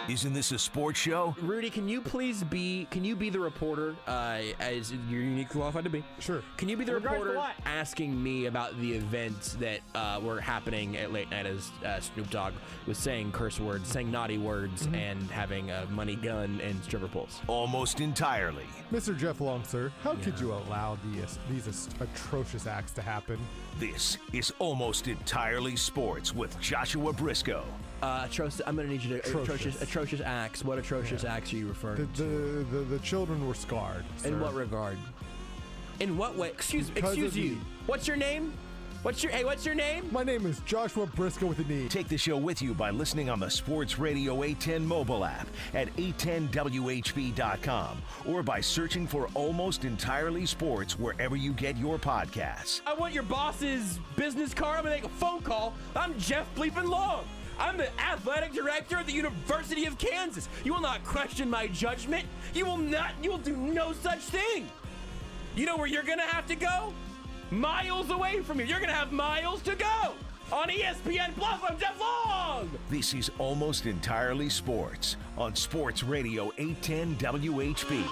Isn't this a sports show? Rudy, can you be the reporter, as you're uniquely qualified to be? Sure. Can you be the reporter asking me about the events that were happening at late night as Snoop Dogg was saying curse words, saying naughty words, and having a money gun and stripper poles? Almost entirely. Mr. Jeff Long, sir, how could you allow these atrocious acts to happen? This is Almost Entirely Sports with Joshua Brisco. I'm going to need you to... Atrocious acts. What atrocious acts are you referring to? The children were scarred, sir. In what regard? In what way? Excuse you. What's your name? What's your name? My name is Joshua Brisco with an E. Take the show with you by listening on the Sports Radio 810 mobile app at 810WHB.com or by searching for Almost Entirely Sports wherever you get your podcasts. I want your boss's business card. I'm going to make a phone call. I'm Jeff Bleepin' Long. I'm the athletic director at the University of Kansas. You will not question my judgment. You will do no such thing. You know where you're going to have to go? Miles away from you. You're going to have miles to go. On ESPN Plus, I'm Jeff Long. This is Almost Entirely Sports on Sports Radio 810 WHB.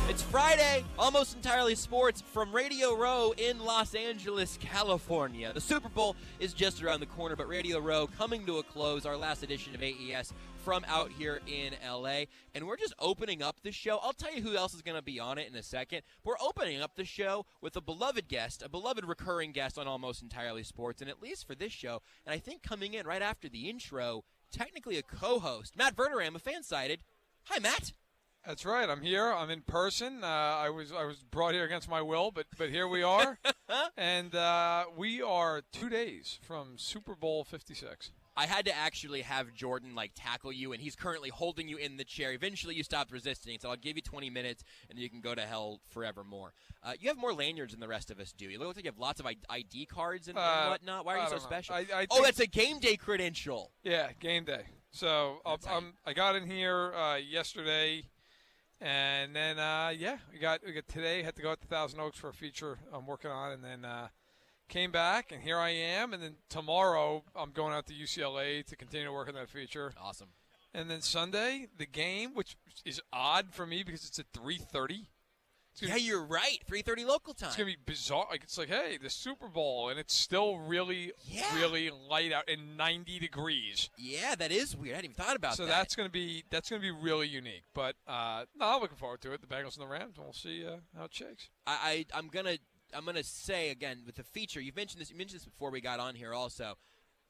It's Friday, Almost Entirely Sports from Radio Row in Los Angeles, California. The Super Bowl is just around the corner, but Radio Row coming to a close, our last edition of AES from out here in LA. And we're just opening up the show. I'll tell you who else is going to be on it in a second. We're opening up the show with a beloved guest, a beloved recurring guest on Almost Entirely Sports, and at least for this show, and I think coming in right after the intro, technically a co-host, Matt Verderame of FanSided. Hi, Matt. That's right. I'm here. I'm in person. I was brought here against my will, but here we are. And we are 2 days from Super Bowl 56. I had to actually have Jordan tackle you, and he's currently holding you in the chair. Eventually, you stopped resisting, so I'll give you 20 minutes, and you can go to hell forevermore. You have more lanyards than the rest of us do. You look like you have lots of ID cards and whatnot. Why are you so special? That's a game day credential. Yeah, game day. So I got in here yesterday. And then, we got today. Had to go out to Thousand Oaks for a feature I'm working on, and then came back, and here I am. And then tomorrow, I'm going out to UCLA to continue to work on that feature. Awesome. And then Sunday, the game, which is odd for me because it's at 3:30. Yeah, you're right. 3:30 local time. It's going to be bizarre. Like, it's like, hey, the Super Bowl, and it's still really, really light out and 90 degrees. Yeah, that is weird. I hadn't even thought about that. So that's going to be really unique. But no, I'm looking forward to it. The Bengals and the Rams, and we'll see how it shakes. I'm gonna say again with the feature. You mentioned this before we got on here. Also,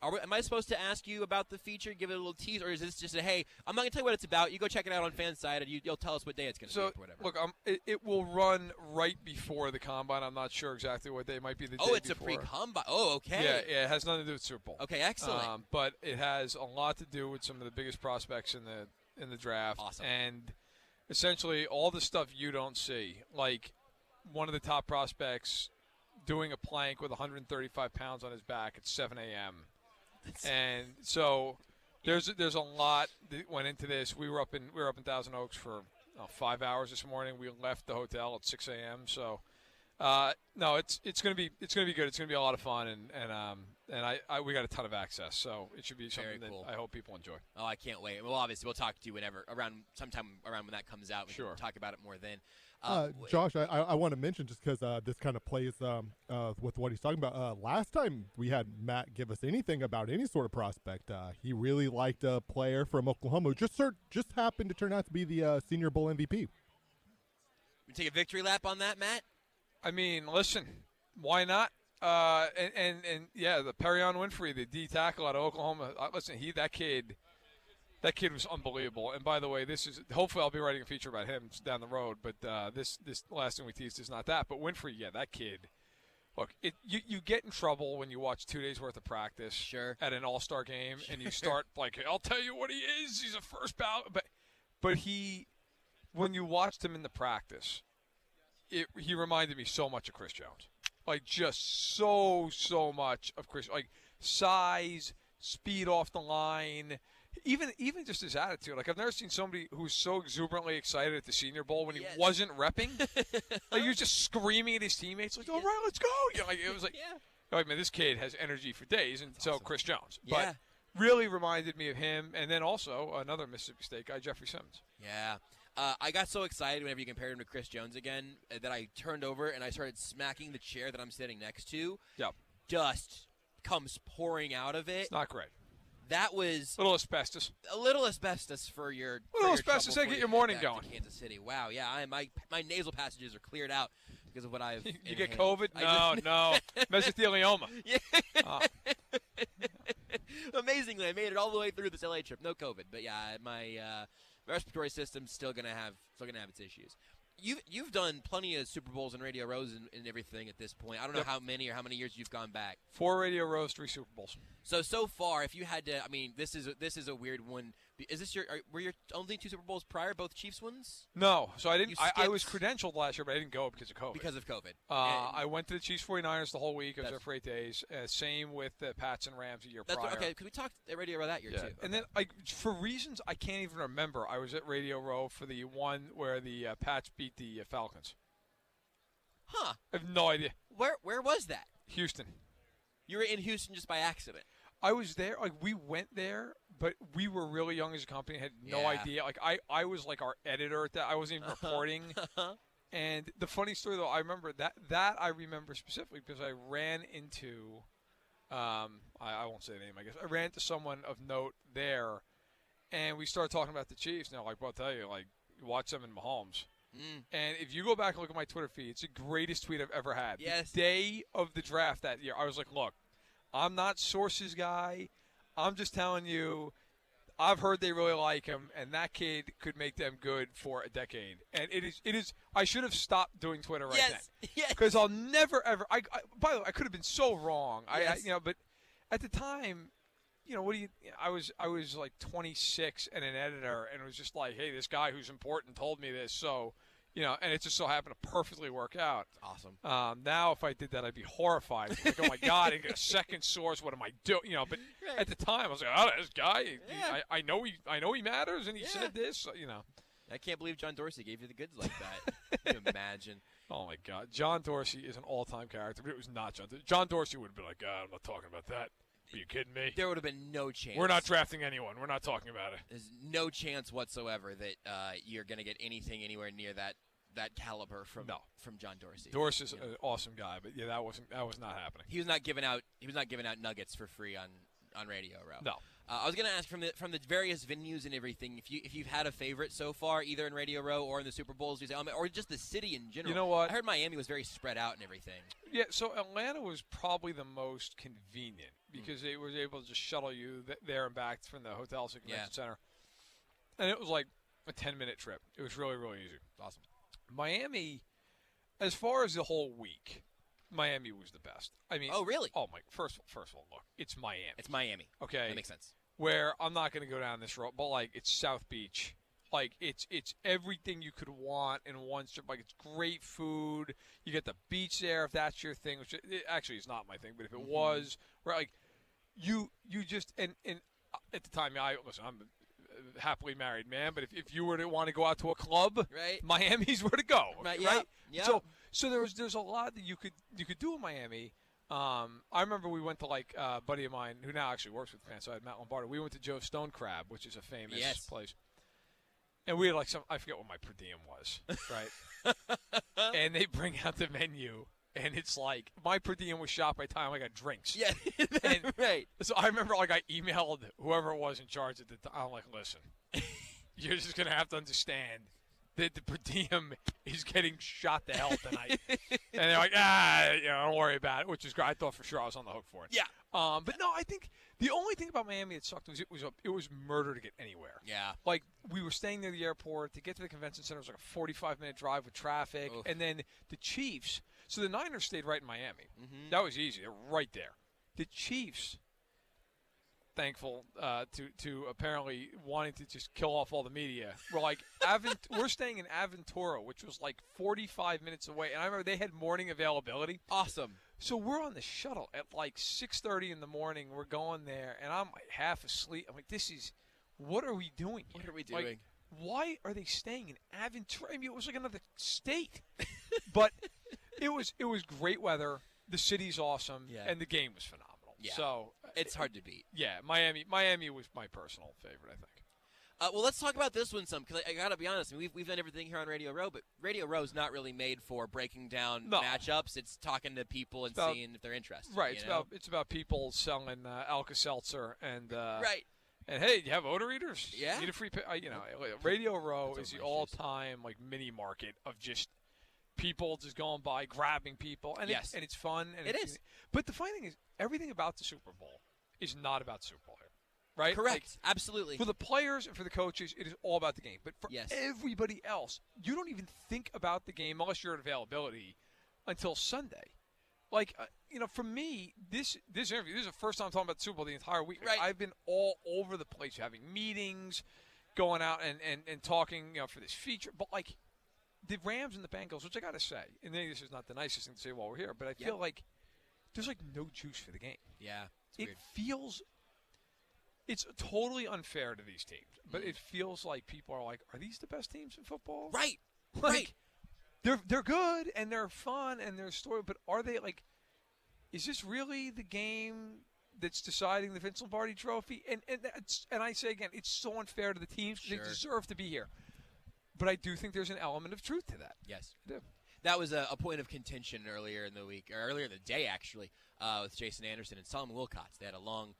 am I supposed to ask you about the feature, give it a little tease, or is this just a hey? I'm not gonna tell you what it's about. You go check it out on FanSided. You'll tell us what day it's gonna be or whatever. Look, it will run right before the combine. I'm not sure exactly what day. It might be the day before. Oh, it's before. a pre-combine. Oh, okay. Yeah, it has nothing to do with Super Bowl. Okay, excellent. But it has a lot to do with some of the biggest prospects in the draft. Awesome. And essentially all the stuff you don't see, like one of the top prospects doing a plank with 135 pounds on his back at 7 a.m. And so there's a lot that went into this. We were up in Thousand Oaks for 5 hours this morning. We left the hotel at 6 a.m. So no, it's gonna be good. It's gonna be a lot of fun, and we got a ton of access. So it should be something that I hope people enjoy. Oh, I can't wait. Well, obviously we'll talk to you sometime around when that comes out. We can talk about it more then. Josh, I want to mention just because this kind of plays with what he's talking about. Last time we had Matt give us anything about any sort of prospect, he really liked a player from Oklahoma who just happened to turn out to be the Senior Bowl MVP. We take a victory lap on that, Matt? I mean, listen, why not? And yeah, the Perion Winfrey, the D tackle out of Oklahoma. Listen, that kid was unbelievable. And by the way, hopefully I'll be writing a feature about him down the road. But this last thing we teased is not that. But Winfrey, yeah, that kid. Look, you get in trouble when you watch 2 days worth of practice at an All-Star game, and you start like, I'll tell you what he is. He's a first ballot. But when you watched him in the practice, he reminded me so much of Chris Jones. Like, just so much of Chris. Like, size, speed off the line, even just his attitude. Like, I've never seen somebody who's so exuberantly excited at the Senior Bowl when he wasn't repping. Like, he was just screaming at his teammates, like, all right, let's go. You know, like, it was like, like, man, this kid has energy for days, and so Chris Jones. But really reminded me of him, and then also another Mississippi State guy, Jeffrey Simmons. Yeah. I got so excited whenever you compared him to Chris Jones again that I turned over and I started smacking the chair that I'm sitting next to. Yep. Dust comes pouring out of it. It's not great. That was a little asbestos. A little asbestos for your. A little asbestos to get your morning going. Kansas City. Wow. Yeah. My nasal passages are cleared out because of what I've. You get COVID? No. Mesothelioma. Yeah. Amazingly, I made it all the way through this LA trip. No COVID, but yeah, my respiratory system's still gonna have its issues. You've done plenty of Super Bowls and Radio Rows and everything at this point. I don't know how many or how many years you've gone back. 4 Radio Rows, 3 Super Bowls. So far, if you had to, I mean, this is a weird one. Is this were your only 2 Super Bowls prior, both Chiefs ones? No, so I didn't. I was credentialed last year, but I didn't go because of COVID. Because of COVID. I went to the Chiefs 49ers the whole week. I was there for 8 days. Same with the Pats and Rams a year prior. Okay, because we talked at Radio Row that year too. And then, for reasons I can't even remember, I was at Radio Row for the one where the Pats beat the Falcons. Huh. I have no idea. Where was that? Houston. You were in Houston just by accident. I was there. Like, we went there, but we were really young as a company. Had no idea. Like, I was like our editor at that. I wasn't even reporting. And the funny story, though, I remember that I remember specifically because I ran into, I won't say the name, I guess. I ran into someone of note there, and we started talking about the Chiefs. Now, like, I'll tell you, like, watch them in Mahomes. And if you go back and look at my Twitter feed, it's the greatest tweet I've ever had. Yes. The day of the draft that year, I was like, look, I'm not sources guy. I'm just telling you, I've heard they really like him, and that kid could make them good for a decade. And it is. I should have stopped doing Twitter right then. Yes. Because I'll never ever. By the way, I could have been so wrong. Yes. But at the time, I was like 26 and an editor, and it was just like, hey, this guy who's important told me this, so. And it just so happened to perfectly work out. Awesome. Now, if I did that, I'd be horrified. Like, oh my God, I get a second source. What am I doing? But at the time, I was like, oh, this guy. I know he matters, and he said this. I can't believe John Dorsey gave you the goods like that. Can you imagine? Oh my God, John Dorsey is an all-time character, but it was not John. John Dorsey would have been like, I'm not talking about that. Are you kidding me? There would have been no chance. We're not drafting anyone. We're not talking about it. There's no chance whatsoever that you're going to get anything anywhere near that that caliber from John Dorsey. Dorsey's an awesome guy, but that was not happening. He was not giving out nuggets for free on Radio Row. No. I was going to ask from the various venues and everything, if you've had a favorite so far, either in Radio Row or in the Super Bowls, or just the city in general. You know what? I heard Miami was very spread out and everything. Yeah, so Atlanta was probably the most convenient because it was able to just shuttle you there and back from the hotel to the convention center. And it was like a 10-minute trip. It was really, really easy. Awesome. Miami, as far as the whole week, Miami was the best. I mean, oh really? Oh my! First of all, look, it's Miami. It's Miami. Okay, that makes sense. Where I'm not going to go down this road, but like it's South Beach. Like it's everything you could want in one strip. Like it's great food. You get the beach there if that's your thing. Which actually is not my thing, but if it was, right? Like you just and at the time, I'm a happily married man, but if you were to want to go out to a club, right, Miami's where to go, right? Yeah. So there's a lot that you could do in Miami. I remember we went to a buddy of mine who now actually works with FanSided, Matt Lombardo. We went to Joe Stone Crab, which is a famous place, and we had I forget what my per diem was, right? And they bring out the menu. And it's like my per diem was shot by the time I got drinks. Yeah, and right. So I remember I emailed whoever was in charge at the time. I'm like, listen, you're just going to have to understand that the per diem is getting shot to hell tonight. And they're like, don't worry about it, which is great. I thought for sure I was on the hook for it. Yeah. But no, I think the only thing about Miami that sucked was it was murder to get anywhere. Yeah. Like we were staying near the airport. To get to the convention center was like a 45-minute drive with traffic. Oof. And then the Chiefs. So the Niners stayed right in Miami. Mm-hmm. That was easy. They're right there. The Chiefs, thankful to apparently wanting to just kill off all the media, were like, we're staying in Aventura, which was like 45 minutes away. And I remember they had morning availability. Awesome. So we're on the shuttle at like 6:30 in the morning. We're going there, and I'm like half asleep. I'm like, what are we doing here? What are we doing? Like, why are they staying in Aventura? I mean, it was like another state. But it was great weather. The city's awesome, and the game was phenomenal. Yeah. So it's hard to beat. Yeah, Miami was my personal favorite, I think. Well, let's talk about this one some, because I got to be honest. I mean, we've done everything here on Radio Row, but Radio Row is not really made for breaking down matchups. It's talking to people and seeing if they're interested. Right. It's about people selling Alka-Seltzer and right. And hey, you have odor eaters? Yeah. Need a free Radio Row is the all-time mini market of just people just going by, grabbing people, and and it's fun. And it is. But the funny thing is, everything about the Super Bowl is not about the Super Bowl here. Right? Correct. Absolutely. For the players and for the coaches, it is all about the game. But for everybody else, you don't even think about the game unless you're at availability until Sunday. Like, for me, this interview, this is the first time I'm talking about the Super Bowl the entire week. Right. I've been all over the place, having meetings, going out and talking, for this feature. But, the Rams and the Bengals, which I got to say, and maybe this is not the nicest thing to say while we're here, but I feel like there's, no juice for the game. Yeah. It feels – it's totally unfair to these teams, but it feels like people are like, are these the best teams in football? Right. Right. They're good and they're fun and they're story, but are they is this really the game that's deciding the Vince Lombardi Trophy? And I say again, it's so unfair to the teams. They deserve to be here. But I do think there's an element of truth to that. Yes. I do. That was a point of contention earlier in the week, or earlier in the day actually, with Jason Anderson and Solomon Wilcots. They had a long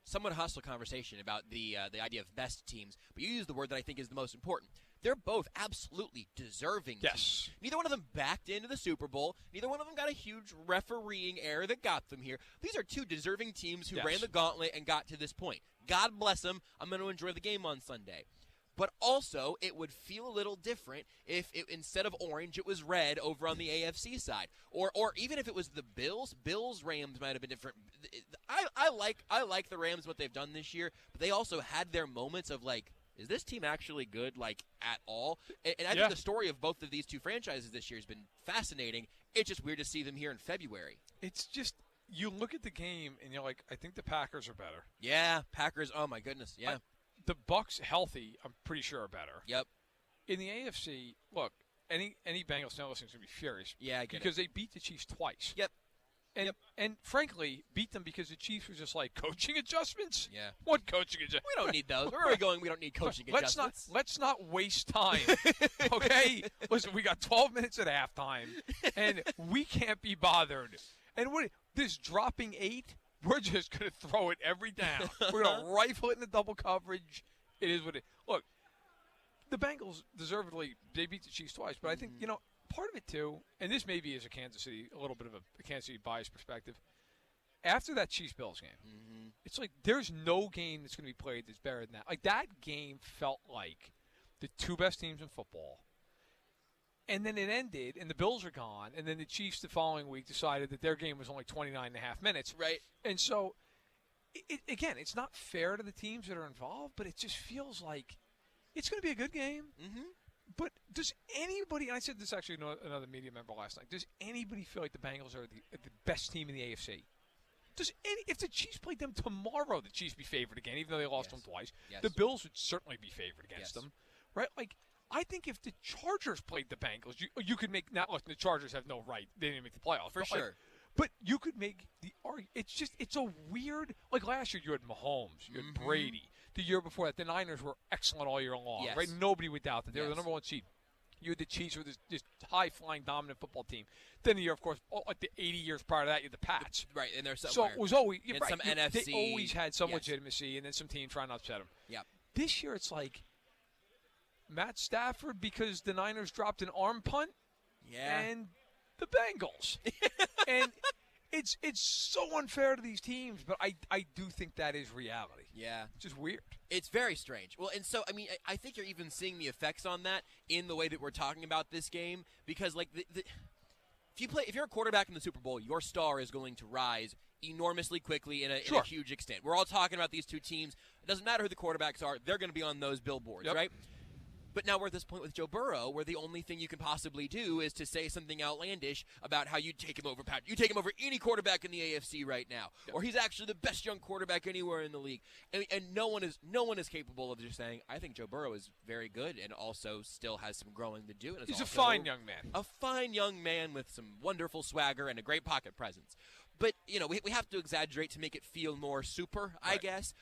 somewhat hostile conversation about the idea of best teams, but you used the word that I think is the most important. They're both absolutely deserving teams. Neither one of them backed into the Super Bowl. Neither one of them got a huge refereeing error that got them here. These are two deserving teams who ran the gauntlet and got to this point. God bless them. I'm going to enjoy the game on Sunday. But also, it would feel a little different if instead of orange, it was red over on the AFC side. Or even if it was the Bills, Rams might have been different. I like the Rams, what they've done this year, but they also had their moments of is this team actually good, at all? And I think the story of both of these two franchises this year has been fascinating. It's just weird to see them here in February. It's just, you look at the game, and you're like, I think the Packers are better. Yeah, Packers, oh my goodness, yeah. The Bucs healthy, I'm pretty sure, are better. Yep. In the AFC, look, any Bengals fan listening is going to be furious. Yeah, I get because they beat the Chiefs twice. Yep. And frankly, beat them because the Chiefs were just like coaching adjustments. Yeah. What coaching adjustments? We don't need those. Where are we going? We don't need coaching adjustments. Let's not waste time. Okay? Listen, we got 12 minutes at halftime, and we can't be bothered. And this dropping 8, we're just going to throw it every down. We're going to rifle it in the double coverage. It is what it – look, the Bengals deservedly – they beat the Chiefs twice, but I think, part of it too, and this maybe is a little bit of a Kansas City bias perspective. After that Chiefs-Bills game, it's like there's no game that's going to be played that's better than that. Like that game felt like the two best teams in football. And then it ended, and the Bills are gone, and then the Chiefs the following week decided that their game was only 29 and a half minutes. Right. And so, again, it's not fair to the teams that are involved, but it just feels like it's going to be a good game. Mm-hmm. But does anybody, and I said this actually to another media member last night, does anybody feel like the Bengals are the best team in the AFC? If the Chiefs played them tomorrow, the Chiefs be favored again, even though they lost them twice. Yes. The Bills would certainly be favored against them, right? Like, I think if the Chargers played the Bengals, you could make, not look, the Chargers have no right. They didn't make the playoffs. For sure. But you could make the argument. It's a weird, like last year you had Mahomes, you had Brady. The year before that, the Niners were excellent all year long, right? Nobody would doubt that. They were the number one seed. You had the Chiefs with this high-flying, dominant football team. Then the year, of course, like the 80 years prior to that, you had the Pats. Right, and there's so it was always some NFC. They always had some legitimacy, and then some team trying to upset them. Yep. This year, it's like Matt Stafford because the Niners dropped an arm punt. Yeah. And the Bengals. And it's so unfair to these teams, but I do think that is reality. Yeah. It's just weird. It's very strange. Well, and so, I mean, I think you're even seeing the effects on that in the way that we're talking about this game because, like, if you're a quarterback in the Super Bowl, your star is going to rise enormously quickly in a huge extent. We're all talking about these two teams. It doesn't matter who the quarterbacks are. They're going to be on those billboards, right? But now we're at this point with Joe Burrow where the only thing you can possibly do is to say something outlandish about how you take him over Pat. You take him over any quarterback in the AFC right now. Or he's actually the best young quarterback anywhere in the league. And no one is capable of just saying, I think Joe Burrow is very good and also still has some growing to do. And he's a fine young man. A fine young man with some wonderful swagger and a great pocket presence. But, we have to exaggerate to make it feel more super, I guess.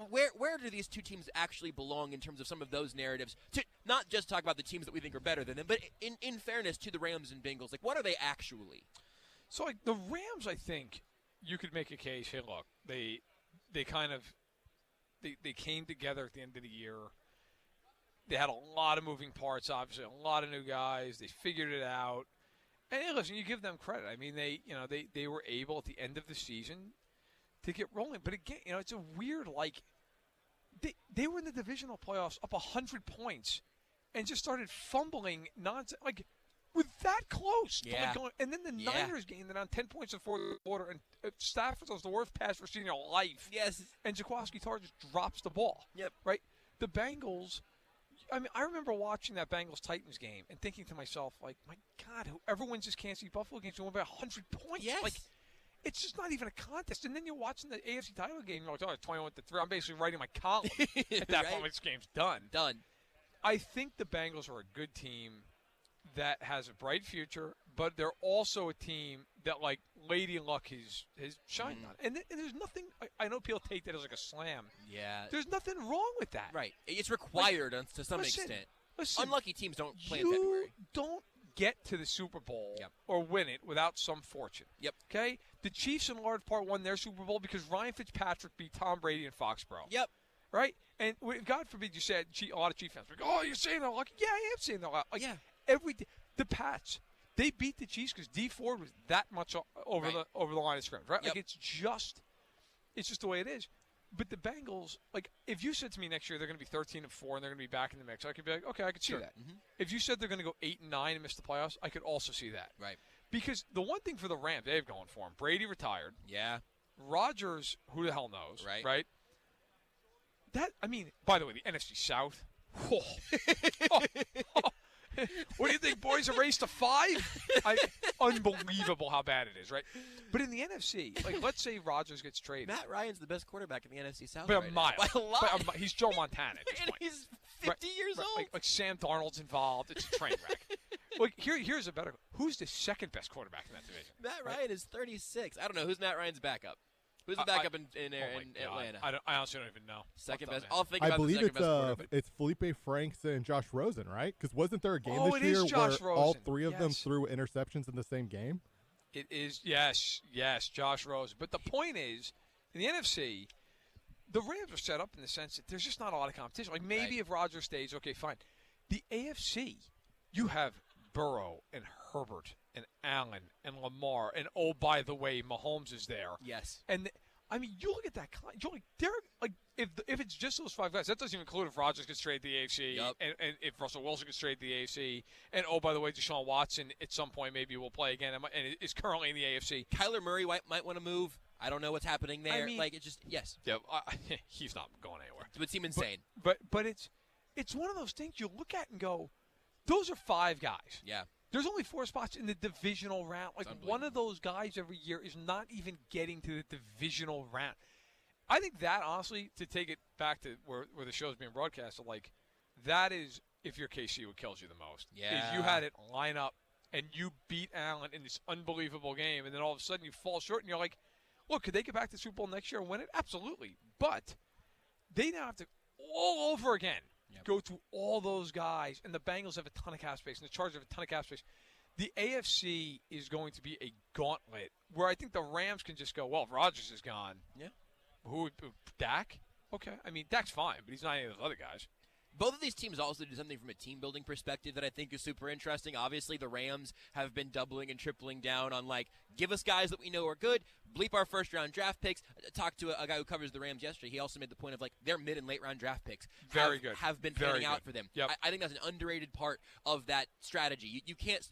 Where do these two teams actually belong in terms of some of those narratives? To not just talk about the teams that we think are better than them, but in fairness to the Rams and Bengals, like, what are they actually? So, like, the Rams, I think you could make a case, hey, look, they kind of they came together at the end of the year. They had a lot of moving parts, obviously, a lot of new guys. They figured it out. And hey, listen, you give them credit. I mean, they were able at the end of the season to get rolling. But again, it's a weird, like, they were in the divisional playoffs up 100 points and just started fumbling nonsense, like, with that close. Yeah. And then the Niners game, they're down 10 points in the fourth quarter, and Stafford was the worst pass receiver in your life. Yes. And Jaquiski Tartt just drops the ball. Yep. Right? The Bengals. I mean, I remember watching that Bengals-Titans game and thinking to myself, like, my God, whoever wins this Kansas City Buffalo game is going to win by 100 points. Yes. Like, it's just not even a contest. And then you're watching the AFC title game, you're like, oh, 21-3. I'm basically writing my column at that point. This game's done. Done. I think the Bengals are a good team that has a bright future, but they're also a team that, like, Lady Luck has shined on. And there's nothing – I know people take that as like a slam. Yeah. There's nothing wrong with that. Right. It's required to some extent. Listen, unlucky teams don't play in February. You don't get to the Super Bowl or win it without some fortune. Yep. Okay? The Chiefs, in large part, won their Super Bowl because Ryan Fitzpatrick beat Tom Brady in Foxborough. Yep. Right? And God forbid you said a lot of Chiefs fans like, oh, you're saying they're lucky. Yeah, I am saying they're lucky. Like, the Pats, they beat the Chiefs because D Ford was that much over the line of scrimmage, right? Yep. Like it's just the way it is. But the Bengals, like if you said to me next year they're going to be 13-4 and they're going to be back in the mix, I could be like, okay, I could see that. Mm-hmm. If you said they're going to go 8-9 and miss the playoffs, I could also see that. Right. Because the one thing for the Rams they have going for them, Brady retired. Yeah. Rodgers, who the hell knows? Right. Right. That I mean, by the way, the NFC South. What do you think, boys? A race to 5? Unbelievable how bad it is, right? But in the NFC, like let's say Rodgers gets traded. Matt Ryan's the best quarterback in the NFC South. By a mile. By a lot. He's Joe Montana at this and point. He's 50 years old. Like Sam Darnold's involved. It's a train wreck. Look, here's a better. Who's the second best quarterback in that division? Matt Ryan is 36. I don't know. Who's Matt Ryan's backup? Who's the backup in Atlanta? I honestly don't even know. Second best. I'll think about I believe the second best quarterback. it's Felipe Franks and Josh Rosen, right? Because wasn't there a game Oh, this it year is Josh where all Rosen. three of them Yes. threw interceptions in the same game? It is, yes, Josh Rosen. But the point is, in the NFC, the Rams are set up in the sense that there's just not a lot of competition. Like maybe Right. if Rodgers stays, okay, fine. The AFC, you have Burrow and Herbert and Allen and Lamar, and oh, by the way, Mahomes is there. Yes. And I mean, you look at that. They're like, if it's just those five guys, that doesn't even include if Rodgers gets traded to the AFC, Yep. and if Russell Wilson gets traded to the AFC, and oh, by the way, Deshaun Watson at some point maybe will play again, and is currently in the AFC. Kyler Murray might want to move. I don't know what's happening there. I mean, like, it's just, yes. Yeah, he's not going anywhere. It would seem insane. But it's one of those things you look at and go, those are five guys. Yeah. There's only 4 spots in the divisional round. Like one of those guys every year is not even getting to the divisional round. I think that, honestly, to take it back to where the show's being broadcasted, like, that is, if you're KC, what kills you the most. Yeah. Is you had it line up, and you beat Allen in this unbelievable game, and then all of a sudden you fall short, and you're like, look, could they get back to the Super Bowl next year and win it? Absolutely. But they now have to, all over again, go through all those guys, and the Bengals have a ton of cap space, and the Chargers have a ton of cap space. The AFC is going to be a gauntlet where I think the Rams can just go, well, if Rodgers is gone. Yeah. Who? Dak? Okay. I mean, Dak's fine, but he's not any of those other guys. Both of these teams also do something from a team-building perspective that I think is super interesting. Obviously, the Rams have been doubling and tripling down on, like, give us guys that we know are good, bleep our first-round draft picks. I talked to a guy who covers the Rams yesterday. He also made the point of, like, their mid- and late-round draft picks have been panning out for them. Yep. I think that's an underrated part of that strategy. You can't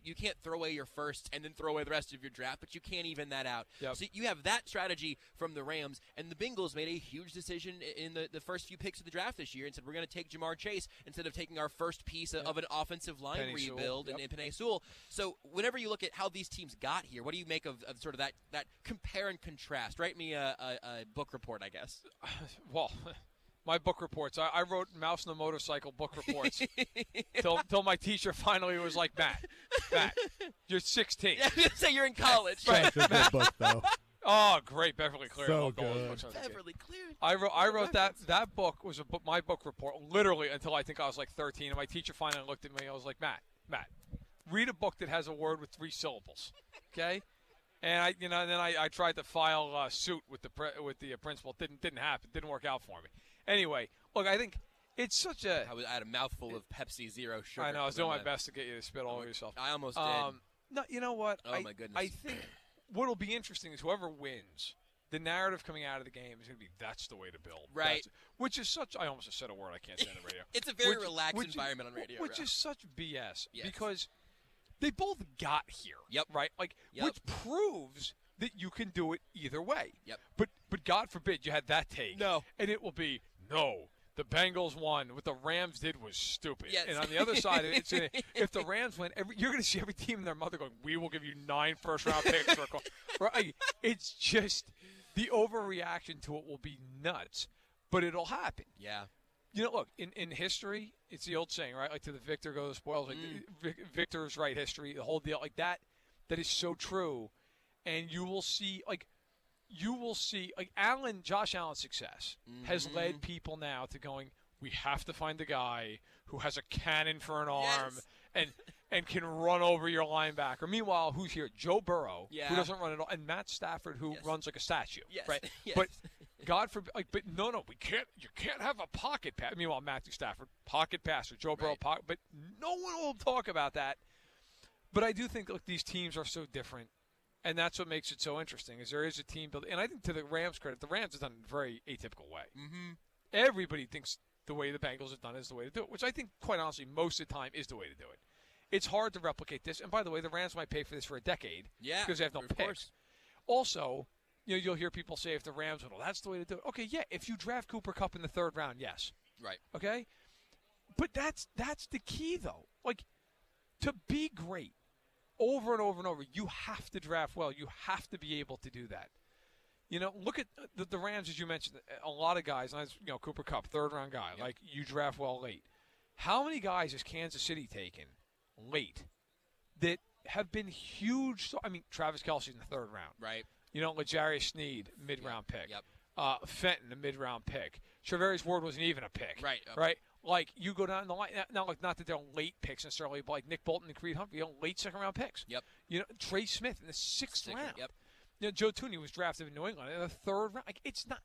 throw away your first and then throw away the rest of your draft, but you can't even that out. Yep. So you have that strategy from the Rams, and the Bengals made a huge decision in the first few picks of the draft this year and said, we're going to take Jamar Chase instead of taking our first piece of an offensive line Penei rebuild Sewell. in Penei Sewell. So whenever you look at how these teams got here, what do you make of sort of that compare and contrast? Write me a book report, I guess. Well, my book reports. I wrote Mouse and the Motorcycle book reports till my teacher finally was like, Matt, you're 16. Yeah, say you're in college. Such a good book, though. Oh, great, Beverly Clear. So I loved all those good. books when I was a kid. Beverly Clear. I wrote that book was my book report literally until I think I was like 13, and my teacher finally looked at me. I was like, Matt, read a book that has a word with 3 syllables, okay? And I tried to file a suit with the principal. Didn't happen. Didn't work out for me. Anyway, look, I think it's such a. I had a mouthful of Pepsi Zero sugar. I know. I was doing my best to get you to spit all over yourself. I almost did. No, you know what? Oh, my goodness. I think what'll be interesting is whoever wins, the narrative coming out of the game is going to be that's the way to build. Right. Which is such. I almost just said a word I can't say on the radio. It's a very relaxed environment on radio. Which is such BS Yes. because they both got here. Yep. Right. Like which proves that you can do it either way. Yep. But God forbid you had that take. No. And it will be no. The Bengals won. What the Rams did was stupid. Yes. And on the other side, if the Rams win, you're going to see every team and their mother going, we will give you 9 first-round picks. Right? It's just the overreaction to it will be nuts, but it'll happen. Yeah. You know, look, in history, it's the old saying, right? Like, to the victor go the spoils. Like, victors write history, the whole deal. Like, that is so true. And you will see, like, Josh Allen's success has led people now to going, we have to find a guy who has a cannon for an arm and can run over your linebacker. Meanwhile, who's here? Joe Burrow, who doesn't run at all, and Matt Stafford, who runs like a statue. Yes. Right? Yes. But God forbid, but no, we can't. You can't have a pocket pass. Meanwhile, Matthew Stafford, pocket passer, Joe Burrow, pocket. But no one will talk about that. But I do think, look, these teams are so different. And that's what makes it so interesting, is there is a team building. And I think to the Rams' credit, the Rams have done it in a very atypical way. Mm-hmm. Everybody thinks the way the Bengals have done it is the way to do it, which I think, quite honestly, most of the time is the way to do it. It's hard to replicate this. And by the way, the Rams might pay for this for a decade because they have no picks. Also, you'll hear people say if the Rams win, well, that's the way to do it. Okay, yeah, if you draft Cooper Kupp in the 3rd round, yes. Right. Okay? But that's the key, though. Like, to be great, over and over and over, you have to draft well. You have to be able to do that. Look at the Rams, as you mentioned, a lot of guys, Cooper Kupp, 3rd-round guy, like you draft well late. How many guys has Kansas City taken late that have been huge. I mean, Travis Kelce in the 3rd round. Right. You know, L'Jarius Sneed, mid-round pick. Yep. Fenton, a mid-round pick. Travarius Ward wasn't even a pick. Right. Right? Like, you go down the line, not that they're late picks necessarily, but like Nick Bolton and Creed Humphrey, late 2nd-round picks. Yep. You know, Trey Smith in the 6th round. Yep. You know, Joe Tooney was drafted in New England in the 3rd round. Like, it's not.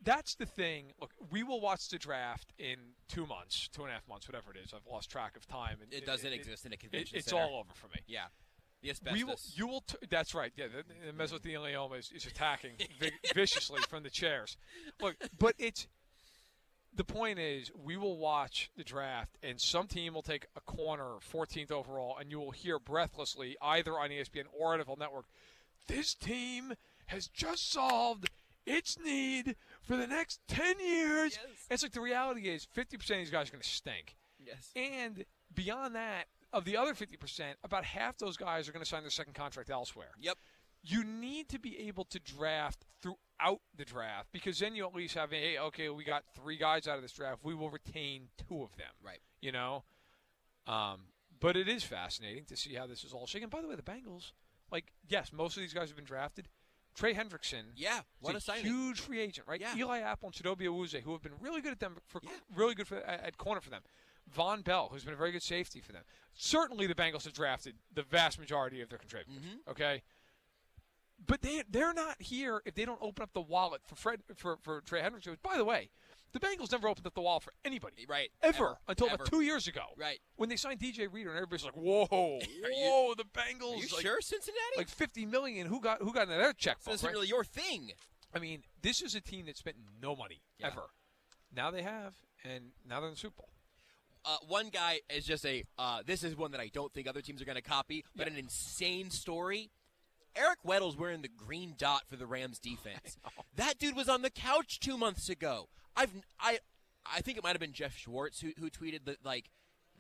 That's the thing. Look, we will watch the draft in 2 months, 2.5 months, whatever it is. I've lost track of time. And it doesn't exist in a convention It's center. all over for me. Yeah. The asbestos. That's right. Yeah, the mesothelioma is attacking viciously from the chairs. Look, but the point is, we will watch the draft, and some team will take a corner 14th overall, and you will hear breathlessly, either on ESPN or NFL Network, this team has just solved its need for the next 10 years. Yes. And it's like the reality is 50% of these guys are going to stink. Yes. And beyond that, of the other 50%, about half those guys are going to sign their second contract elsewhere. Yep. You need to be able to draft throughout the draft, because then you at least have, hey, okay, we got 3 guys out of this draft. We will retain 2 of them. Right. You know? But it is fascinating to see how this is all shaken. By the way, the Bengals, like, yes, most of these guys have been drafted. Trey Hendrickson, what a signing. huge free agent, right? Yeah. Eli Apple and Chidobe Awuzie, who have been really good at them really good at corner for them. Von Bell, who's been a very good safety for them. Certainly, the Bengals have drafted the vast majority of their contributors. Mm-hmm. Okay, but they're not here if they don't open up the wallet for Trey Hendrickson. By the way, the Bengals never opened up the wallet for anybody, Right? Ever until about 2 years ago, Right. When they signed DJ Reader, and everybody's like, "Whoa, the Bengals!" Are you like, sure, Cincinnati? Like $50 million. Who got into their checkbook? So this isn't right? really your thing. I mean, this is a team that spent no money ever. Now they have, and now they're in the Super Bowl. One guy is just this is one that I don't think other teams are going to copy, but an insane story. Eric Weddle's wearing the green dot for the Rams defense. That dude was on the couch 2 months ago. I think it might have been Jeff Schwartz who tweeted that, like,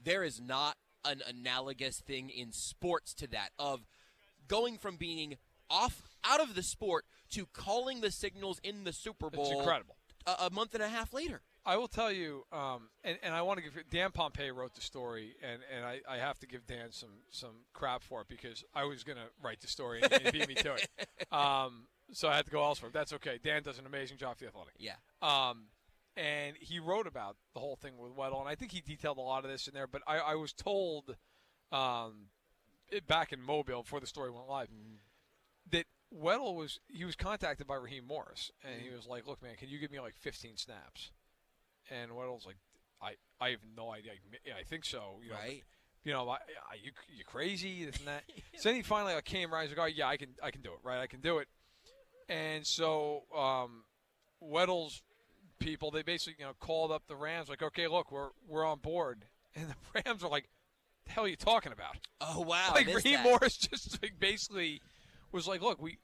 there is not an analogous thing in sports to that, of going from being out of the sport to calling the signals in the Super Bowl. It's incredible. A month and a half later. I will tell you, and I want to give Dan Pompei wrote the story, and I have to give Dan some crap for it, because I was going to write the story and he beat me to it. So I had to go elsewhere. That's okay. Dan does an amazing job for the Athletic. Yeah. And he wrote about the whole thing with Weddle, and I think he detailed a lot of this in there, but I was told back in Mobile before the story went live that Weddle was contacted by Raheem Morris, and he was like, "Look, man, can you give me like 15 snaps?" And Weddle's like, I have no idea. Yeah, I think so. You know, right. You know, you crazy, this and that. So then he finally came around. He's like, "Oh yeah, I can do it. Right, I can do it." And so Weddle's people, they basically called up the Rams, like, "Okay, look, we're on board." And the Rams are like, "The hell are you talking about?" Oh wow! Like Raheem Morris just basically was like, "Look, we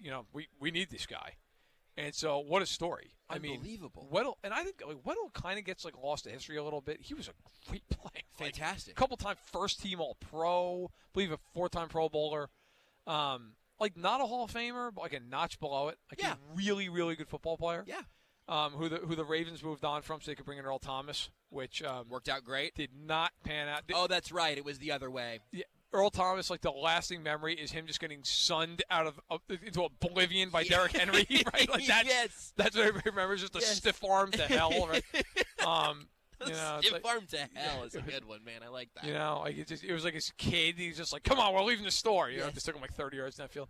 need this guy." And so, what a story! Unbelievable. I mean, Weddle, and I think Weddle kind of gets lost to history a little bit. He was a great player, Fantastic. a couple-time first-team All-Pro, I believe a 4-time Pro Bowler. Not a Hall of Famer, but a notch below it. A really, really good football player. Yeah. Who the Ravens moved on from so they could bring in Earl Thomas, which worked out great. Did not pan out. Oh, that's right. It was the other way. Yeah. Earl Thomas, the lasting memory is him just getting sunned into oblivion by Derrick Henry, right? Yes. That's what everybody remembers, just a stiff arm to hell, right? Stiff arm to hell is a good one, man. I like that. It was like his kid. He's just like, "Come on, we're leaving the store." It just took him 30 yards down that field.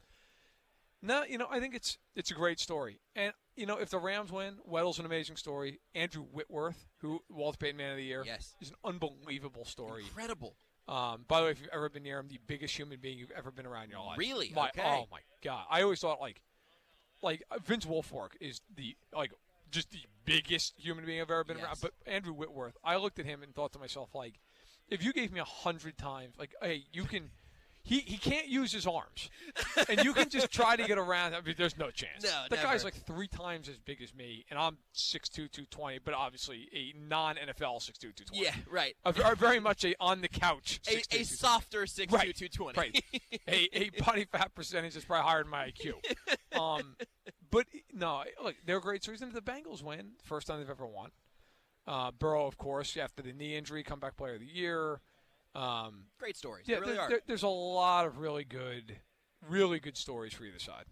No, I think it's a great story. And, if the Rams win, Weddle's an amazing story. Andrew Whitworth, who Walter Payton Man of the Year, is an unbelievable story. Incredible. By the way, if you've ever been near him, the biggest human being you've ever been around in your life. Really? Okay. Oh, my God. I always thought, Vince Wilfork is just the biggest human being I've ever been around. But Andrew Whitworth, I looked at him and thought to myself, if you gave me 100 times, hey, you can – he can't use his arms. And you can just try to get around. I mean, there's no chance. No, the never. guy's 3 times as big as me, and I'm 6'2", 220, but obviously a non-NFL 6'2", 220. Yeah, right. Very much a on-the-couch 6'2", a softer 6'2", 220. Right. a body fat percentage is probably higher than my IQ. But, no, look, they're a great series. And the Bengals win, first time they've ever won. Burrow, of course, after the knee injury, comeback player of the year. Great stories. Yeah, They really are. there's a lot of really good stories for either side.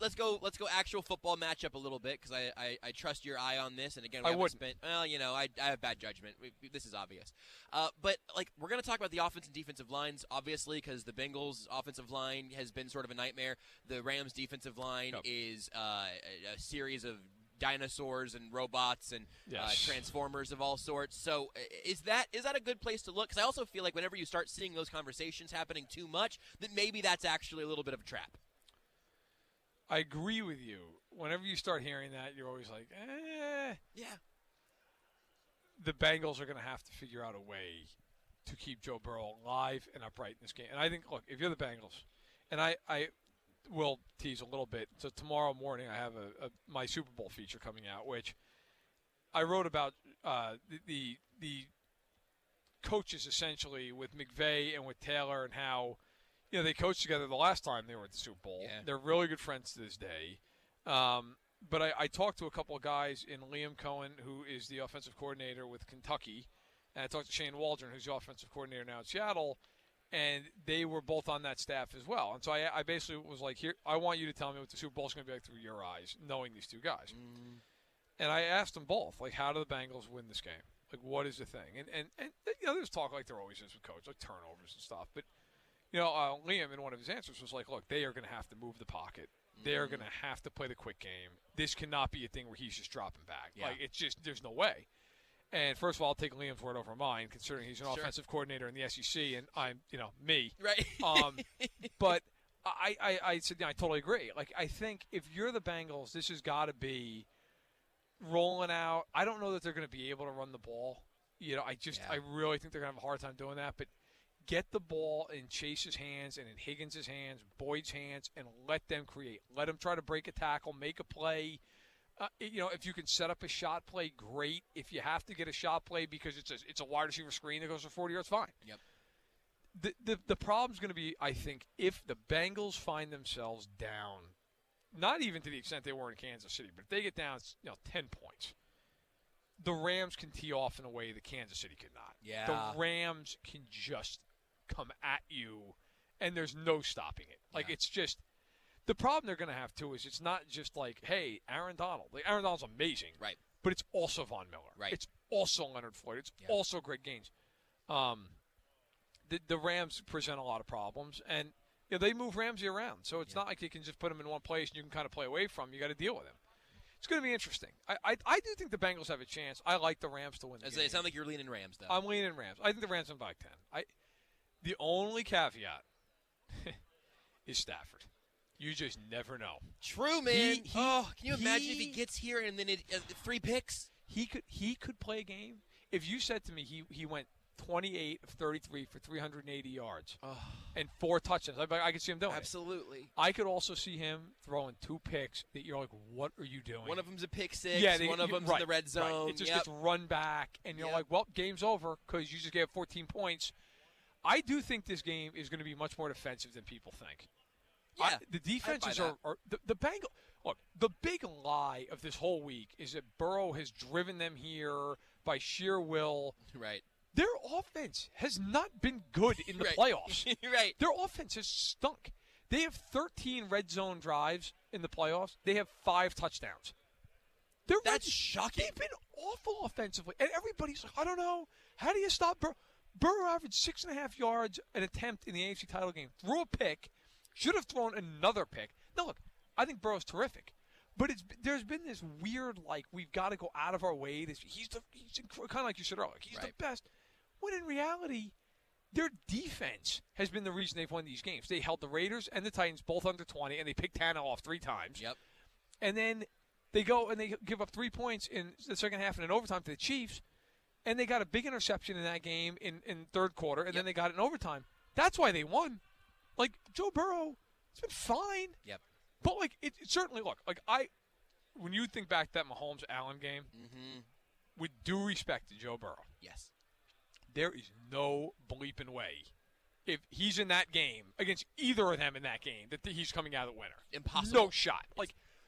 Let's go actual football matchup a little bit because I trust your eye on this. And again, I have bad judgment. This is obvious. But we're going to talk about the offense and defensive lines, obviously, because the Bengals' offensive line has been sort of a nightmare. The Rams' defensive line is a series of dinosaurs and robots and transformers of all sorts. So is that a good place to look? Because I also feel like whenever you start seeing those conversations happening too much, that maybe that's actually a little bit of a trap. I agree with you. Whenever you start hearing that, you're always like, Yeah. The Bengals are going to have to figure out a way to keep Joe Burrow alive and upright in this game. And I think, look, if you're the Bengals, and I will tease a little bit. So tomorrow morning I have my Super Bowl feature coming out, which I wrote about the coaches essentially with McVay and with Taylor and how – they coached together the last time they were at the Super Bowl. Yeah. They're really good friends to this day. But I talked to a couple of guys in Liam Cohen, who is the offensive coordinator with Kentucky, and I talked to Shane Waldron, who's the offensive coordinator now in Seattle, and they were both on that staff as well. And so I basically was like, here, I want you to tell me what the Super Bowl is going to be like through your eyes, knowing these two guys. Mm. And I asked them both, how do the Bengals win this game? What is the thing? And there's talk like there always is with coach, turnovers and stuff, but Liam, in one of his answers, was like, look, they are going to have to move the pocket. They're going to have to play the quick game. This cannot be a thing where he's just dropping back. Yeah. It's just, there's no way. And first of all, I'll take Liam's word over mine, considering he's an offensive coordinator in the SEC, and I'm, me. Right. But I said, I totally agree. I think if you're the Bengals, this has got to be rolling out. I don't know that they're going to be able to run the ball. I really think they're going to have a hard time doing that, but get the ball in Chase's hands and in Higgins' hands, Boyd's hands, and let them create. Let them try to break a tackle, make a play. If you can set up a shot play, great. If you have to get a shot play because it's a wide receiver screen that goes for 40 yards, fine. Yep. The problem's going to be, I think, if the Bengals find themselves down, not even to the extent they were in Kansas City, but if they get down 10 points, the Rams can tee off in a way that Kansas City could not. Yeah. The Rams can just come at you, and there's no stopping it. It's just the problem they're going to have, too, is it's not just hey, Aaron Donald. Aaron Donald's amazing. Right. But it's also Von Miller. Right. It's also Leonard Floyd. It's also Greg Gaines. The Rams present a lot of problems, and they move Ramsey around. So it's not like you can just put him in one place and you can kind of play away from him. You got to deal with him. It's going to be interesting. I do think the Bengals have a chance. I like the Rams to win the game. It sounds like you're leaning Rams, though. I'm leaning Rams. I think the Rams win by 10. The only caveat is Stafford. You just never know. True, man. Can you imagine if he gets here and then 3 picks? He could play a game. If you said to me he went 28 of 33 for 380 yards and 4 touchdowns, I could see him doing it. Absolutely. I could also see him throwing 2 picks that you're like, what are you doing? One of them's a pick six. One of them's in the red zone. Right. It just gets run back, and you're like, well, game's over because you just gave 14 points. I do think this game is going to be much more defensive than people think. Yeah, the defenses are the Bengals. Look, the big lie of this whole week is that Burrow has driven them here by sheer will. Right. Their offense has not been good in the playoffs. Right. Their offense has stunk. They have 13 red zone drives in the playoffs. They have 5 touchdowns. That's shocking. They've been awful offensively. And everybody's like, I don't know. How do you stop Burrow? Burrow averaged 6.5 yards an attempt in the AFC title game. Threw a pick. Should have thrown another pick. Now, look, I think Burrow's terrific. But there's been this weird, we've got to go out of our way. He's kind of like you said earlier. He's the best. When in reality, their defense has been the reason they've won these games. They held the Raiders and the Titans both under 20, and they picked Tannehill off 3 times. Yep. And then they go and they give up 3 points in the second half and in overtime to the Chiefs. And they got a big interception in that game in third quarter, and then they got it in overtime. That's why they won. Joe Burrow, it's been fine. Yep. But, it certainly, when you think back to that Mahomes-Allen game, with due respect to Joe Burrow, yes, there is no bleeping way if he's in that game against either of them in that game that he's coming out of the winner. Impossible. No shot.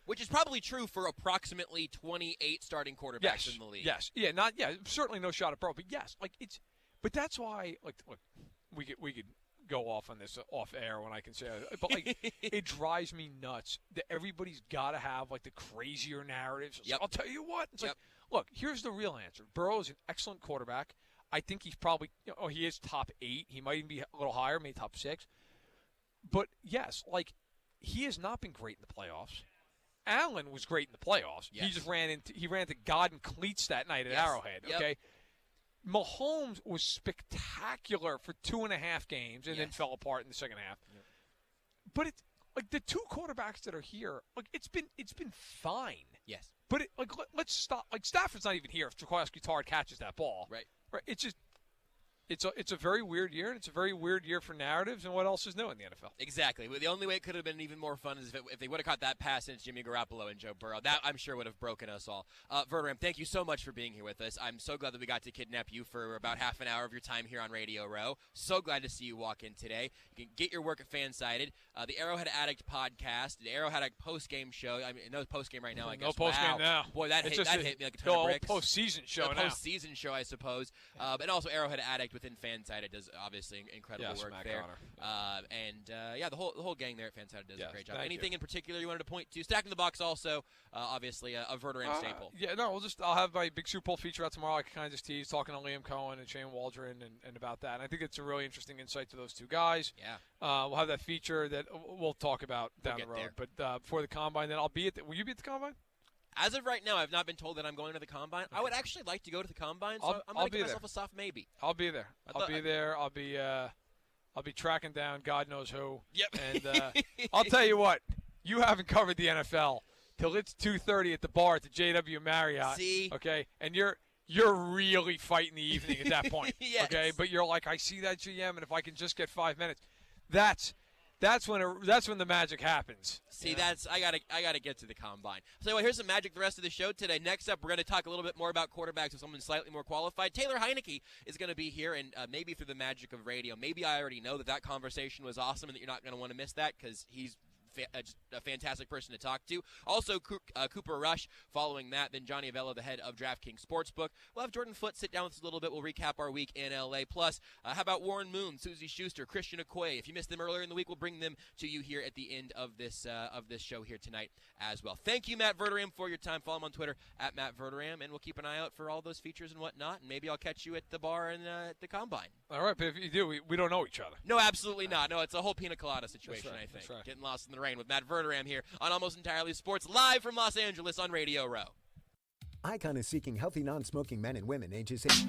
Which is probably true for approximately 28 starting quarterbacks in the league. Yes. Certainly no shot at Burrow. But yes, But that's why, look, we could go off on this off air when I can say it. But, it drives me nuts that everybody's got to have, the crazier narratives. Yep. I'll tell you what. It's Yep. look, here's the real answer. Burrow is an excellent quarterback. I think he's probably, he is top 8. He might even be a little higher, maybe top 6. But, yes, he has not been great in the playoffs. Allen was great in the playoffs. Yes. He just ran into God and cleats that night at Arrowhead, okay? Yep. Mahomes was spectacular for 2.5 games and then fell apart in the second half. Yep. But it's the two quarterbacks that are here, it's been fine. Yes. But let's stop. Stafford's not even here if Jaquiski Tartt catches that ball. Right. It's just it's a very weird year, and it's a very weird year for narratives. And what else is new in the NFL? Exactly. The only way it could have been even more fun is if they would have caught that pass into Jimmy Garoppolo and Joe Burrow. That, I'm sure, would have broken us all. Verderame, thank you so much for being here with us. I'm so glad that we got to kidnap you for about half an hour of your time here on Radio Row. So glad to see you walk in today. You can get your work at FanSided. The Arrowhead Addict podcast, the Arrowhead Addict post-game show. I mean, no post-game right now, I guess. No post-game now. Boy, that hit me like a ton of bricks. Post-season show the now. Post-season show, I suppose. And also Arrowhead Addict within FanSided does obviously incredible work Matt there. Connor. The whole gang there at FanSided does a great job. Anything you. in particular you wanted to point to? Stacking the Box also, obviously, a Verderame staple. Yeah, no, I'll have my big Super Bowl feature out tomorrow. I can kind of just tease, talking to Liam Cohen and Shane Waldron and about that. And I think it's a really interesting insight to those two guys. Yeah. We'll have that feature that we'll talk about down the road. There. But before the Combine, then I'll be at will you be at the Combine? As of right now, I've not been told that I'm going to the Combine. Okay. I would actually like to go to the Combine, so I'm going to give myself a soft maybe. I'll be there. I'll be tracking down God knows who. Yep. And I'll tell you what, you haven't covered the NFL till it's 2:30 at the bar at the JW Marriott. See? Okay, and you're really fighting the evening at that point. Yes. Okay, but you're like, I see that GM, and if I can just get 5 minutes, that's when the magic happens. See, I gotta get to the Combine. So here's some magic the rest of the show today. Next up, we're going to talk a little bit more about quarterbacks with someone slightly more qualified. Taylor Heinicke is going to be here, and maybe through the magic of radio, maybe I already know that conversation was awesome and that you're not going to want to miss that because he's just a fantastic person to talk to. Also, Cooper Rush following that. Then Johnny Avelo, the head of DraftKings Sportsbook. We'll have Jordan Foote sit down with us a little bit. We'll recap our week in L.A. Plus, how about Warren Moon, Suzy Shuster, Christian Okoye? If you missed them earlier in the week, we'll bring them to you here at the end of this show here tonight as well. Thank you, Matt Verderame, for your time. Follow him on Twitter at Matt Verderame, and we'll keep an eye out for all those features and whatnot. And maybe I'll catch you at the bar and at the Combine. All right, but if you do, we don't know each other. No, absolutely not. No, it's a whole pina colada situation, That's right, I think. that's right. Getting lost in the rain with Matt Verderame here on Almost Entirely Sports, live from Los Angeles on Radio Row. Icon is seeking healthy, non-smoking men and women ages 8.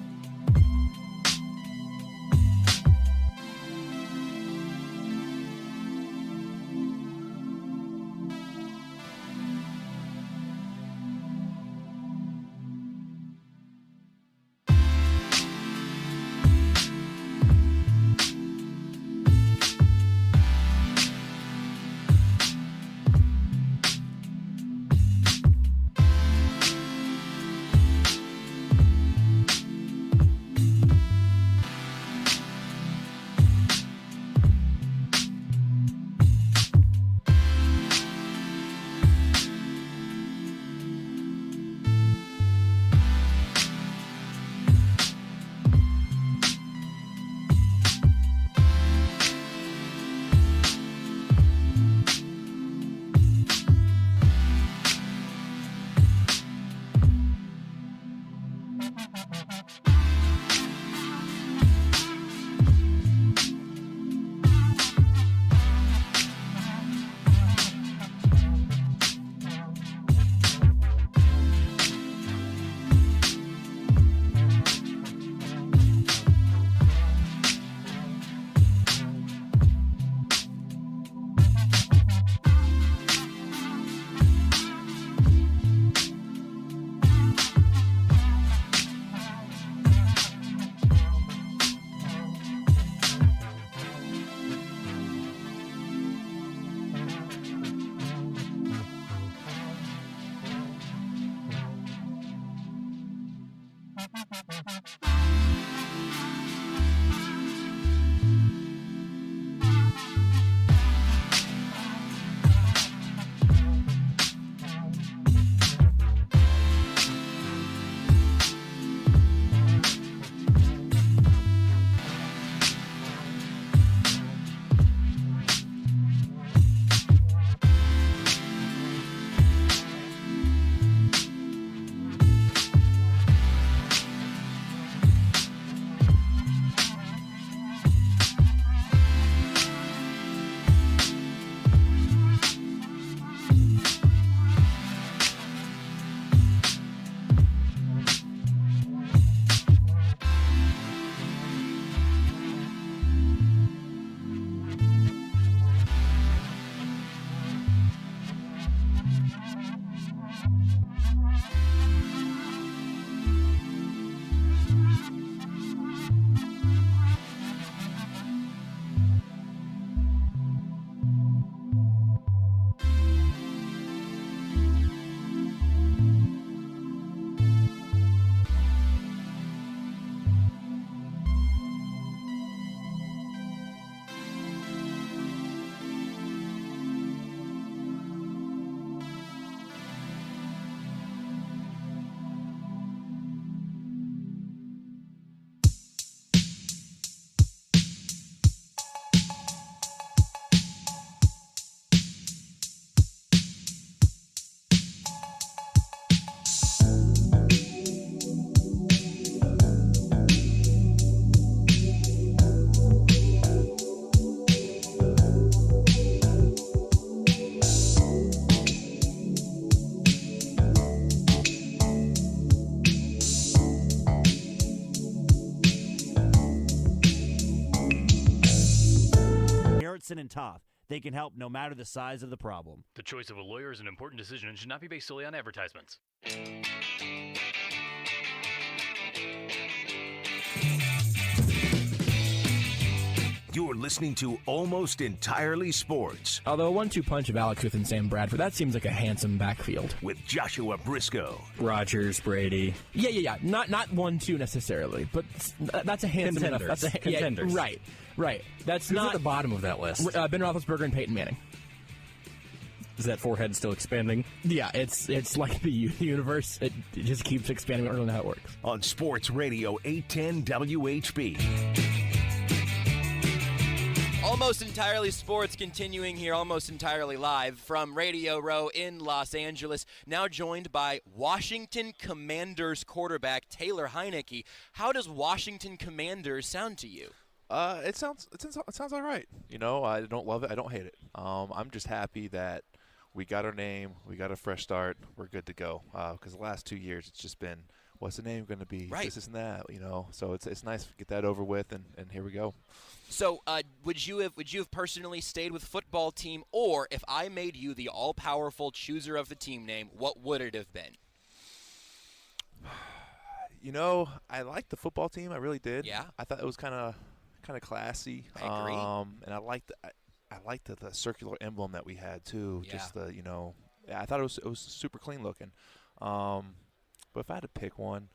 and tough. They can help no matter the size of the problem. The choice of a lawyer is an important decision and should not be based solely on advertisements. You're listening to Almost Entirely Sports Although a 1-2 punch of Alex Smith and Sam Bradford, that seems like a handsome backfield. with Joshua Brisco. Rodgers, Brady. Yeah. Not 1-2 necessarily, but that's a handsome enough. Contenders. That's Contenders. Right. That's Who's not at the bottom of that list? Ben Roethlisberger and Peyton Manning. Is that forehead still expanding? Yeah, it's like the universe. It just keeps expanding. I don't know how it works. On Sports Radio 810 WHB. Almost Entirely Sports continuing here, almost entirely live from Radio Row in Los Angeles. Now joined by Washington Commanders quarterback Taylor Heinicke. How does Washington Commanders sound to you? It sounds all right. You know, I don't love it. I don't hate it. I'm just happy that we got our name. We got a fresh start. We're good to go. Because the last 2 years, it's just been, what's the name going to be? Right. This and that. You know, so it's nice to get that over with, and here we go. So, would you have personally stayed with football team, or if I made you the all-powerful chooser of the team name, what would it have been? You know, I liked the football team. I really did. Yeah. I thought it was kind of classy. I agree. And I liked the circular emblem that we had too. Yeah. Just the, you know, I thought it was super clean looking. But if I had to pick one,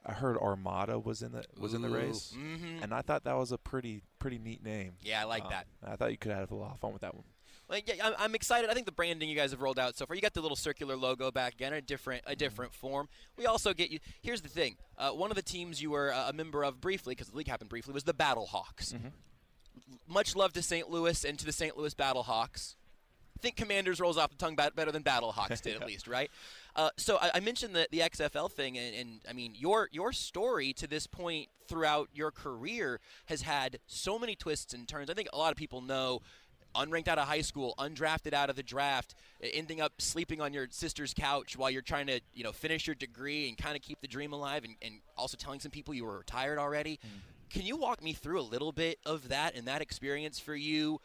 I heard Armada was in the race, and I thought that was a pretty neat name. Yeah, I like that. I thought you could have a lot of fun with that one. Like, yeah, I'm excited. I think the branding you guys have rolled out so far, you got the little circular logo back again, a different form. We also get you. Here's the thing: one of the teams you were a member of briefly, because the league happened briefly, was the Battlehawks. Much love to St. Louis and to the St. Louis Battlehawks. I think Commanders rolls off the tongue better than Battlehawks did, at least, right? So I mentioned the XFL thing, and I mean, your story to this point throughout your career has had so many twists and turns. I think a lot of people know, unranked out of high school, undrafted out of the draft, ending up sleeping on your sister's couch while you're trying to, finish your degree and kind of keep the dream alive, and also telling some people you were retired already. Can you walk me through a little bit of that and that experience for you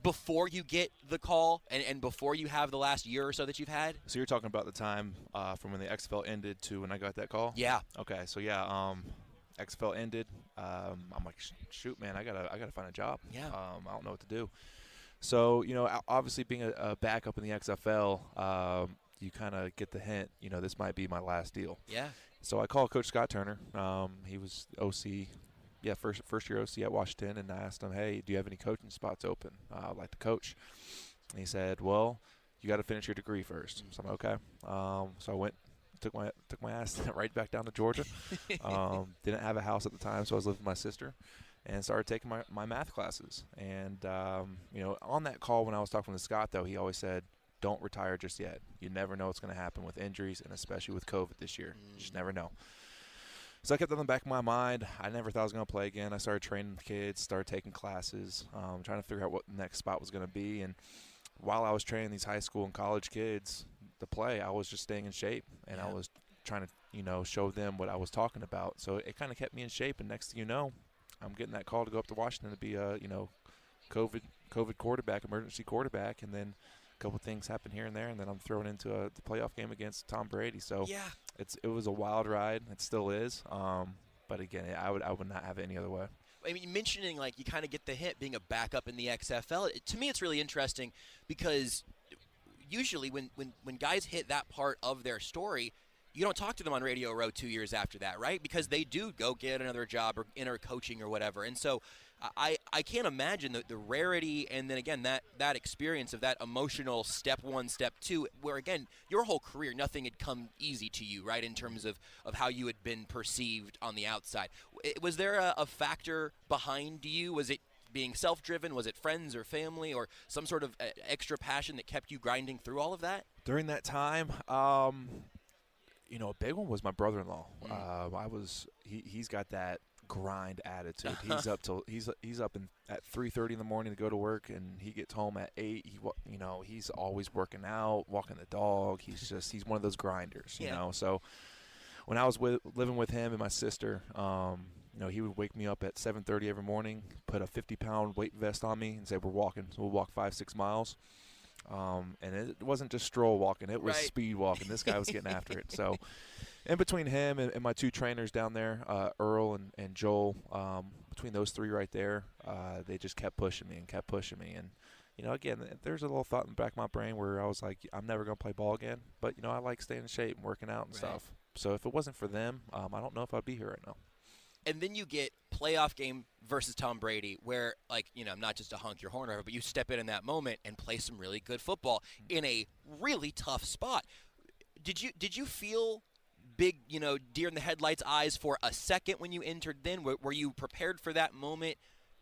before you get the call and before you have the last year or so that you've had? So you're talking about the time from when the XFL ended to when I got that call? Yeah. Okay. So yeah, XFL ended. I'm like, shoot, man, I gotta find a job. Yeah. I don't know what to do. So obviously being a backup in the XFL, you kind of get the hint. This might be my last deal. Yeah. So I called Coach Scott Turner. He was OC. Yeah, first year OC at Washington, and I asked him, hey, do you have any coaching spots open? I'd like to coach. And he said, well, you got to finish your degree first. So I'm okay. So I went, took my ass right back down to Georgia. Didn't have a house at the time, so I was living with my sister, and started taking my math classes. And on that call when I was talking to Scott, though, he always said, don't retire just yet. You never know what's going to happen with injuries, and especially with COVID this year. You just never know. So I kept that in the back of my mind. I never thought I was going to play again. I started training the kids, started taking classes, trying to figure out what the next spot was going to be. And while I was training these high school and college kids to play, I was just staying in shape. And I was trying to, show them what I was talking about. So it kind of kept me in shape. And next thing you know, I'm getting that call to go up to Washington to be a, COVID quarterback, emergency quarterback. And then a couple things happen here and there, and then I'm thrown into the playoff game against Tom Brady. So it was a wild ride. It still is. But again, I would not have it any other way. I mean, mentioning like you kind of get the hint being a backup in the XFL. To me, it's really interesting because usually when guys hit that part of their story, you don't talk to them on Radio Row 2 years after that, right? Because they do go get another job or enter coaching or whatever. And so I can't imagine the rarity and then, again, that experience of that emotional step one, step two, where, again, your whole career, nothing had come easy to you, right, in terms of how you had been perceived on the outside. Was there a factor behind you? Was it being self-driven? Was it friends or family or some sort of extra passion that kept you grinding through all of that? During that time, a big one was my brother-in-law. He's got that grind attitude. He's up till he's up at 3:30 in the morning to go to work, and he gets home at 8. He's always working out, walking the dog. He's one of those grinders, you know. So when I was living with him and my sister, he would wake me up at 7:30 every morning, put a 50-pound weight vest on me, and say, we're walking. So we'll walk 5-6 miles. And it wasn't just stroll walking. It was speed walking. This guy was getting after it. So in between him and my 2 trainers down there, Earl and Joel, between those 3 right there, they just kept pushing me. And, again, there's a little thought in the back of my brain where I was like, I'm never going to play ball again. But, I like staying in shape and working out and stuff. So if it wasn't for them, I don't know if I'd be here right now. And then you get playoff game versus Tom Brady where, not just to honk your horn over, but you step in that moment and play some really good football in a really tough spot. Did you feel big, deer in the headlights eyes for a second when you entered then? Were you prepared for that moment?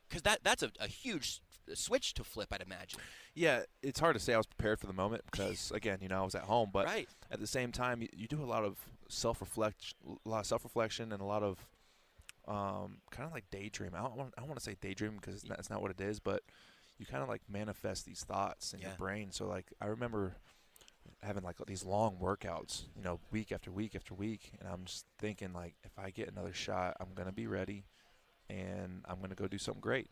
Because that's a huge switch to flip, I'd imagine. Yeah, it's hard to say I was prepared for the moment because, again, I was at home. But right. At the same time, you do a lot of self-reflection and a lot of kind of like daydream. I don't want to say daydream because that's not what it is, but you kind of like manifest these thoughts in your brain. So I remember having these long workouts, week after week after week, and I'm just thinking if I get another shot, I'm gonna be ready, and I'm gonna go do something great.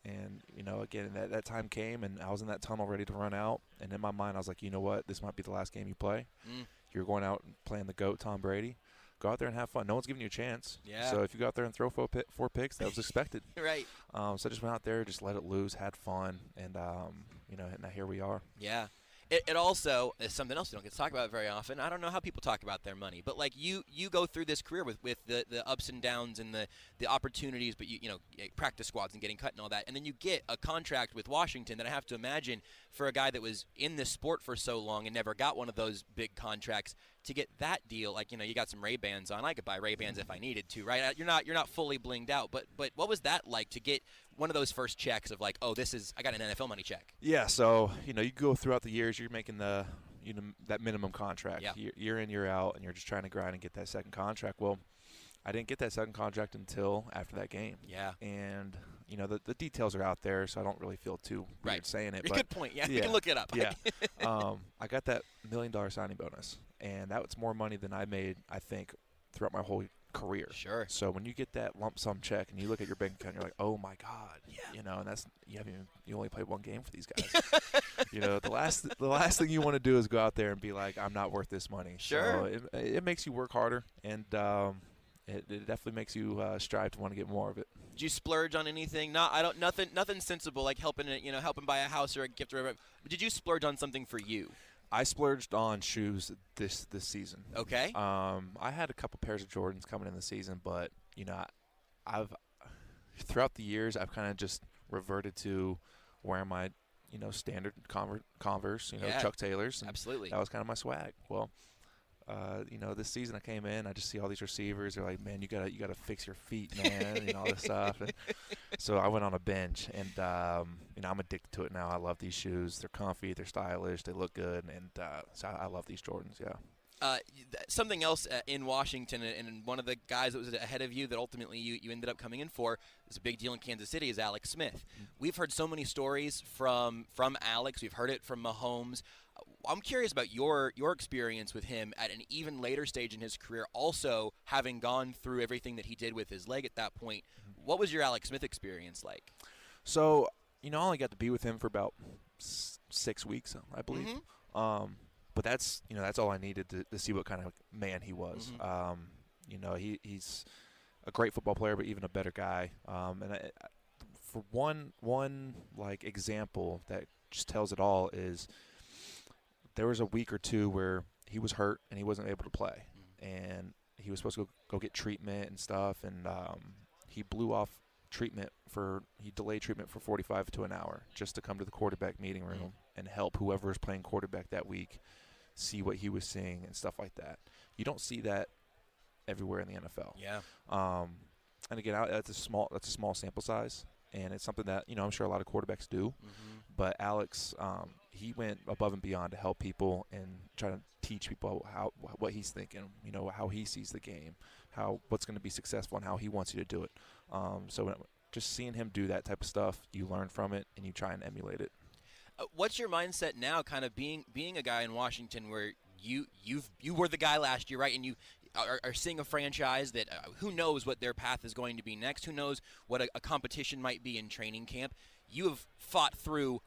And again, that time came, and I was in that tunnel ready to run out, and in my mind, I was like, you know what, this might be the last game you play. You're going out and playing the GOAT, Tom Brady. Go out there and have fun. No one's giving you a chance. Yeah. So if you go out there and throw 4 picks, that was expected. Right. So I just went out there, just let it loose, had fun, and now here we are. Yeah. It also is something else we don't get to talk about very often. I don't know how people talk about their money, but you go through this career with the ups and downs and the opportunities, but practice squads and getting cut and all that, and then you get a contract with Washington that I have to imagine for a guy that was in this sport for so long and never got one of those big contracts to get that deal. You got some Ray-Bans on. I could buy Ray-Bans if I needed to, right? You're not fully blinged out, but what was that like to get one of those first checks of I got an NFL money check? Yeah, so you go throughout the years, you're making that minimum contract, year in, year out, and you're just trying to grind and get that second contract. Well, I didn't get that second contract until after that game. Yeah. And the details are out there, so I don't really feel too weird saying it. But good point. Yeah, you can look it up. Yeah. I got that $1 million signing bonus, and that was more money than I made, I think, throughout my whole career. Sure. So when you get that lump sum check and you look at your bank account, you're like, oh my God. Yeah. And that's you only played 1 game for these guys. The last thing you want to do is go out there and be like, I'm not worth this money. Sure. So it makes you work harder, and it definitely makes you strive to want to get more of it. Did you splurge on anything? Nothing sensible like helping buy a house or a gift or whatever. But did you splurge on something for you? I splurged on shoes this season. Okay. I had a couple pairs of Jordans coming in the season, but I've throughout the years I've kind of just reverted to wearing my standard Converse, Chuck Taylors. And absolutely. That was kind of my swag. Well, this season I came in, I just see all these receivers. They're like, man, you gotta fix your feet, man, and all this stuff. And so I went on a binge, and I'm addicted to it now. I love these shoes. They're comfy, they're stylish, they look good, and so I love these Jordans. Yeah. Something else in Washington, and one of the guys that was ahead of you that ultimately you ended up coming in for is a big deal in Kansas City is Alex Smith. We've heard so many stories from Alex. We've heard it from Mahomes. I'm curious about your experience with him at an even later stage in his career, also having gone through everything that he did with his leg at that point. What was your Alex Smith experience like? So, I only got to be with him for about 6 weeks, I believe. But that's all I needed to see what kind of man he was. He's a great football player, but even a better guy. For one example that just tells it all is there was a week or two where he was hurt and he wasn't able to play, and he was supposed to go get treatment and stuff, and he blew off treatment he delayed treatment for 45 to an hour just to come to the quarterback meeting room and help whoever was playing quarterback that week see what he was seeing and stuff like that. You don't see that everywhere in the NFL. Yeah. And again, that's a small sample size, and it's something that I'm sure a lot of quarterbacks do. But Alex, he went above and beyond to help people and try to teach people what he's thinking. How he sees the game, what's going to be successful, and how he wants you to do it. So just seeing him do that type of stuff, you learn from it and you try and emulate it. What's your mindset now, kind of being a guy in Washington where you were the guy last year, right? And are seeing a franchise that who knows what their path is going to be next, who knows what a competition might be in training camp. You have fought through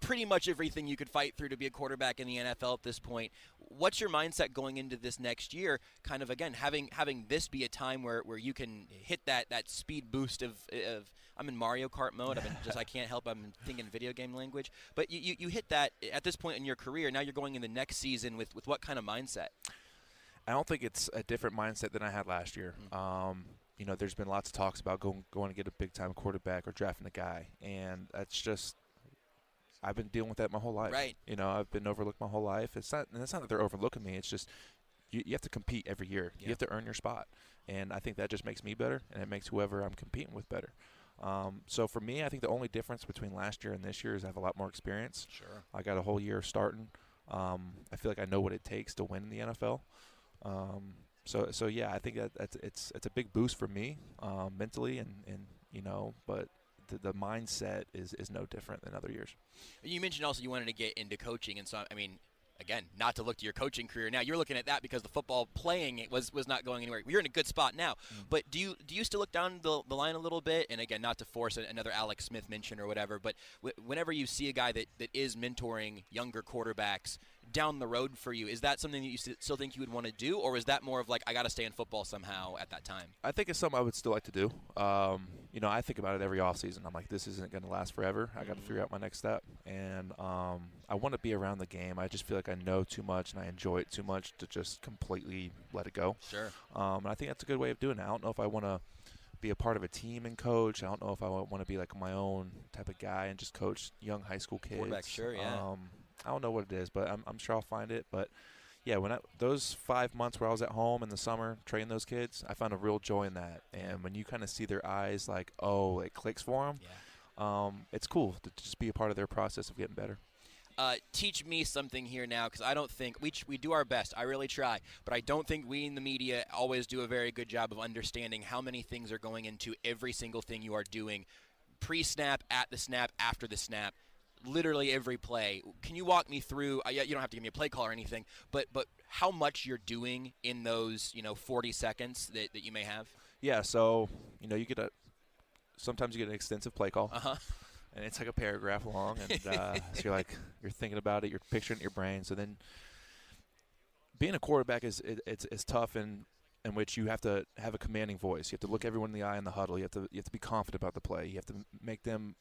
pretty much everything you could fight through to be a quarterback in the NFL at this point. What's your mindset going into this next year? Kind of, again, having this be a time where you can hit that speed boost of I'm in Mario Kart mode. I can't help. I'm thinking video game language. But you hit that at this point in your career. Now you're going in the next season with what kind of mindset? I don't think it's a different mindset than I had last year. There's been lots of talks about going to get a big-time quarterback or drafting a guy, and that's just I've been dealing with that my whole life. Right. I've been overlooked my whole life. It's not that they're overlooking me. It's just you have to compete every year. Yeah. You have to earn your spot, and I think that just makes me better, and it makes whoever I'm competing with better. So for me, I think the only difference between last year and this year is I have a lot more experience. Sure. I got a whole year starting. I feel like I know what it takes to win in the NFL. So yeah, I think it's a big boost for me mentally, and but the mindset is no different than other years. You mentioned also you wanted to get into coaching, and so again, not to look to your coaching career now. You're looking at that because the football playing was not going anywhere. You're in a good spot now. But do you still look down the line a little bit? And again, not to force another Alex Smith mention or whatever, but whenever you see a guy that is mentoring younger quarterbacks down the road for you, is that something that you still think you would want to do, or is that more of like, I got to stay in football somehow at that time? I think it's something I would still like to do. I think about it every offseason. I'm like, this isn't going to last forever. I got to figure out my next step. And I want to be around the game. I just feel like I know too much and I enjoy it too much to just completely let it go. Sure. And I think that's a good way of doing it. I don't know if I want to be a part of a team and coach. I don't know if I want to be like my own type of guy and just coach young high school kids. Quarterback, sure, yeah. I don't know what it is, but I'm sure I'll find it. But yeah, those 5 months where I was at home in the summer training those kids, I found a real joy in that. And when you kind of see their eyes like, oh, it clicks for them, it's cool to just be a part of their process of getting better. Teach me something here now, because I don't think we do our best. I really try, but I don't think we in the media always do a very good job of understanding how many things are going into every single thing you are doing, pre-snap, at the snap, after the snap. Literally every play. Can you walk me through? You don't have to give me a play call or anything, but how much you're doing in those 40 seconds that you may have? Yeah. So sometimes you get an extensive play call, and it's like a paragraph long, and so you're thinking about it, you're picturing it in your brain. So then, being a quarterback is tough in which you have to have a commanding voice. You have to look everyone in the eye in the huddle. You have to be confident about the play. You have to make them,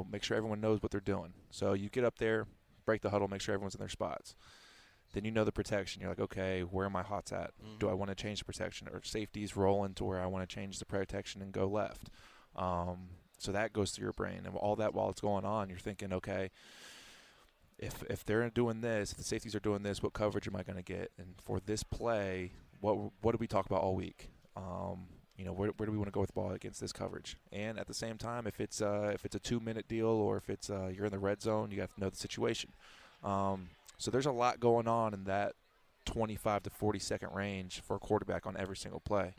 make sure everyone knows what they're doing. So you get up there, break the huddle, make sure everyone's in their spots. Then you know the protection. You're like, okay, where are my hots at? Do I want to change the protection? Or safety's rolling to where I want to change the protection and go left. So that goes through your brain. And all that while it's going on, you're thinking, okay, if they're doing this, if the safeties are doing this, what coverage am I going to get? And for this play, what did we talk about all week? Where do we want to go with the ball against this coverage? And at the same time, if it's a 2-minute deal or if it's you're in the red zone, you have to know the situation. So there's a lot going on in that 25 to 40 second range for a quarterback on every single play.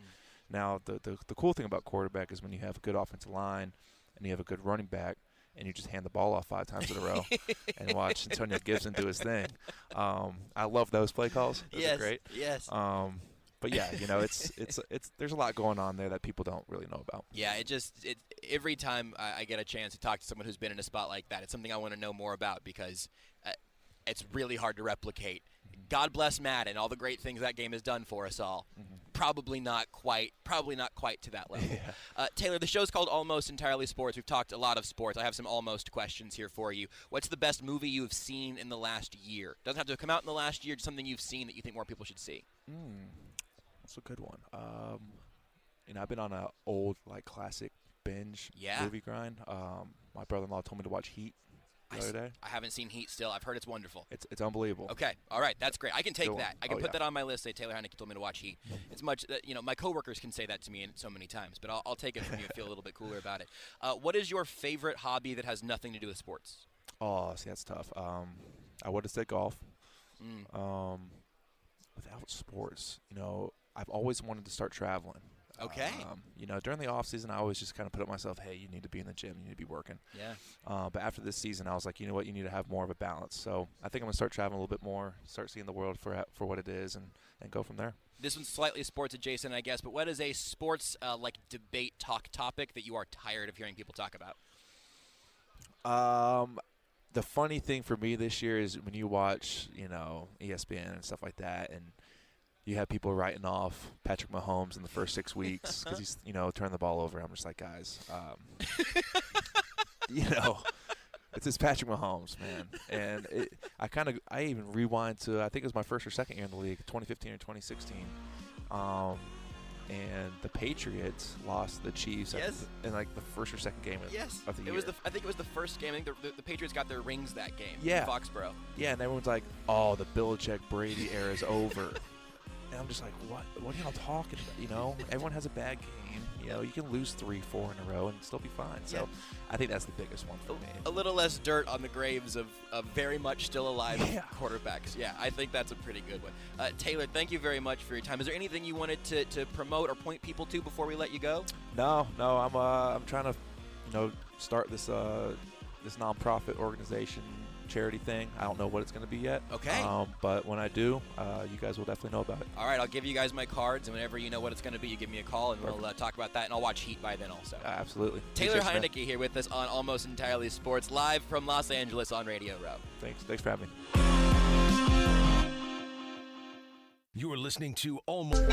Now, the cool thing about quarterback is when you have a good offensive line and you have a good running back, and you just hand the ball off 5 times in a row and watch Antonio Gibson do his thing. I love those play calls. Those are great. Yes. But yeah, it's there's a lot going on there that people don't really know about. Yeah, every time I get a chance to talk to someone who's been in a spot like that, it's something I want to know more about, because it's really hard to replicate. God bless Matt and all the great things that game has done for us all. Probably not quite to that level. Yeah. Taylor, the show's called Almost Entirely Sports. We've talked a lot of sports. I have some almost questions here for you. What's the best movie you have seen in the last year? Doesn't have to come out in the last year, just something you've seen that you think more people should see. That's a good one. I've been on an old classic binge movie grind. My brother-in-law told me to watch Heat the other day. I haven't seen Heat still. I've heard it's wonderful. It's unbelievable. Okay, all right, that's great. I can take that. I can put that on my list. Say Taylor Heinicke told me to watch Heat. It's much that my coworkers can say that to me so many times, but I'll take it from you and feel a little bit cooler about it. What is your favorite hobby that has nothing to do with sports? Oh, see, that's tough. I would have said golf. Without sports, I've always wanted to start traveling. Okay. During the off season, I always just kind of put up myself, hey, you need to be in the gym, you need to be working. Yeah. But after this season, I was like, you know what, you need to have more of a balance. So I think I'm going to start traveling a little bit more, start seeing the world for what it is, and go from there. This one's slightly sports adjacent, I guess, but what is a sports debate talk topic that you are tired of hearing people talk about? The funny thing for me this year is when you watch, ESPN and stuff like that, and you have people writing off Patrick Mahomes in the first 6 weeks because he's, turned the ball over. I'm just like, guys, it's just Patrick Mahomes, man. And I even rewind to, I think it was my first or second year in the league, 2015 or 2016. And the Patriots lost the Chiefs in the first or second game of the year. I think it was the first game. I think the Patriots got their rings that game in Foxborough. Yeah, and everyone's like, oh, the Belichick-Brady era is over. And I'm just like, what are y'all talking about? Everyone has a bad game. You can lose 3-4 in a row and still be fine. So I think that's the biggest one for me. A little less dirt on the graves of very much still alive quarterbacks. Yeah, I think that's a pretty good one. Taylor, thank you very much for your time. Is there anything you wanted to promote or point people to before we let you go? No. I'm trying to, start this nonprofit organization charity thing. I don't know what it's going to be yet. Okay. But when I do, you guys will definitely know about it. All right, I'll give you guys my cards, and whenever you know what it's going to be, you give me a call, and we'll talk about that, and I'll watch Heat by then also. Absolutely. Taylor Heinicke here with us on Almost Entirely Sports, live from Los Angeles on Radio Row. Thanks for having me. You are listening to Almost.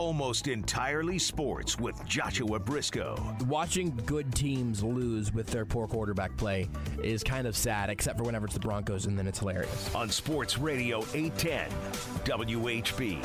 Almost Entirely Sports with Joshua Brisco. Watching good teams lose with their poor quarterback play is kind of sad, except for whenever it's the Broncos, and then it's hilarious. On Sports Radio 810 WHB.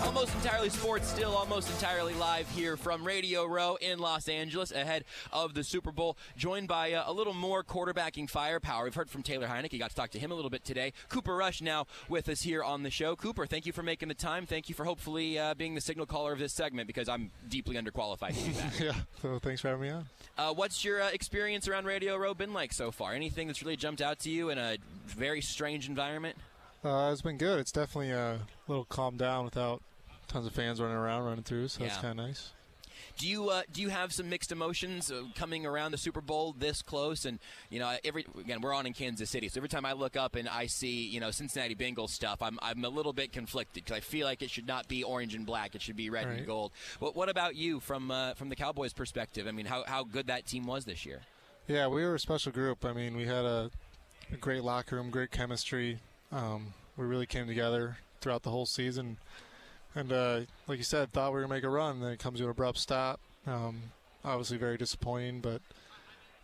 Almost Entirely Sports, still almost entirely live here from Radio Row in Los Angeles ahead of the Super Bowl, joined by a little more quarterbacking firepower. We've heard from Taylor Heinicke. Got to talk to him a little bit today. Cooper Rush now with us here on the show. Cooper, thank you for making the time. Thank you for hopefully being the signal caller of this segment, because I'm deeply underqualified to do that. Yeah, so thanks for having me on. What's your experience around Radio Row been like so far? Anything that's really jumped out to you in a very strange environment? It's been good. It's definitely a little calmed down without tons of fans running through, so that's kind of nice. Do you have some mixed emotions coming around the Super Bowl this close? And again, we're on in Kansas City, so every time I look up and I see Cincinnati Bengals stuff, I'm a little bit conflicted, because I feel like it should not be orange and black; it should be red and gold. What about you from the Cowboys' perspective? I mean, how good that team was this year? Yeah, we were a special group. I mean, we had a great locker room, great chemistry. We really came together throughout the whole season. And like you said, thought we were going to make a run, and then it comes to an abrupt stop. Obviously very disappointing, but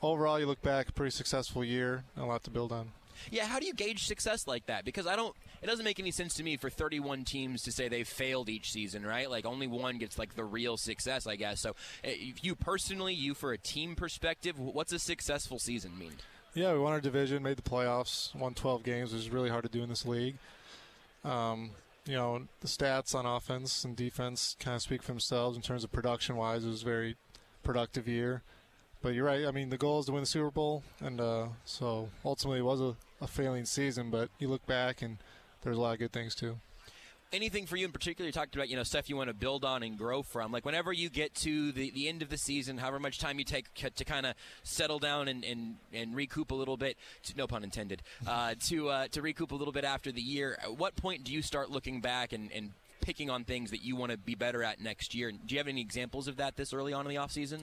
overall you look back, a pretty successful year, and a lot to build on. Yeah, how do you gauge success like that? Because it doesn't make any sense to me for 31 teams to say they've failed each season, right? Like, only one gets, like, the real success, I guess. So you personally, for a team perspective, what's a successful season mean? Yeah, we won our division, made the playoffs, won 12 games, which is really hard to do in this league. The stats on offense and defense kind of speak for themselves in terms of production-wise. It was a very productive year. But you're right. I mean, the goal is to win the Super Bowl, and so ultimately it was a failing season. But you look back, and there's a lot of good things, too. Anything for you in particular? You talked about, stuff you want to build on and grow from. Like, whenever you get to the end of the season, however much time you take to kind of settle down and recoup a little bit, no pun intended, to recoup a little bit after the year, at what point do you start looking back and picking on things that you want to be better at next year? Do you have any examples of that this early on in the offseason?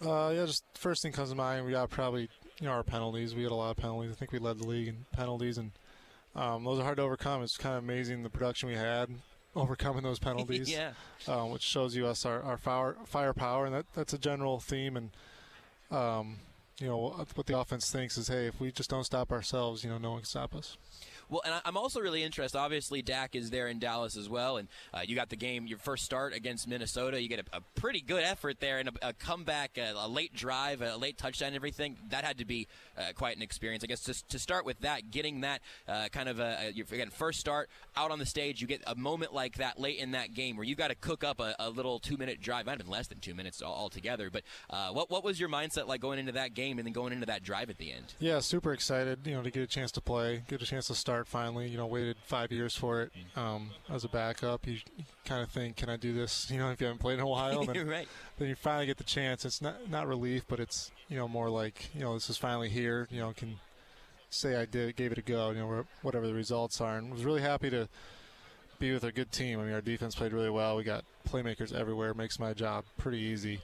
Just first thing comes to mind, we got probably, our penalties. We had a lot of penalties. I think we led the league in penalties, and those are hard to overcome. It's kind of amazing the production we had overcoming those penalties. Yeah. Which shows you our firepower, and that's a general theme. And what the offense thinks is, hey, if we just don't stop ourselves, no one can stop us. Well, and I'm also really interested. Obviously, Dak is there in Dallas as well, and you got the game, your first start against Minnesota. You get a pretty good effort there, and a comeback, a late drive, a late touchdown, and everything. That had to be quite an experience. I guess to start with that, getting that again, first start out on the stage, you get a moment like that late in that game where you got to cook up a little 2-minute drive. Might have been less than 2 minutes altogether, but what was your mindset like going into that game and then going into that drive at the end? Yeah, super excited, to get a chance to play, get a chance to start finally. Waited 5 years for it as a backup. You kind of think, can I do this? If you haven't played in a while, then, right. Then you finally get the chance. It's not relief, but it's more like this is finally here. Can say I gave it a go. Whatever the results are, and was really happy to be with a good team. I mean, our defense played really well. We got playmakers everywhere. It makes my job pretty easy.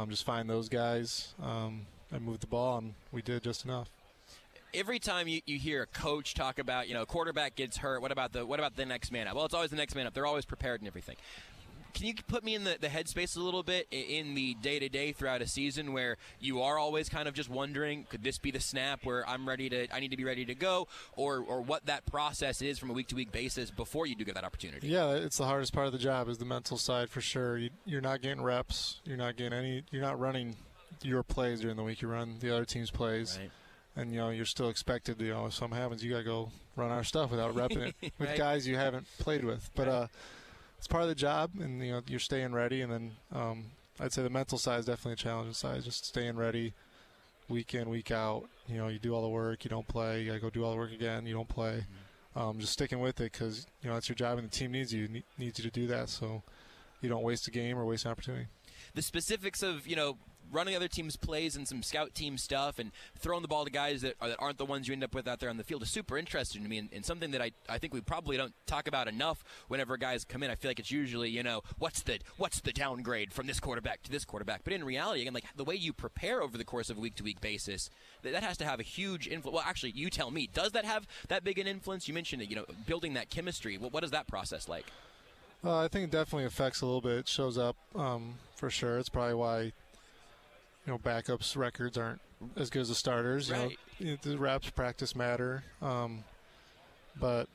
Just find those guys and move the ball, and we did just enough. Every time you hear a coach talk about, quarterback gets hurt, what about the next man up? Well, it's always the next man up. They're always prepared and everything. Can you put me in the headspace a little bit in the day-to-day throughout a season where you are always kind of just wondering, could this be the snap where I need to be ready to go, or what that process is from a week-to-week basis before you do get that opportunity? Yeah, it's the hardest part of the job is the mental side for sure. You're not getting reps. You're not running your plays during the week. You run the other team's plays. Right. And, you're still expected to, if something happens, you got to go run our stuff without repping it with right. guys you haven't played with. But it's part of the job, and, you're staying ready. And then I'd say the mental side is definitely a challenging side, just staying ready week in, week out. You do all the work, you don't play. You got to go do all the work again, you don't play. Just sticking with it because, that's your job, and the team needs you to do that so you don't waste a game or waste an opportunity. The specifics of, running other teams' plays and some scout team stuff and throwing the ball to guys that aren't the ones you end up with out there on the field is super interesting to me, and something that I think we probably don't talk about enough whenever guys come in. I feel like it's usually, what's the downgrade from this quarterback to this quarterback. But in reality, again, like the way you prepare over the course of a week-to-week basis, that has to have a huge influence. Well, actually, you tell me. Does that have that big an influence? You mentioned it, building that chemistry. What is that process like? I think it definitely affects a little bit. It shows up for sure. It's probably why backups records aren't as good as the starters. Right. The reps, practice matter. But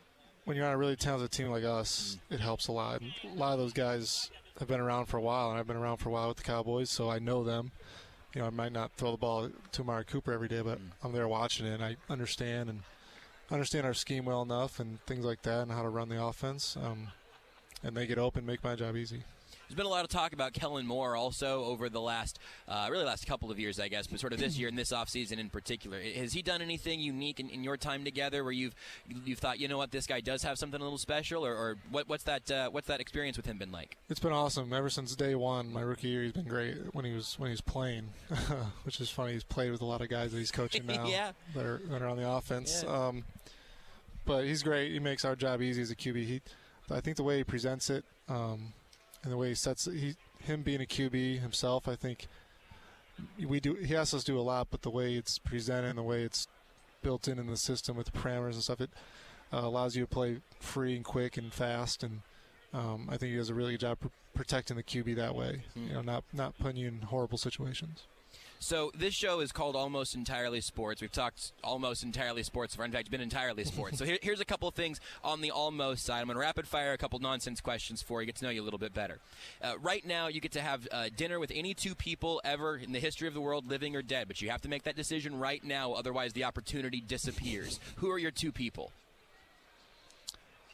when you're on a really talented team like us, it helps a lot. And a lot of those guys have been around for a while, and I've been around for a while with the Cowboys, so I know them. I might not throw the ball to Amari Cooper every day, but I'm there watching it, and I understand our scheme well enough and things like that and how to run the offense. And they get open, make my job easy. There's been a lot of talk about Kellen Moore also over the last couple of years, I guess, but sort of this year and this offseason in particular. Has he done anything unique in your time together where you've thought, you know what, this guy does have something a little special, or what's that experience with him been like? It's been awesome ever since day one. My rookie year, he's been great when he was playing, which is funny. He's played with a lot of guys that he's coaching now yeah. that are on the offense. Yeah. But he's great. He makes our job easy as a QB. I think the way he presents it. And the way he sets it, him being a QB himself, I think he asks us to do a lot, but the way it's presented and the way it's built in the system with the parameters and stuff, it allows you to play free and quick and fast. And I think he does a really good job protecting the QB that way, not putting you in horrible situations. So this show is called Almost Entirely Sports. We've talked almost entirely sports, or in fact, been entirely sports. So here's a couple of things on the almost side. I'm going to rapid fire a couple nonsense questions for you, get to know you a little bit better. Right now, you get to have dinner with any two people ever in the history of the world, living or dead, but you have to make that decision right now, otherwise the opportunity disappears. Who are your two people?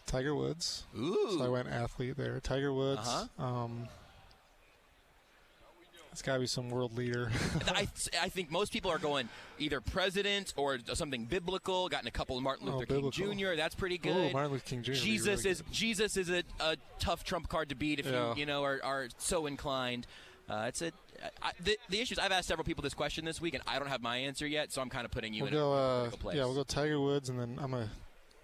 Tiger Woods. Ooh. So I went athlete there. Tiger Woods. Uh-huh. It's got to be some world leader. I think most people are going either president or something biblical. Gotten a couple of Martin Luther King Jr. That's pretty good. Oh, Martin Luther King Jr. Jesus is a tough trump card to beat if you are so inclined. The issue is I've asked several people this question this week, and I don't have my answer yet, so I'm kind of putting you in a critical place. Yeah, we'll go Tiger Woods, and then I'm a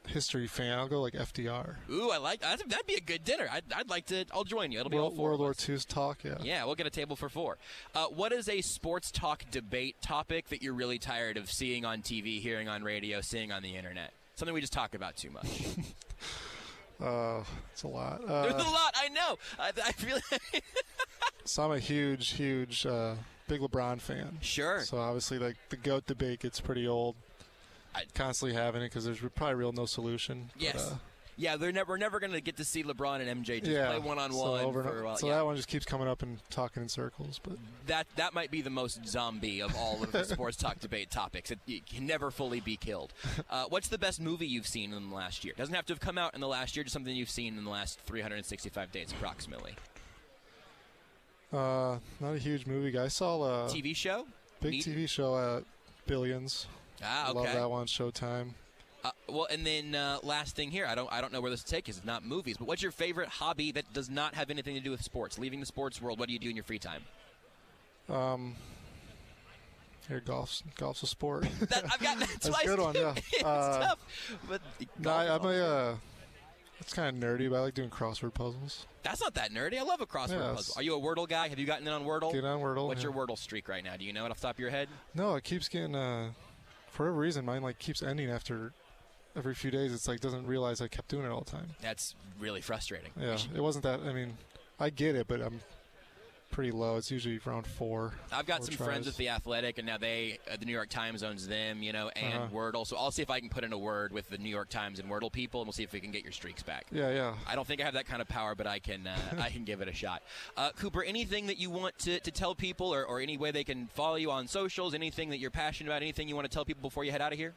history fan. I'll go like FDR. Ooh, I like that. That'd be a good dinner. I'd like to. I'll join you. It'll be all four. World War II's talk. Yeah. Yeah, we'll get a table for four. What is a sports talk debate topic that you're really tired of seeing on TV, hearing on radio, seeing on the internet? Something we just talk about too much. It's a lot. There's a lot. I know. I feel. So I'm a huge big LeBron fan. Sure. So obviously, like the GOAT debate gets pretty old. Constantly having it because there's probably no solution. Yes. Yeah, we're never going to get to see LeBron and MJ just play one-on-one for a while. So that one just keeps coming up and talking in circles. But that might be the most zombie of all of the sports talk debate topics. It can never fully be killed. What's the best movie you've seen in the last year? Doesn't have to have come out in the last year, just something you've seen in the last 365 days approximately. Not a huge movie guy. I saw a TV show? TV show, Billions. Ah, okay. Love that one. Showtime. Well, and then last thing here, I don't know where this will take us. It's not movies, but what's your favorite hobby that does not have anything to do with sports? Leaving the sports world, what do you do in your free time? Golf's a sport. I've gotten that twice. That's a good one. Yeah. It's tough, but it's kind of nerdy, but I like doing crossword puzzles. That's not that nerdy. I love a crossword puzzle. Are you a Wordle guy? Have you gotten in on Wordle? Get on Wordle. What's your Wordle streak right now? Do you know it off the top of your head? No, it keeps getting. For whatever reason, mine keeps ending after every few days. It's doesn't realize I kept doing it all the time. That's really frustrating. Yeah, it wasn't that. I mean, I get it, but I'm pretty low. It's usually around 4. I've got some friends with The Athletic, and now the New York Times owns them, and Wordle. So I'll see if I can put in a word with the New York Times and Wordle people, and we'll see if we can get your streaks back. Yeah. I don't think I have that kind of power, but I can give it a shot. Cooper, anything that you want to tell people, or any way they can follow you on socials, anything that you're passionate about, anything you want to tell people before you head out of here?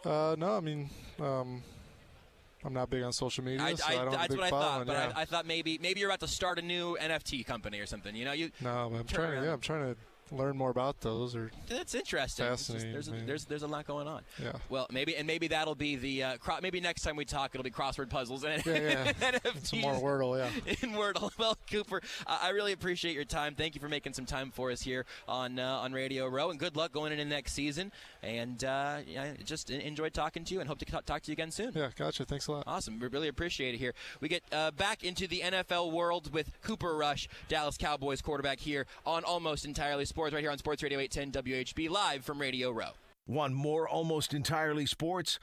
No, I mean, I'm not big on social media, so I don't have a big what following. I thought, but I thought maybe you're about to start a new NFT company or something. No, I'm trying to learn more about those. That's interesting. Fascinating. There's a lot going on. Yeah. Well, maybe that'll be the maybe next time we talk it'll be crossword puzzles and NFTs. Some more Wordle, yeah. In Wordle. Well, Cooper, I really appreciate your time. Thank you for making some time for us here on Radio Row, and good luck going into next season. And just enjoyed talking to you, and hope to talk to you again soon. Yeah, gotcha. Thanks a lot. Awesome. We really appreciate it here. We get back into the NFL world with Cooper Rush, Dallas Cowboys quarterback, here on Almost Entirely Sports, right here on Sports Radio 810 WHB, live from Radio Row. Want more Almost Entirely Sports?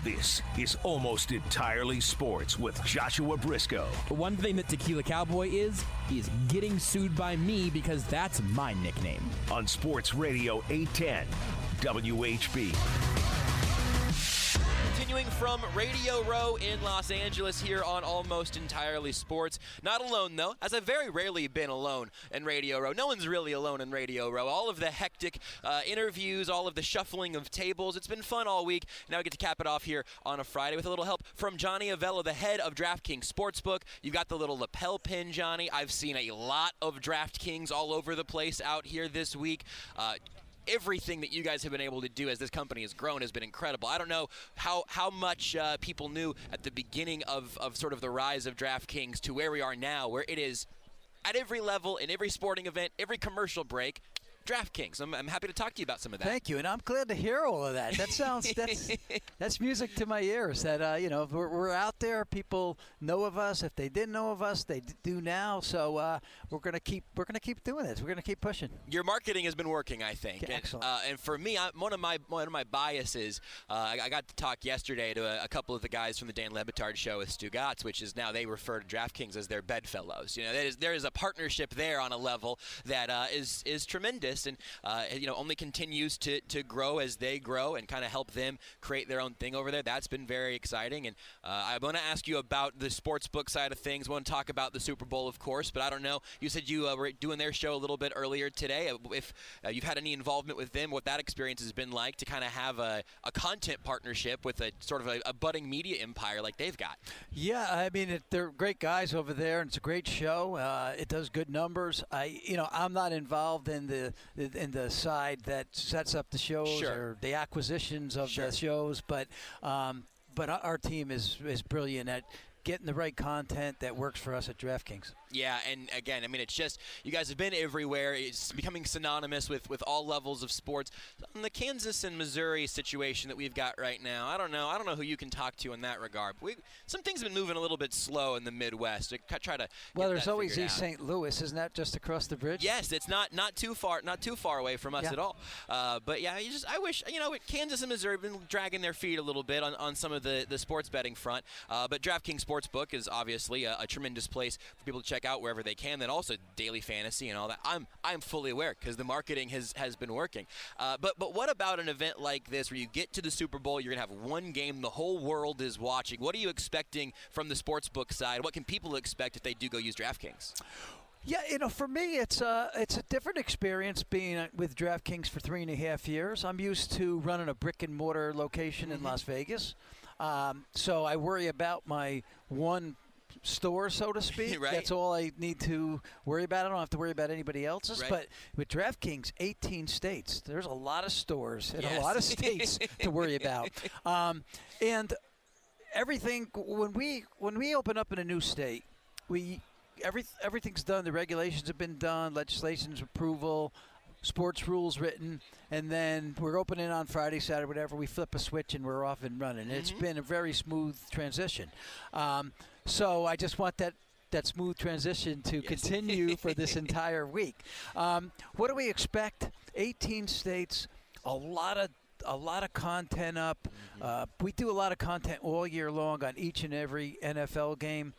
This is Almost Entirely Sports with Joshua Brisco. One thing that Tequila Cowboy is getting sued by me because that's my nickname. On Sports Radio 810 WHB. Continuing from Radio Row in Los Angeles here on Almost Entirely Sports. Not alone, though, as I've very rarely been alone in Radio Row. No one's really alone in Radio Row. All of the hectic interviews, all of the shuffling of tables. It's been fun all week. Now we get to cap it off here on a Friday with a little help from Johnny Avelo, the head of DraftKings Sportsbook. You've got the little lapel pin, Johnny. I've seen a lot of DraftKings all over the place out here this week. Everything that you guys have been able to do as this company has grown has been incredible. I don't know how much people knew at the beginning of sort of the rise of DraftKings to where we are now, where it is at every level, in every sporting event, every commercial break, DraftKings. I'm happy to talk to you about some of that. Thank you, and I'm glad to hear all of that. That sounds that's music to my ears. That we're out there. People know of us. If they didn't know of us, they do now. So we're gonna keep doing this. We're gonna keep pushing. Your marketing has been working, I think. Excellent. And for me, one of my biases. I got to talk yesterday to a couple of the guys from the Dan Le Batard show with Stu Gatz, which is now they refer to DraftKings as their bedfellows. You know, there is a partnership there on a level that is tremendous. And only continues to grow as they grow and kind of help them create their own thing over there. That's been very exciting. And I want to ask you about the sportsbook side of things. I want to talk about the Super Bowl, of course, but I don't know. You said you were doing their show a little bit earlier today. If you've had any involvement with them, what that experience has been like to kind of have a content partnership with a sort of a budding media empire like they've got. Yeah, I mean, they're great guys over there, and it's a great show. It does good numbers. I'm not involved in the side that sets up the shows or the acquisitions of the shows, but our team is brilliant at getting the right content that works for us at DraftKings. Yeah, and again, I mean, it's just, you guys have been everywhere. It's becoming synonymous with all levels of sports. In the Kansas and Missouri situation that we've got right now, I don't know who you can talk to in that regard. Some things have been moving a little bit slow in the Midwest. Try to well, there's always East St. Louis. Isn't that just across the bridge? Yes, it's not too far away from us at all. But yeah, I wish, Kansas and Missouri have been dragging their feet a little bit on some of the sports betting front. But DraftKings Sportsbook is obviously a tremendous place for people to check out wherever they can. Then also daily fantasy and all that. I'm fully aware because the marketing has been working. But what about an event like this where you get to the Super Bowl, you're gonna have one game the whole world is watching? What are you expecting from the sportsbook side? What can people expect if they do go use DraftKings? Yeah, for me, it's a different experience being with DraftKings for 3.5 years. I'm used to running a brick-and-mortar location in Las Vegas. So I worry about my one store, so to speak. Right. That's all I need to worry about. I don't have to worry about anybody else's. Right. But with DraftKings, 18 states, there's a lot of stores in a lot of states to worry about. And everything, when we open up in a new state, everything's done. The regulations have been done, legislation's approval, sports rules written, and then we're opening on Friday, Saturday, whatever. We flip a switch and we're off and running. It's been a very smooth transition. So I just want that smooth transition to continue for this entire week. What do we expect? 18 states, a lot of content up. We do a lot of content all year long on each and every NFL game,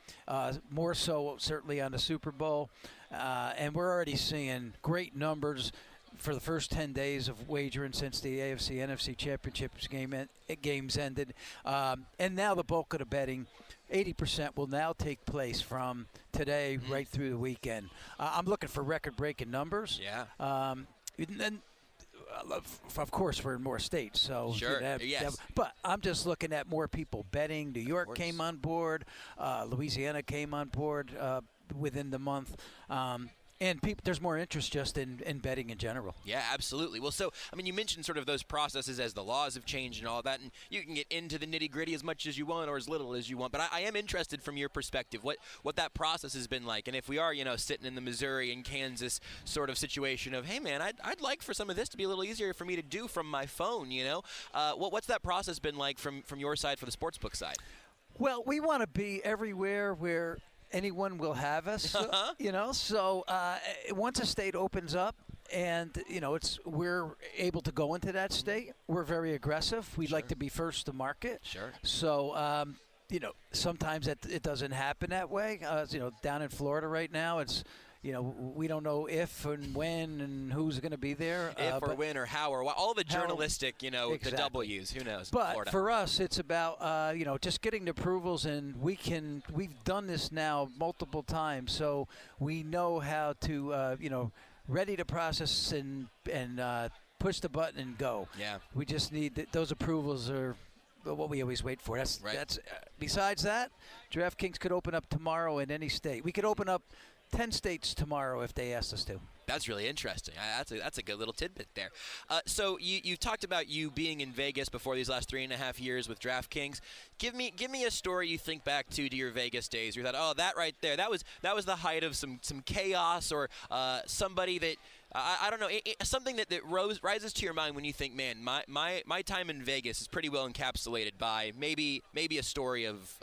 more so certainly on the Super Bowl. And we're already seeing great numbers for the first 10 days of wagering since the AFC NFC Championships games ended. And now the bulk of the betting, 80% will now take place from today right through the weekend. I'm looking for record-breaking numbers. Yeah. And of course, we're in more states, so sure. Yes. But I'm just looking at more people betting. New York came on board, Louisiana came on board within the month, and there's more interest just in betting in general. Yeah, absolutely. Well, so I mean, you mentioned sort of those processes as the laws have changed and all that, and you can get into the nitty-gritty as much as you want or as little as you want. But I am interested from your perspective what that process has been like, and if we are sitting in the Missouri and Kansas sort of situation of, hey man, I'd like for some of this to be a little easier for me to do from my phone. What's that process been like from your side for the sportsbook side? Well, we want to be everywhere where anyone will have us, So once a state opens up and we're able to go into that state, we're very aggressive. We'd like to be first to market. Sure. So sometimes it doesn't happen that way. Down in Florida right now, it's we don't know if and when and who's going to be there. If or when or how or why. All the journalistic, exactly. The W's. Who knows? But Florida. for us, it's about, just getting the approvals, and we've done this now multiple times, so we know how to, ready to process and push the button and go. Yeah. We just need those approvals are what we always wait for. That's besides that, DraftKings could open up tomorrow in any state. We could open up 10 states tomorrow if they asked us to. That's really interesting. That's a good little tidbit there. So you talked about you being in Vegas before these last 3.5 years with DraftKings. Give me a story you think back to your Vegas days. You thought, oh, that right there, that was the height of some chaos or somebody that I don't know, something that rises to your mind when you think, man, my time in Vegas is pretty well encapsulated by maybe a story of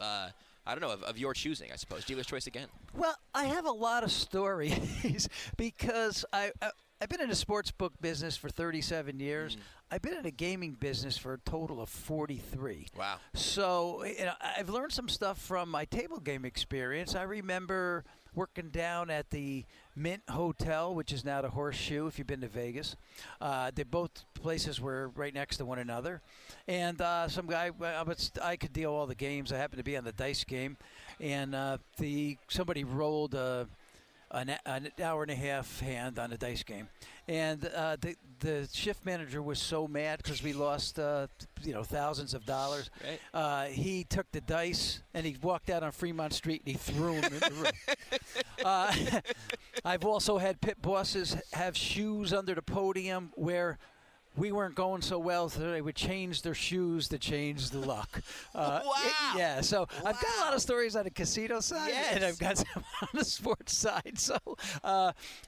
of your choosing, I suppose. Dealer's choice again. Well, I have a lot of stories because I've been in the sports book business for 37 years. I've been in the gaming business for a total of 43. Wow. So I've learned some stuff from my table game experience. I remember working down at the Mint Hotel, which is now the Horseshoe, if you've been to Vegas. They both places were right next to one another. And some guy, I could deal all the games. I happened to be on the dice game. And somebody rolled an hour and a half hand on a dice game. And the shift manager was so mad because we lost thousands of dollars. Right. He took the dice and he walked out on Fremont Street and he threw them in the room. I've also had pit bosses have shoes under the podium where we weren't going so well, so they would change their shoes to change the luck. Wow. So I've got a lot of stories on the casino side, and I've got some on the sports side. So,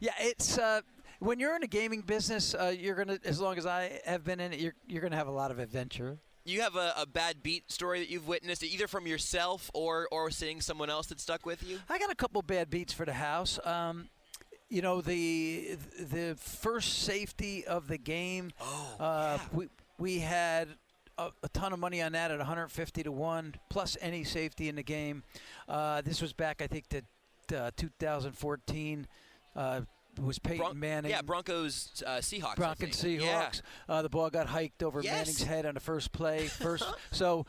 it's when you're in the gaming business, you're gonna, as long as I have been in it, you're gonna have a lot of adventure. You have a bad beat story that you've witnessed, either from yourself or seeing someone else that stuck with you? I got a couple bad beats for the house. The first safety of the game. We had a ton of money on that at 150-1 plus any safety in the game. This was back, I think, to 2014. It was Peyton Manning. Yeah, Broncos Seahawks. Broncos Seahawks. Yeah. The ball got hiked over Manning's head on the first play. So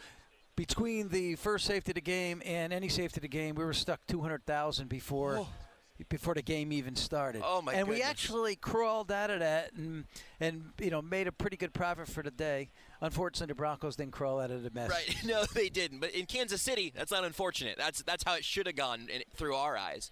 between the first safety of the game and any safety of the game, we were stuck $200,000 before the game even started. Oh my! And goodness. we actually crawled out of that and made a pretty good profit for the day. Unfortunately, the Broncos didn't crawl out of the mess. Right? No, they didn't. But in Kansas City, that's not unfortunate. That's how it should have gone through our eyes.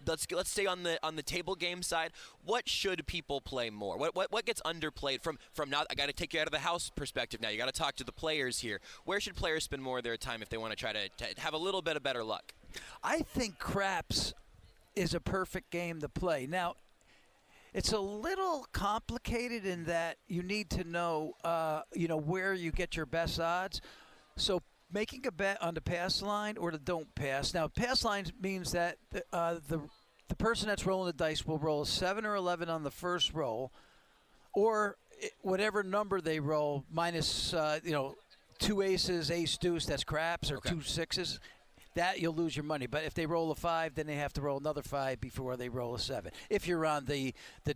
Let's stay on the table game side. What should people play more? What gets underplayed from now? I got to take you out of the house perspective now. You got to talk to the players here. Where should players spend more of their time if they want to try to have a little bit of better luck? I think craps is a perfect game to play. Now, it's a little complicated in that you need to know, where you get your best odds. So making a bet on the pass line or the don't pass. Now, pass line means that the person that's rolling the dice will roll a 7 or 11 on the first roll, or whatever number they roll minus, 2 aces, ace deuce, that's craps, or 2 sixes. That you'll lose your money. But if they roll a 5, then they have to roll another 5 before they roll a 7. If you're on the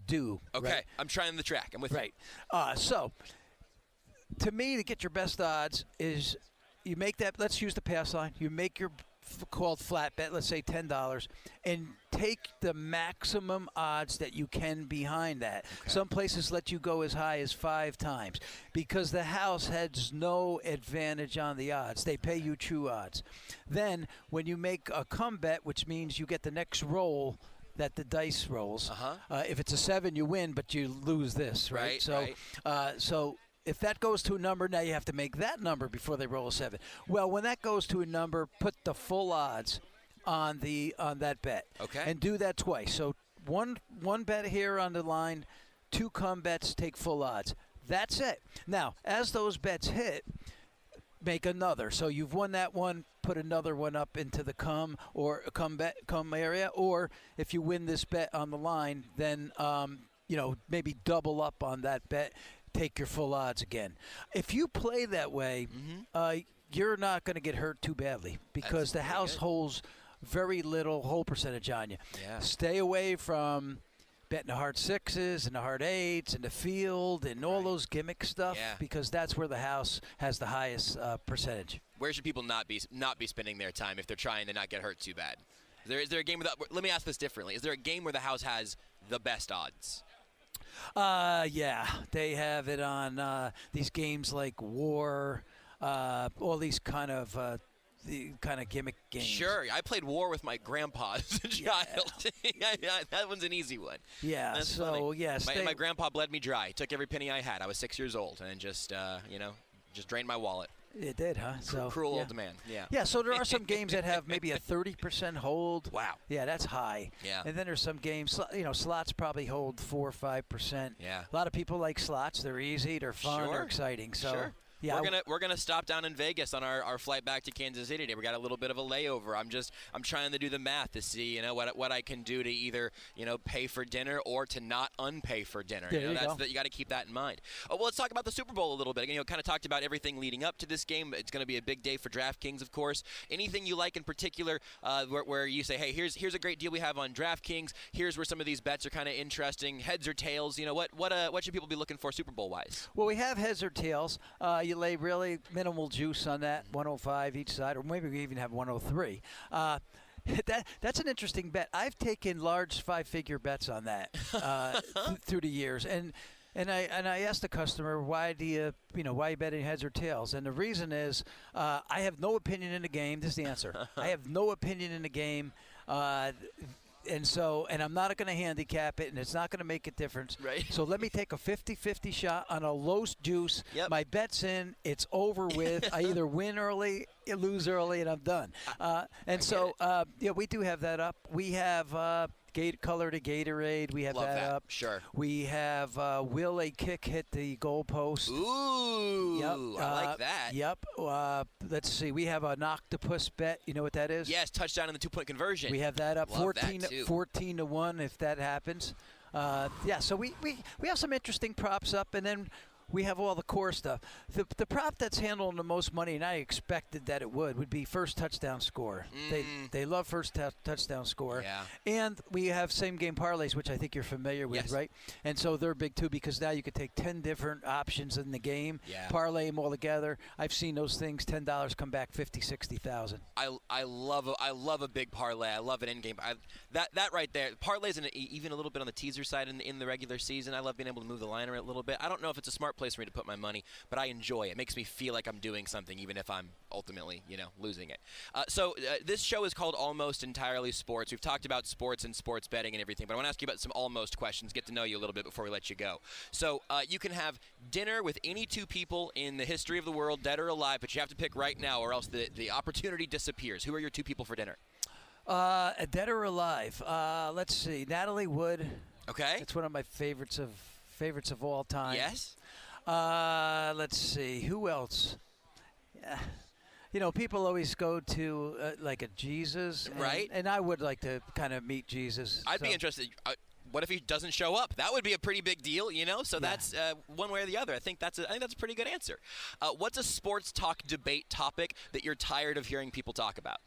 do. Okay, right? I'm trying the track. I'm with you. Right. So, to me, to get your best odds is you make that. Let's use the pass line. You make your called flat bet, let's say $10, and take the maximum odds that you can behind that. Okay. Some places let you go as high as 5 times because the house has no advantage on the odds. They pay you true odds. Then when you make a come bet, which means you get the next roll that the dice rolls. If it's a 7, you win, but you lose this, right? So if that goes to a number, now you have to make that number before they roll a 7. Well, when that goes to a number, put the full odds on that bet. Okay. And do that twice. So one bet here on the line, 2 come bets, take full odds. That's it. Now, as those bets hit, make another. So you've won that one, put another one up into the come area. Or if you win this bet on the line, then maybe double up on that bet. Take your full odds again. If you play that way, you're not going to get hurt too badly because the house holds very little hold percentage on you. Yeah. Stay away from betting the hard 6s and the hard 8s and the field and all those gimmick stuff because that's where the house has the highest percentage. Where should people not be spending their time if they're trying to not get hurt too bad? Is there a game let me ask this differently. Is there a game where the house has the best odds? Yeah, they have it on these games like War, all these kind of gimmick games. Sure, I played War with my grandpa as a child. That one's an easy one. Yeah, that's so funny. My grandpa bled me dry. Took every penny I had. I was 6 years old, and just drained my wallet. It did, huh? So cruel old man. Yeah. Yeah. So there are some games that have maybe a 30% hold. Wow. Yeah, that's high. Yeah. And then there's some games, slots probably hold 4 or 5%. Yeah. A lot of people like slots. They're easy. They're fun. They're exciting. So. Sure. Yeah, we're gonna stop down in Vegas on our flight back to Kansas City today. We got a little bit of a layover. I'm trying to do the math to see what I can do to either pay for dinner or to not unpay for dinner. You got to keep that in mind. Well, let's talk about the Super Bowl a little bit. Kind of talked about everything leading up to this game. It's going to be a big day for DraftKings, of course. Anything you like in particular where you say, hey, here's a great deal we have on DraftKings. Here's where some of these bets are kind of interesting. Heads or tails? What should people be looking for Super Bowl wise? Well, we have heads or tails. You lay really minimal juice on that, 105 each side, or maybe we even have 103. That's an interesting bet. I've taken large 5-figure bets on that through the years, and I asked the customer, why you betting heads or tails? And the reason is I have no opinion in the game. This is the answer. I have no opinion in the game. And I'm not going to handicap it, and it's not going to make a difference. Right. So let me take a 50-50 shot on a low juice. Yep. My bet's in. It's over with. I either win early, lose early, and I'm done. We do have that up. We have color to Gatorade. We have Love that up. Sure. We have will a kick hit the goalpost? Ooh. Yep. I like that. Yep. Let's see. We have an octopus bet. You know what that is? Yes, touchdown in the 2-point conversion. We have that up. Love that too. 14 to 1 if that happens. So we have some interesting props up, and then we have all the core stuff. The prop that's handling the most money, and I expected that it would be first touchdown score. They love first touchdown score. Yeah. And we have same game parlays, which I think you're familiar with, Yes. right? And so they're big too, because now you could take 10 different options in the game, Yeah. parlay them all together. I've seen those things, $10 come back 50, 60,000. I love a big parlay. I love an end game. That right there, parlays and even a little bit on the teaser side in the regular season. I love being able to move the line around a little bit. I don't know if it's a smart place for me to put my money, but I enjoy it. It makes me feel like I'm doing something, even if I'm ultimately, losing it. This show is called Almost Entirely Sports. We've talked about sports and sports betting and everything, but I want to ask you about some almost questions, get to know you a little bit before we let you go. So you can have dinner with any two people in the history of the world, dead or alive, but you have to pick right now or else the opportunity disappears. Who are your two people for dinner? Dead or alive? Let's see. Natalie Wood. Okay. It's one of my favorites of all time. Yes. Let's see. Who else? People always go to like a Jesus. Right. And I would like to kind of meet Jesus. I'd be interested. What if he doesn't show up? That would be a pretty big deal, So that's one way or the other. I think that's a pretty good answer. What's a sports talk debate topic that you're tired of hearing people talk about?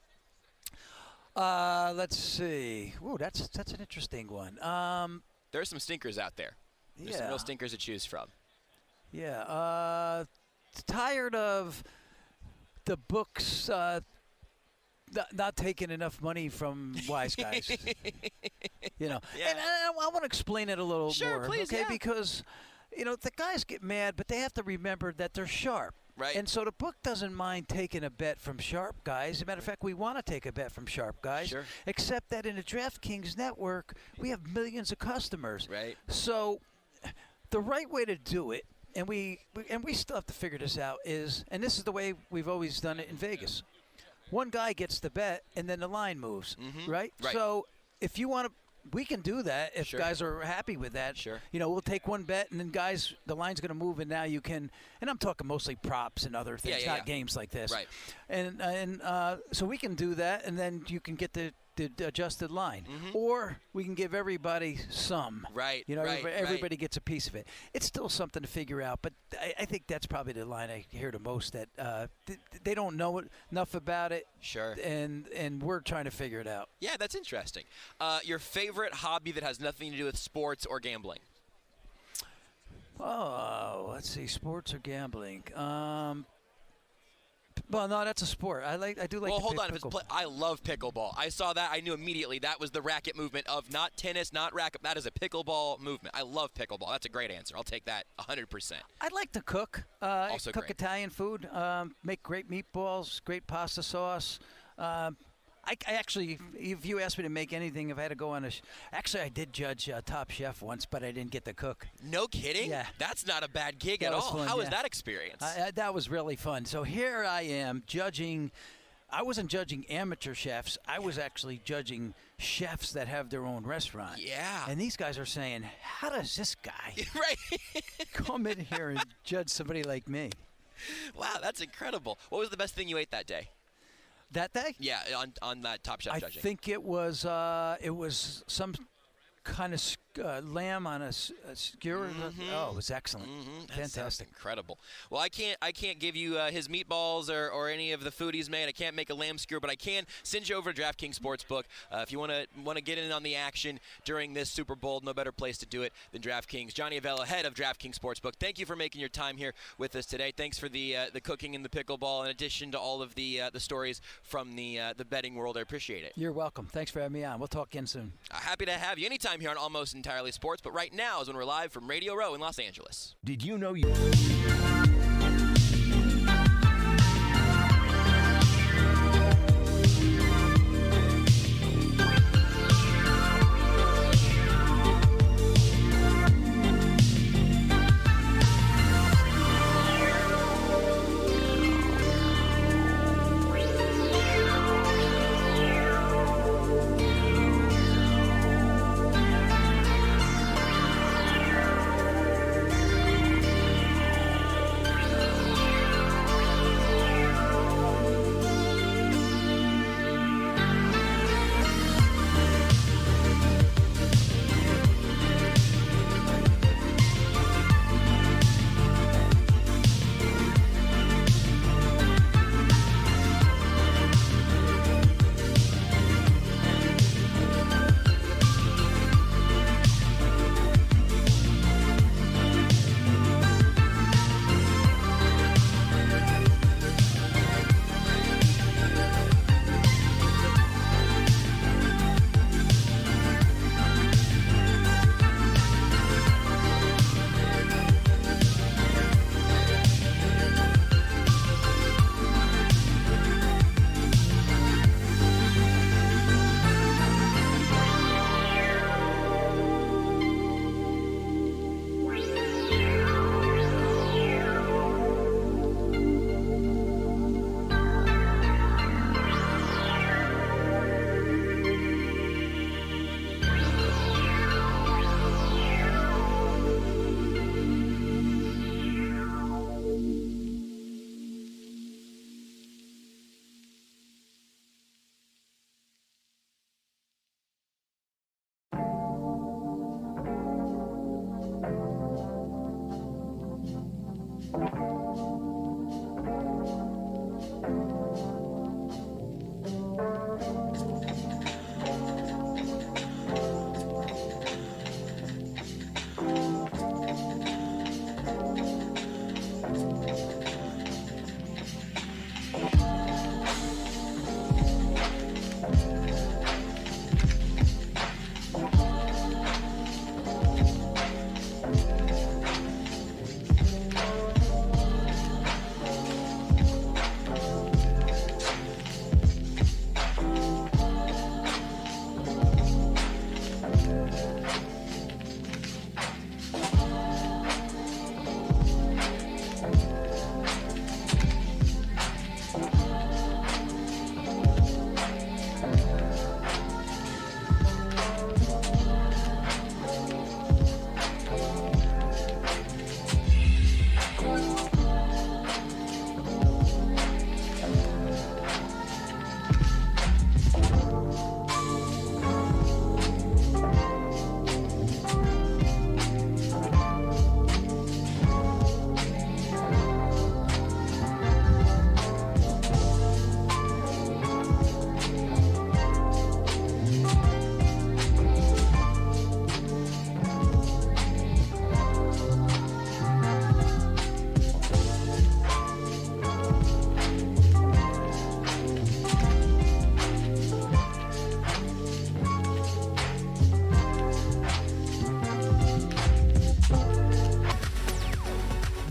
Let's see. Ooh, that's an interesting one. There are some stinkers out there. There's some real stinkers to choose from. Yeah. Tired of the books not taking enough money from wise guys. Yeah. And I want to explain it a little more. Please, okay, yeah. Because the guys get mad, but they have to remember that they're sharp. Right. And so the book doesn't mind taking a bet from sharp guys. As a matter of fact, we want to take a bet from sharp guys. Sure. Except that in the DraftKings network, we have millions of customers. Right. So the right way to do it, and we still have to figure this out, and this is the way we've always done it in Vegas. One guy gets the bet, and then the line moves, right? Right. So if you want to, we can do that if Sure. guys are happy with that. Sure. We'll take one bet, and then guys, the line's going to move, and now you can. And I'm talking mostly props and other things, not games like this. Right. And so we can do that, and then you can get the adjusted line, or we can give everybody some. Right. Everybody gets a piece of it. It's still something to figure out, but I think that's probably the line I hear the most. That they don't know enough about it. Sure. And we're trying to figure it out. Yeah, that's interesting. Your favorite hobby that has nothing to do with sports or gambling? Oh, let's see, sports or gambling. Well, no, that's a sport. I do like. Well, to hold play on. pickleball. I love pickleball. I saw that. I knew immediately that was the racket movement of not tennis, not racket. That is a pickleball movement. I love pickleball. That's a great answer. I'll take that 100%. I'd like to cook. Also cook great. Italian food. Make great meatballs, great pasta sauce. I actually, if you asked me to make anything, if I had to go on actually, I did judge Top Chef once, but I didn't get to cook. No kidding? Yeah. That's not a bad gig That at was all. fun, How was yeah. that experience? That was really fun. So here I am judging. I wasn't judging amateur chefs. I was actually judging chefs that have their own restaurant. Yeah. And these guys are saying, how does this guy right. come in here and judge somebody like me? Wow, that's incredible. What was the best thing you ate that day? That day? Yeah, on that Top Chef judging. I think it was some kind of lamb on a skewer. Oh, it was excellent. Fantastic. Incredible. Well, I can't give you his meatballs or any of the food he's made. I can't make a lamb skewer, but I can send you over to DraftKings Sportsbook. If you want to get in on the action during this Super Bowl, no better place to do it than DraftKings. Johnny Avelo, head of DraftKings Sportsbook. Thank you for making your time here with us today. Thanks for the cooking and the pickleball, in addition to all of the stories from the betting world. I appreciate it. You're welcome. Thanks for having me on. We'll talk again soon. Happy to have you anytime here on Almost Entirely Sports, but right now is when we're live from Radio Row in Los Angeles. Did you know you...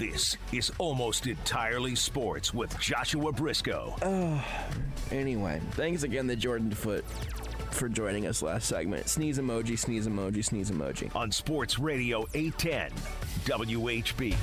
This is Almost Entirely Sports with Joshua Brisco. Anyway, thanks again to Jordan Foote for joining us last segment. Sneeze emoji, sneeze emoji, sneeze emoji. On Sports Radio 810 WHB.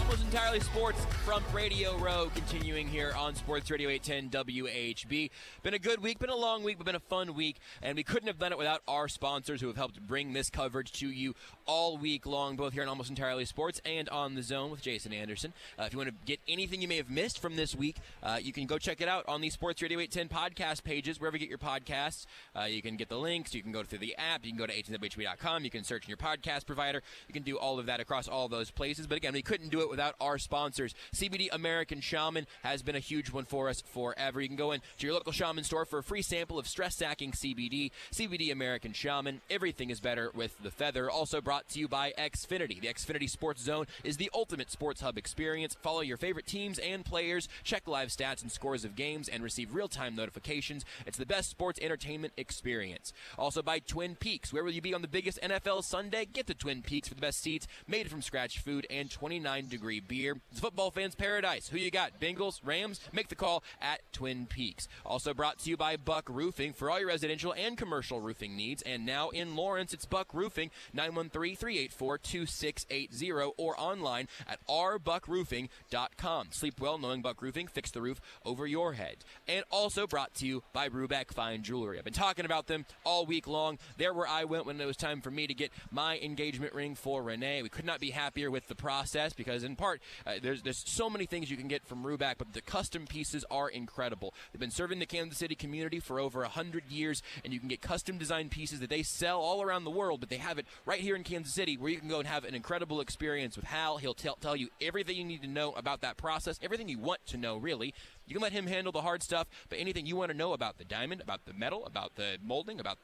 Almost Entirely Sports from Radio Row, continuing here on Sports Radio 810 WHB. Been a good week, been a long week, but been a fun week, and we couldn't have done it without our sponsors who have helped bring this coverage to you all week long, both here on Almost Entirely Sports and on The Zone with Jason Anderson. If you want to get anything you may have missed from this week, you can go check it out on the Sports Radio 810 podcast pages, wherever you get your podcasts. You can get the links, you can go through the app, you can go to 810WHB.com, you can search in your podcast provider, you can do all of that across all those places. But again, we couldn't do it without our sponsors. CBD American Shaman has been a huge one for us forever. You can go in to your local shaman store for a free sample of stress-sacking CBD. CBD American Shaman, everything is better with the feather. Also brought to you by Xfinity. The Xfinity Sports Zone is the ultimate sports hub experience. Follow your favorite teams and players, check live stats and scores of games, and receive real-time notifications. It's the best sports entertainment experience. Also by Twin Peaks. Where will you be on the biggest NFL Sunday? Get to Twin Peaks for the best seats, made from scratch food, and 29-degree beer. It's football fans' paradise. Who you got? Bengals? Rams? Make the call at Twin Peaks. Also brought to you by Buck Roofing for all your residential and commercial roofing needs. And now in Lawrence, it's Buck Roofing, 913-384-2680, or online at rbuckroofing.com. Sleep well knowing Buck Roofing fixed the roof over your head. And also brought to you by Rubeck Fine Jewelry. I've been talking about them all week long. They're where I went when it was time for me to get my engagement ring for Renee. We could not be happier with the process because, in part, there's so many things you can get from Rubeck, but the custom pieces are incredible. They've been serving the Kansas City community for over 100 years, and you can get custom designed pieces that they sell all around the world, but they have it right here in Kansas City where you can go and have an incredible experience with Hal. He'll tell you everything you need to know about that process, everything you want to know, really. You can let him handle the hard stuff, but anything you want to know about the diamond, about the metal, about the molding, about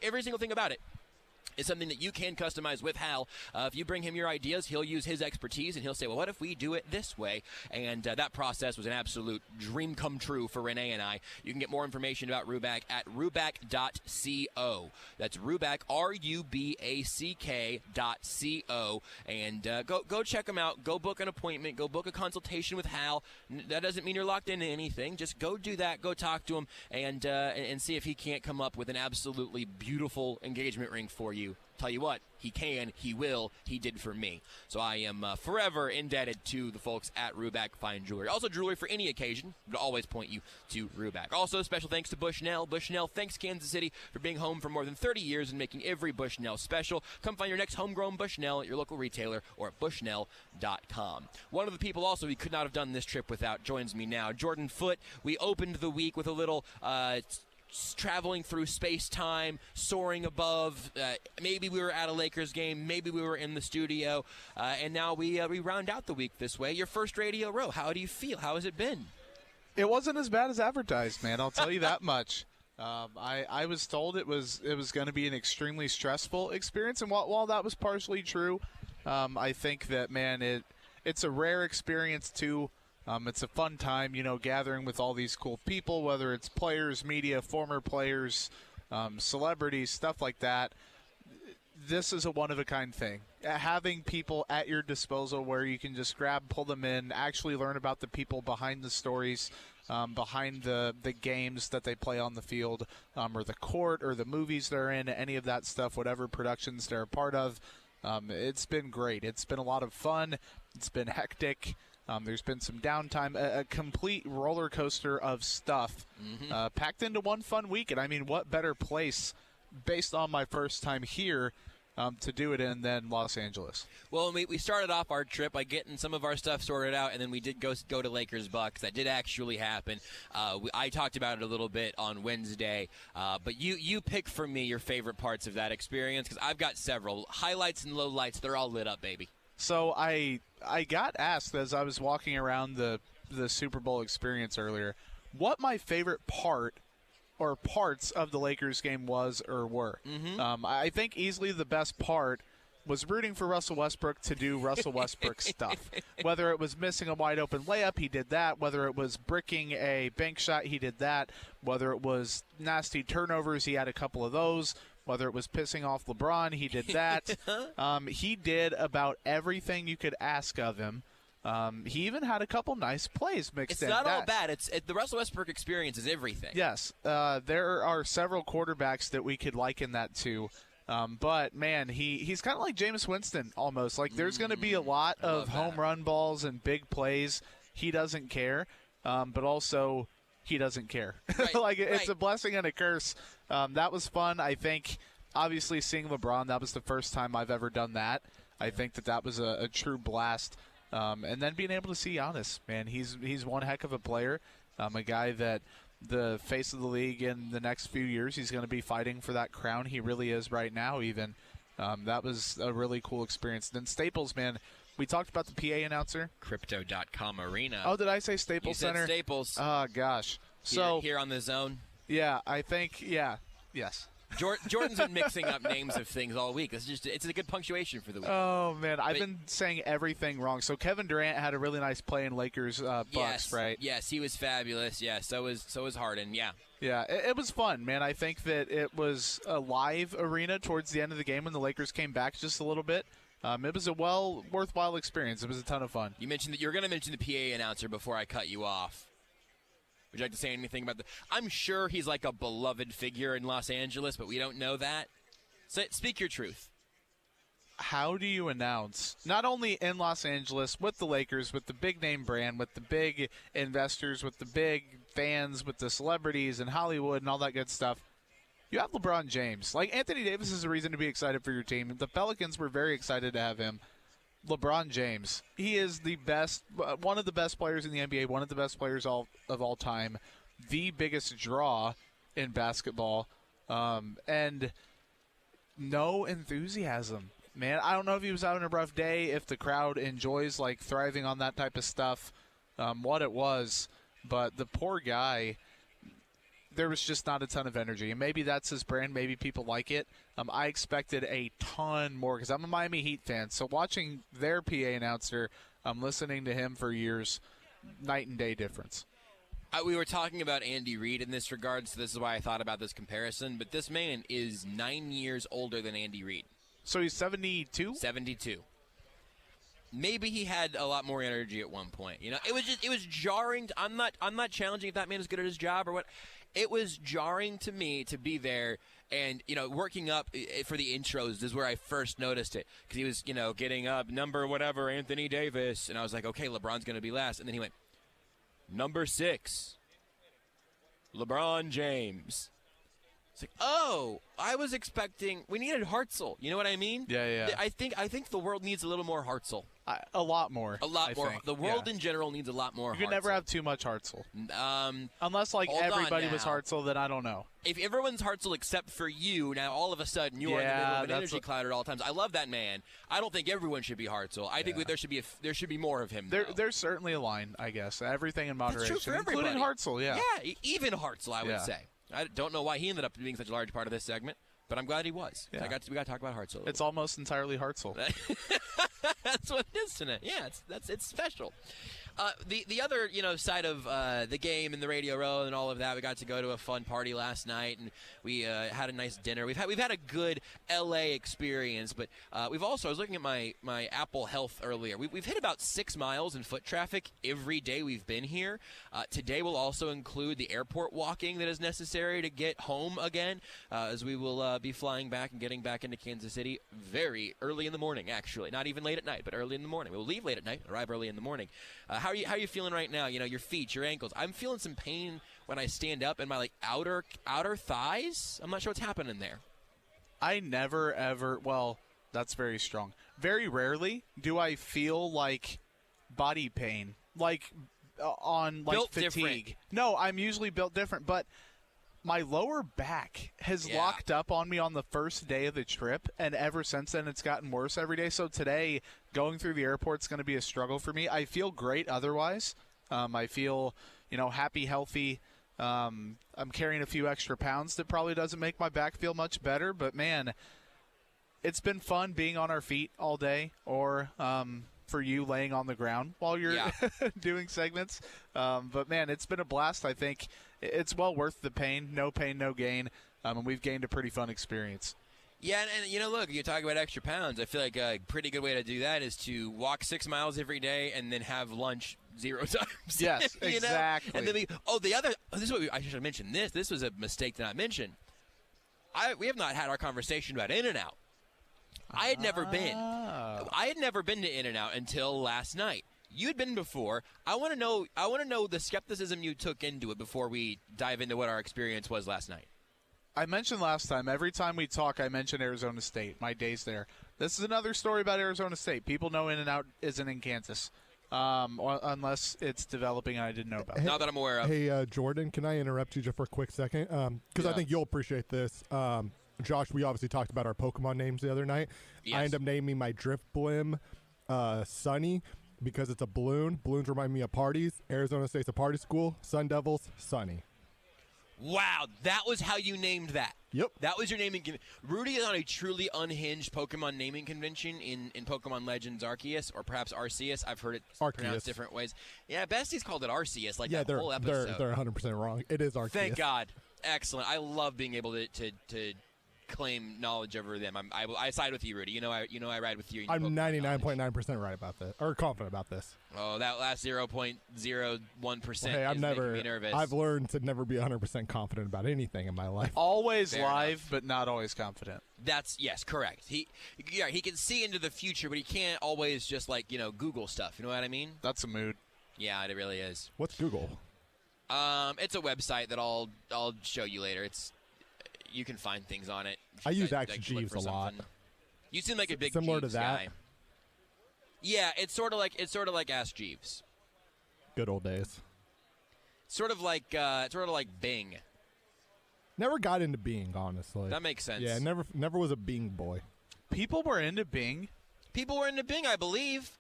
every single thing about it, is something that you can customize with Hal. If you bring him your ideas, he'll use his expertise, and he'll say, well, what if we do it this way? And that process was an absolute dream come true for Renee and I. You can get more information about Rubeck at rubeck.co. That's Rubeck, RUBACK.co. And go check him out. Go book an appointment. Go book a consultation with Hal. That doesn't mean you're locked into anything. Just go do that. Go talk to him and see if he can't come up with an absolutely beautiful engagement ring for you. Tell you what, he can, he will, he did for me. So I am forever indebted to the folks at Rubeck Fine Jewelry. Also jewelry for any occasion, but always point you to Rubeck. Also special thanks to Bushnell. Bushnell thanks Kansas City for being home for more than 30 years and making every Bushnell special. Come find your next homegrown Bushnell at your local retailer or at bushnell.com. One of the people also we could not have done this trip without joins me now, Jordan Foote. We opened the week with a little traveling through space-time, soaring above. Maybe we were at a Lakers game. Maybe we were in the studio. And now we round out the week this way. Your first Radio Row. How do you feel? How has it been? It wasn't as bad as advertised, man. I'll tell you that much. I was told it was going to be an extremely stressful experience. And while that was partially true, I think that, man, it's a rare experience, too. It's a fun time, gathering with all these cool people, whether it's players, media, former players, celebrities, stuff like that. This is a one-of-a-kind thing. Having people at your disposal where you can just pull them in, actually learn about the people behind the stories, behind the games that they play on the field, or the court, or the movies they're in, any of that stuff, whatever productions they're a part of. It's been great. It's been a lot of fun. It's been hectic. There's been some downtime, a complete roller coaster of stuff packed into one fun week. And I mean, what better place, based on my first time here, to do it in than Los Angeles? Well, we started off our trip by getting some of our stuff sorted out, and then we did go to Lakers Bucks. That did actually happen. I talked about it a little bit on Wednesday, but you pick for me your favorite parts of that experience, because I've got several. Highlights and lowlights, they're all lit up, baby. So I got asked as I was walking around the Super Bowl experience earlier what my favorite part or parts of the Lakers game was or were. I think easily the best part was rooting for Russell Westbrook to do Russell Westbrook stuff. Whether it was missing a wide open layup, he did that. Whether it was bricking a bank shot, he did that. Whether it was nasty turnovers, he had a couple of those. whether it was pissing off LeBron, he did that. He did about everything you could ask of him. He even had a couple nice plays mixed in. It's not all bad. The Russell Westbrook experience is everything. Yes. There are several quarterbacks that we could liken that to. But, man, he's kind of like Jameis Winston almost. Like, there's going to be a lot of home run balls and big plays. He doesn't care. But also, he doesn't care. Right, it's a blessing and a curse. That was fun. I think, obviously, seeing LeBron, that was the first time I've ever done that. I think that was a true blast. And then being able to see Giannis, man, he's one heck of a player. A guy that the face of the league in the next few years, he's going to be fighting for that crown. He really is right now even. That was a really cool experience. Then Staples, man, we talked about the PA announcer. Crypto.com Arena. Oh, did I say Staples you Center? Said Staples. Oh, gosh. Here on the Zone. Yeah, I think, yes. Jordan's been mixing up names of things all week. It's a good punctuation for the week. Oh, man, I've been saying everything wrong. So Kevin Durant had a really nice play in Lakers Bucks, right? Yes, he was fabulous. Yeah, so was Harden. Yeah. Yeah, it was fun, man. I think that it was a live arena towards the end of the game when the Lakers came back just a little bit. It was a worthwhile experience. It was a ton of fun. You mentioned that you were going to mention the PA announcer before I cut you off. Would you like to say anything about I'm sure he's like a beloved figure in Los Angeles, but we don't know that. So speak your truth. How do you announce, not only in Los Angeles, with the Lakers, with the big name brand, with the big investors, with the big fans, with the celebrities and Hollywood and all that good stuff, you have LeBron James. Like, Anthony Davis is a reason to be excited for your team. The Pelicans were very excited to have him. LeBron James. He is the best, one of the best players in the NBA, one of the best players of all time, the biggest draw in basketball, and no enthusiasm. Man, I don't know if he was having a rough day, if the crowd enjoys, like, thriving on that type of stuff, what it was, but the poor guy, there was just not a ton of energy. And maybe that's his brand. Maybe people like it. I expected a ton more because I'm a Miami Heat fan. So watching their PA announcer, listening to him for years, night and day difference. We were talking about Andy Reid in this regard, so this is why I thought about this comparison. But this man is 9 years older than Andy Reid. So he's 72? 72. Maybe he had a lot more energy at one point. You know, it was jarring. I'm not challenging if that man is good at his job or what. It was jarring to me to be there and, you know, working up for the intros is where I first noticed it. Because he was, you know, getting up, number whatever, Anthony Davis. And I was like, okay, LeBron's going to be last. And then he went, number 6, LeBron James. It's like, oh, I was expecting, we needed Hartzell. You know what I mean? Yeah. I think the world needs a little more Hartzell. A lot more. A lot more. Think. The world in general needs a lot more. You can never have too much Hartzell. Unless, like, everybody was Hartzell, then I don't know. If everyone's Hartzell except for you, now all of a sudden you are in the middle of an energy cloud at all times. I love that man. I don't think everyone should be Hartzell. I think there should be more of him. There's certainly a line, I guess. Everything in moderation, that's true for everybody. Including Hartzell. Yeah. Yeah, even Hartzell, I would say. I don't know why he ended up being such a large part of this segment, but I'm glad he was. Yeah. We got to talk about Hartzell. It's almost entirely Hartzell. That's what it is tonight. Yeah, it's special. The other side of the game and the Radio Row and all of that, we got to go to a fun party last night and we had a nice dinner. We've had a good LA experience, but we've also, I was looking at my Apple Health earlier. We've hit about 6 miles in foot traffic every day we've been here. Today will also include the airport walking that is necessary to get home again, as we will be flying back and getting back into Kansas City very early in the morning. Actually, not even late at night, but early in the morning. We'll leave late at night, arrive early in the morning. How are you feeling right now? You know, your feet, your ankles. I'm feeling some pain when I stand up in my outer thighs. I'm not sure what's happening there. I never ever. Well, that's very strong. Very rarely do I feel like body pain, on built fatigue. Different. No, I'm usually built different, but my lower back has locked up on me on the first day of the trip, and ever since then it's gotten worse every day. So today, going through the airport is going to be a struggle for me. I feel great otherwise. I feel, happy, healthy. I'm carrying a few extra pounds that probably doesn't make my back feel much better, but man, it's been fun being on our feet all day, or for you laying on the ground while you're doing segments. But man, it's been a blast. I think it's well worth the pain. No pain, no gain. and we've gained a pretty fun experience. Yeah, and look, you talk about extra pounds. I feel like a pretty good way to do that is to walk 6 miles every day and then have lunch 0 times. Yes, exactly. And then this is what I should have mentioned. This was a mistake to not mention. We have not had our conversation about In-N-Out. I had never been to In-N-Out until last night. You'd been before. I want to know the skepticism you took into it before we dive into what our experience was last night. I mentioned last time, every time we talk, I mention Arizona State, my days there. This is another story about Arizona State. People know In-N-Out isn't in Kansas, unless it's developing and I didn't know about it. Not that I'm aware of. Hey, Jordan, can I interrupt you just for a quick second? Because I think you'll appreciate this. Josh, we obviously talked about our Pokemon names the other night. Yes. I ended up naming my Drift Blim Sunny because it's a balloon. Balloons remind me of parties. Arizona State's a party school. Sun Devils, Sunny. Wow, that was how you named that. Yep. That was your naming. Rudy is on a truly unhinged Pokemon naming convention in Pokemon Legends Arceus, or perhaps Arceus. I've heard it pronounced different ways. Yeah, Bestie's called it Arceus, like that whole episode. They're 100% wrong. It is Arceus. Thank God. Excellent. I love being able to claim knowledge over them. I side with you, Rudy. You know I ride with you. I'm 99.9% right about this, or confident about this. Oh, that last 0.01% Hey, is making me nervous. I've learned to never be 100% confident about anything in my life. Always live, but not always confident. Yes, correct. He can see into the future, but he can't always just Google stuff. You know what I mean? That's a mood. Yeah, it really is. What's Google? It's a website that I'll show you later. You can find things on it. I use Ask Jeeves a lot. You seem like a big similar Jeeves to that. guy. Yeah, it's sort of like Ask Jeeves. Good old days. Sort of like Bing. Never got into Bing, honestly. That makes sense. Yeah, never was a Bing boy. People were into Bing. People were into Bing, I believe.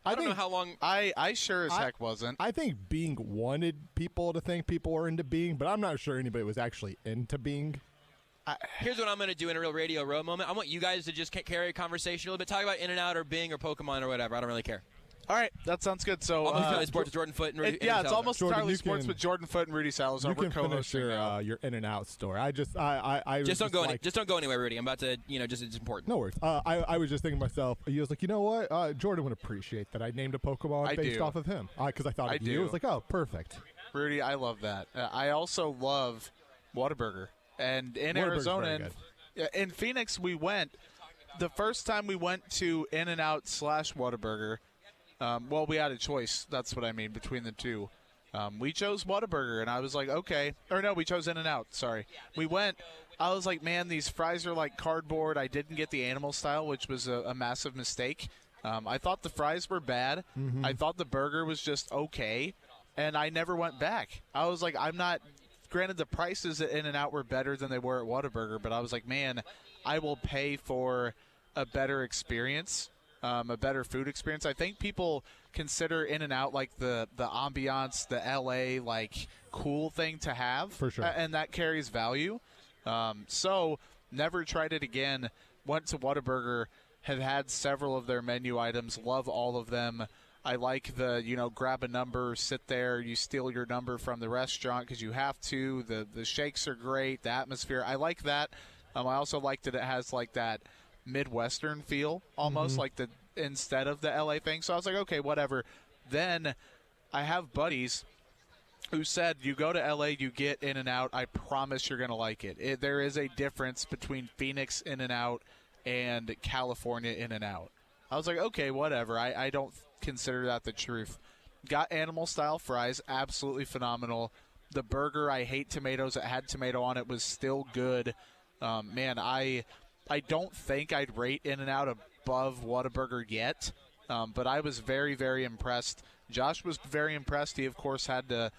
I don't know how long. I sure as heck wasn't. I think Bing wanted people to think people were into Bing, but I'm not sure anybody was actually into Bing. Here's what I'm going to do in a real Radio Row moment. I want you guys to just carry a conversation a little bit. Talk about In-N-Out or Bing or Pokemon or whatever. I don't really care. All right, that sounds good. So almost entirely sports with Jordan Foote and Rudy Salazar. It's almost entirely Jordan, sports with Jordan Foote and Rudy Salazar. You We're can finish your In-N-Out story. I just don't go anywhere, Rudy. I'm about to, it's important. No worries. I was just thinking to myself. He was like, you know what? Jordan would appreciate that I named a Pokemon based off of him because I thought of you. I was like, oh, perfect. Rudy, I love that. I also love Whataburger, and in Arizona, in Phoenix, we went. The first time we went to In-N-Out / Whataburger. We had a choice. That's what I mean between the two. We chose Whataburger, and I was like, okay. Or no, we chose In-N-Out. Sorry. We went. I was like, man, these fries are like cardboard. I didn't get the animal style, which was a massive mistake. I thought the fries were bad. Mm-hmm. I thought the burger was just okay, and I never went back. I was like, I'm not. Granted, the prices at In-N-Out were better than they were at Whataburger, but I was like, man, I will pay for a better experience. A better food experience. I think people consider In-N-Out like the ambiance, the LA like cool thing to have. For sure. And that carries value. So never tried it again. Went to Whataburger, have had several of their menu items, love all of them. I like the, grab a number, sit there, you steal your number from the restaurant because you have to. The shakes are great, the atmosphere. I like that. I also like that it has like that Midwestern feel, almost like instead of the LA thing. So I was like, okay, whatever. Then I have buddies who said, you go to LA, you get In-N-Out. I promise you're going to like it. There is a difference between Phoenix In-N-Out and California In-N-Out. I was like, okay, whatever. I don't consider that the truth. Got animal-style fries, absolutely phenomenal. The burger, I hate tomatoes. It had tomato on it, was still good. Man, I don't think I'd rate In-N-Out above Whataburger yet, but I was very, very impressed. Josh was very impressed. He, of course, had to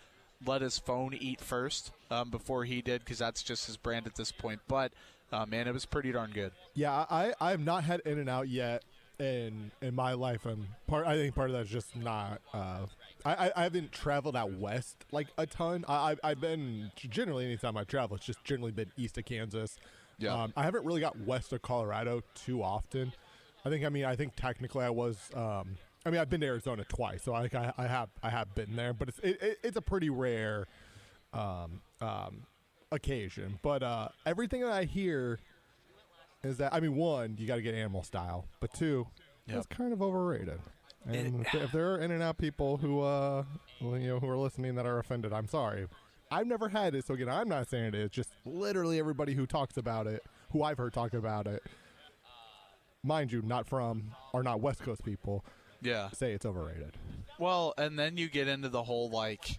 let his phone eat first before he did because that's just his brand at this point. But, man, it was pretty darn good. Yeah, I have not had In-N-Out yet in my life. I think part of that is just not I haven't traveled out west like a ton. I've been generally anytime I travel, it's just generally been east of Kansas. Yeah. I haven't really got west of Colorado too often. I think technically I was. I've been to Arizona twice, so I have been there, but it's a pretty rare occasion. But everything that I hear is that, I mean, one, you got to get animal style. But two, it's kind of overrated. And if there are In-N-Out people who, who are listening that are offended, I'm sorry. I've never had it, so again, I'm not saying it is. Just literally everybody who talks about it, who I've heard talk about it, mind you, not West Coast people, say it's overrated. Well, and then you get into the whole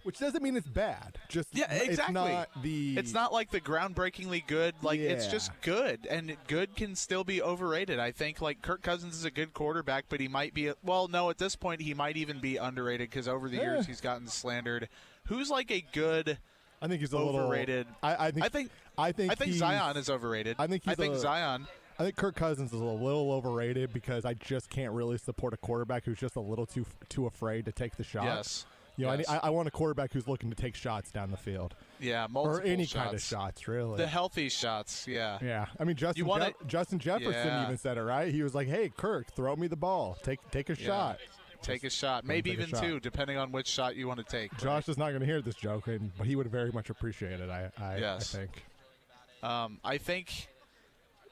which doesn't mean it's bad. Just exactly. It's not like the groundbreakingly good. It's just good, and good can still be overrated. I think Kirk Cousins is a good quarterback, but he might be. At this point he might even be underrated because over the years he's gotten slandered. Who's a good? I think he's overrated. I think Zion is overrated. I think Zion. I think Kirk Cousins is a little overrated because I just can't really support a quarterback who's just a little too afraid to take the shot. Yes. I want a quarterback who's looking to take shots down the field. Yeah, multiple or any shots. kind of shots, really. The healthy shots, yeah. Yeah, I mean Justin Jefferson even said it, right? He was like, "Hey, Kirk, throw me the ball. Take a shot. Take a shot, maybe even two, depending on which shot you want to take." Josh is not going to hear this joke, but he would very much appreciate it. I think. I think.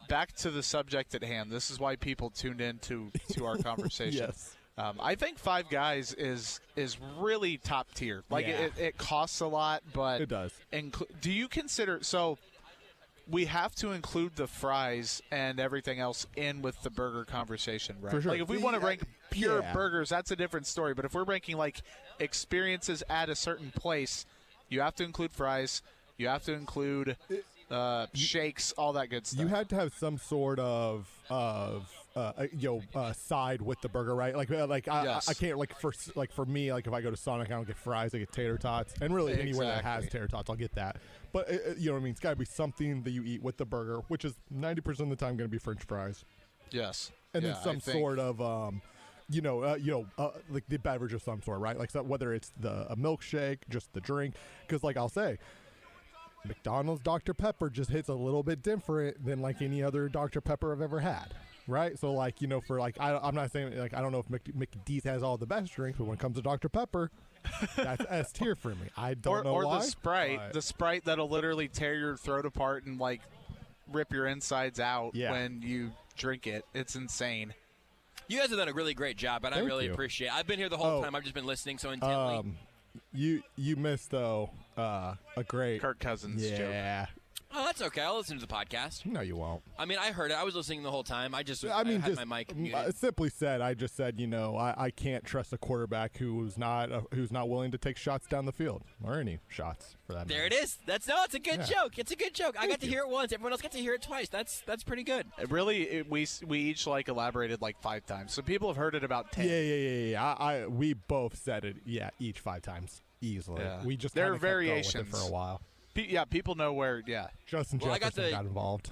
Back to the subject at hand. This is why people tuned in to our conversation. Yes. I think Five Guys is really top tier. It costs a lot, but it does. Do you consider we have to include the fries and everything else in with the burger conversation, right? For sure. If we want to rank pure burgers, that's a different story. But if we're ranking experiences at a certain place, you have to include fries. You have to include shakes, all that good stuff. You had to have some sort of side with the burger, right? I can't for me, if I go to Sonic, I don't get fries, I get tater tots, and really anywhere that has tater tots, I'll get that. But you know what I mean? It's got to be something that you eat with the burger, which is 90% of the time going to be French fries. Yes, and then some sort of the beverage of some sort, right? Whether it's a milkshake, just the drink, because I'll say. McDonald's Dr. Pepper just hits a little bit different than any other Dr. Pepper I've ever had, right? So I'm not saying I don't know if McDee's has all the best drinks, but when it comes to Dr. Pepper, that's S tier for me. I don't know why. Or the Sprite that'll literally tear your throat apart and rip your insides out when you drink it. It's insane. You guys have done a really great job, and I really appreciate it. I've been here the whole time. I've just been listening so intently. You missed though a great Kirk Cousins joke. Oh, that's okay. I'll listen to the podcast. No, you won't. I mean, I heard it. I was listening the whole time. I had my mic muted. Simply said, I just said, I can't trust a quarterback who's not willing to take shots down the field or any shots for that matter. There it is. It's a good joke. It's a good joke. I got to hear it once. Everyone else got to hear it twice. That's pretty good. We each elaborated 5 times, so people have heard it about 10. Yeah. We both said it. Each 5 times easily. Yeah. We just there are variations with it for a while. People know where. Yeah, Justin Jefferson got involved.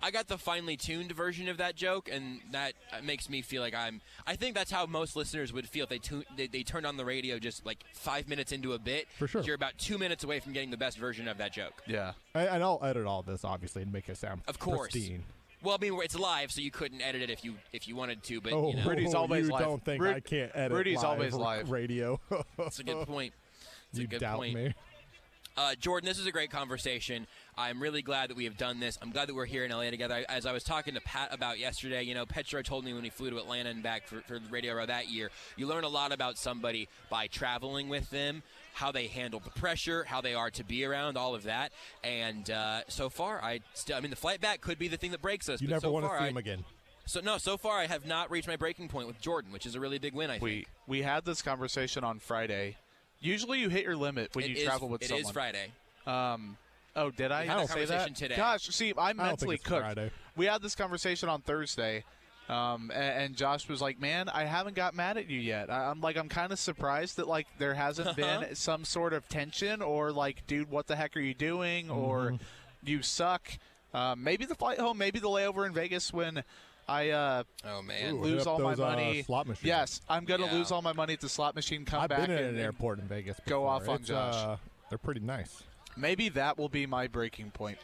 I got the finely tuned version of that joke, and that makes me feel like I think that's how most listeners would feel if they turned on the radio just 5 minutes into a bit. For sure. You're about 2 minutes away from getting the best version of that joke. Yeah. And I'll edit all this, obviously, and make it sound pristine. Well, I mean, it's live, so you couldn't edit it if you wanted to. But Rudy's always live. Don't think I can't edit Rudy's always live radio. That's a good point. You doubt me. Jordan, this is a great conversation. I'm really glad that we have done this. I'm glad that we're here in LA together. As I was talking to Pat about yesterday, Petro told me when he flew to Atlanta and back for the Radio Row that year, you learn a lot about somebody by traveling with them, how they handle the pressure, how they are to be around, all of that. And so far, the flight back could be the thing that breaks us. You never want to see him again. So far I have not reached my breaking point with Jordan, which is a really big win, I think. We had this conversation on Friday. Usually you hit your limit when you travel with someone. It is Friday. Oh, did I? We had a conversation today. Gosh, see, I'm mentally cooked. Friday. We had this conversation on Thursday, and Josh was like, "Man, I haven't got mad at you yet." I'm kind of surprised that there hasn't been some sort of tension or dude, what the heck are you doing? Or you suck. Maybe the flight home, maybe the layover in Vegas when I lose all my money. Slot machine. Yes, I'm gonna lose all my money at the slot machine. Come back. I've been in an airport in Vegas before. Go off on Josh. They're pretty nice. Maybe that will be my breaking point.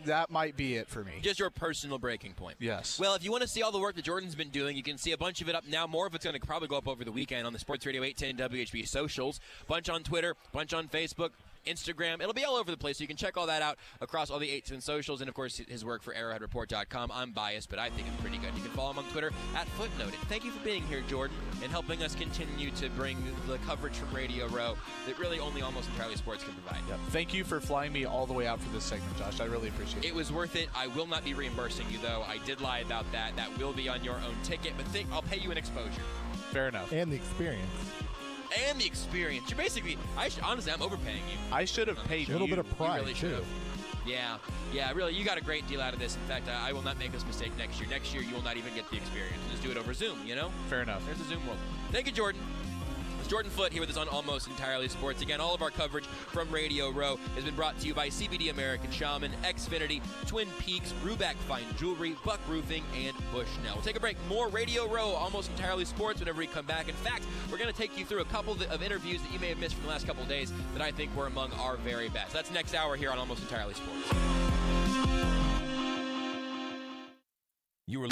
That might be it for me. Just your personal breaking point. Yes. Well, if you want to see all the work that Jordan's been doing, you can see a bunch of it up now. More of it's going to probably go up over the weekend on the Sports Radio 810 WHB socials. Bunch on Twitter, bunch on Facebook. Instagram. It'll be all over the place, so you can check all that out across all the 810 socials, and, of course, his work for arrowheadreport.com. I'm biased, but I think it's pretty good. You can follow him on Twitter at Footnoted. Thank you for being here, Jordan, and helping us continue to bring the coverage from Radio Row that really only Almost Entirely Sports can provide. Yep. Thank you for flying me all the way out for this segment, Josh. I really appreciate it. It was worth it. I will not be reimbursing you, though. I did lie about that. That will be on your own ticket, but I'll pay you an exposure. Fair enough. And the experience. And the experience. You're basically, honestly, I'm overpaying you. I should have paid a little bit of pride, you really too. Yeah, really, you got a great deal out of this. In fact, I will not make this mistake next year. Next year, you will not even get the experience. We'll just do it over Zoom, you know? Fair enough. There's the Zoom world. Thank you, Jordan. It's Jordan Foote here with us on Almost Entirely Sports. Again, all of our coverage from Radio Row has been brought to you by CBD American Shaman, Xfinity, Twin Peaks, Ruback Fine Jewelry, Buck Roofing, and Bushnell. We'll take a break. More Radio Row, Almost Entirely Sports whenever we come back. In fact, we're going to take you through a couple of interviews that you may have missed from the last couple of days that I think were among our very best. That's next hour here on Almost Entirely Sports. You were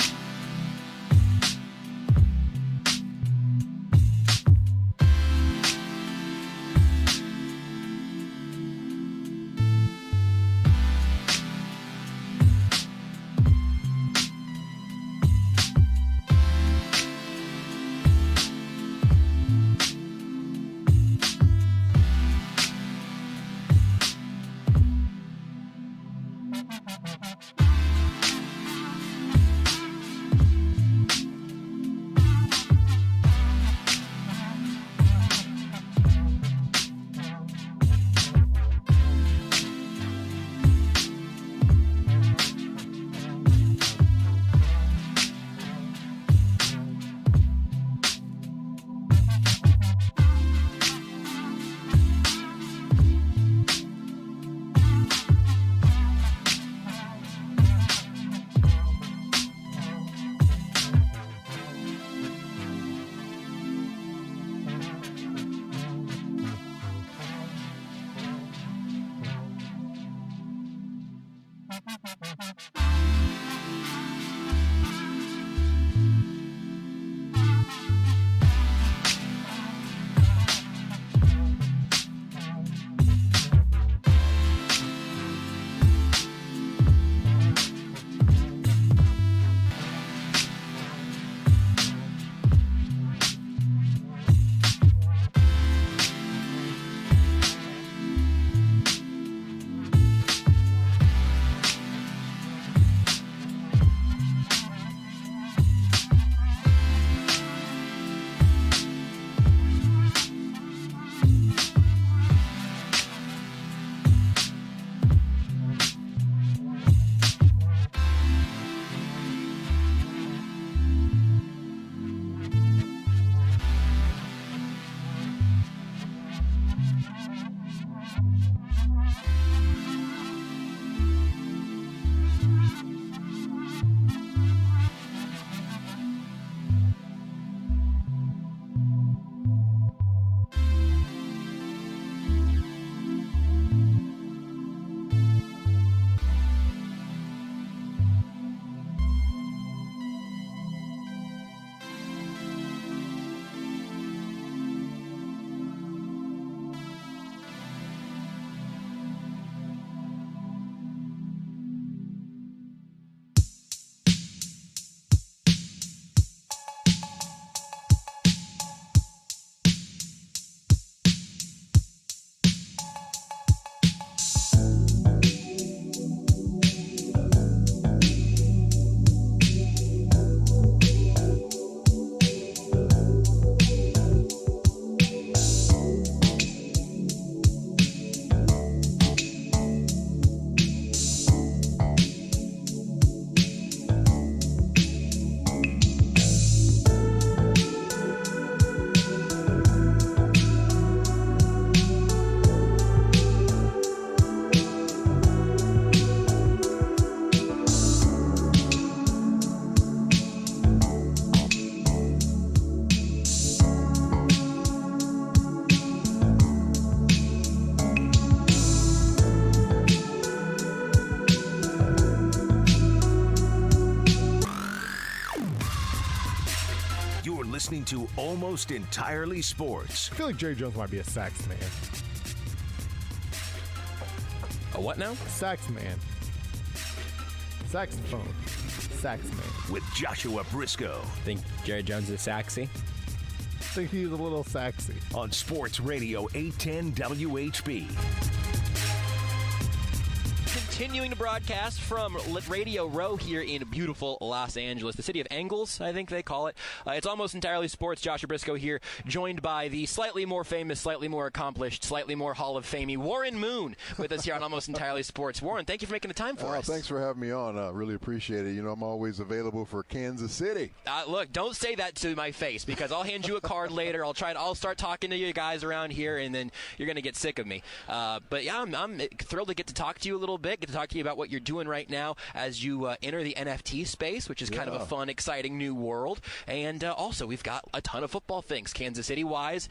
listening to Almost Entirely Sports. I feel like Jerry Jones might be a sax man. A what now? Sax man. Saxophone. Sax man. With Joshua Brisco. Think Jerry Jones is saxy? I think he's a little saxy. On Sports Radio 810 WHB. Continuing to broadcast from Radio Row here in beautiful Los Angeles, the city of Angles, I think they call it. It's almost entirely sports. Joshua Brisco here, joined by the slightly more famous, slightly more accomplished, slightly more Hall of Famey Warren Moon with us here on Almost Entirely Sports. Warren, thank you for making the time for us. Thanks for having me on. I really appreciate it. You know, I'm always available for Kansas City. Look, don't say that to my face, because I'll hand you a card later. I'll start talking to you guys around here, and then you're going to get sick of me. But yeah, I'm thrilled to get to talk to you a little bit. To talk to you about what you're doing right now as you enter the NFT space, which is kind of a fun, exciting new world. And also, we've got a ton of football things, Kansas City-wise,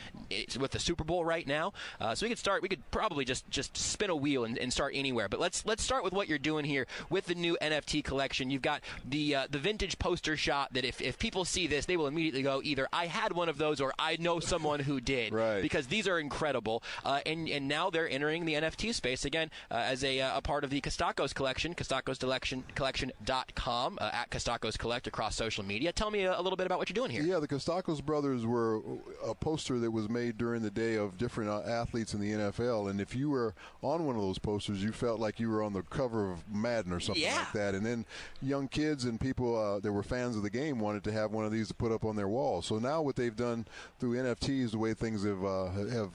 with the Super Bowl right now. So we could probably just spin a wheel and start anywhere. But let's start with what you're doing here with the new NFT collection. You've got the vintage poster shot that if people see this, they will immediately go, either I had one of those or I know someone who did. Right. Because these are incredible. And now they're entering the NFT space again as a part of the Costacos collection, CostacosCollection.com, at Costacos Collect across social media. Tell me a little bit about what you're doing here. Yeah, the Costacos brothers were a poster that was made during the day of different athletes in the NFL, and if you were on one of those posters, you felt like you were on the cover of Madden or something like that. And then young kids and people that were fans of the game wanted to have one of these to put up on their wall. So now what they've done through NFTs, the way things have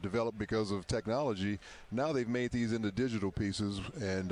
developed because of technology, now they've made these into digital pieces, and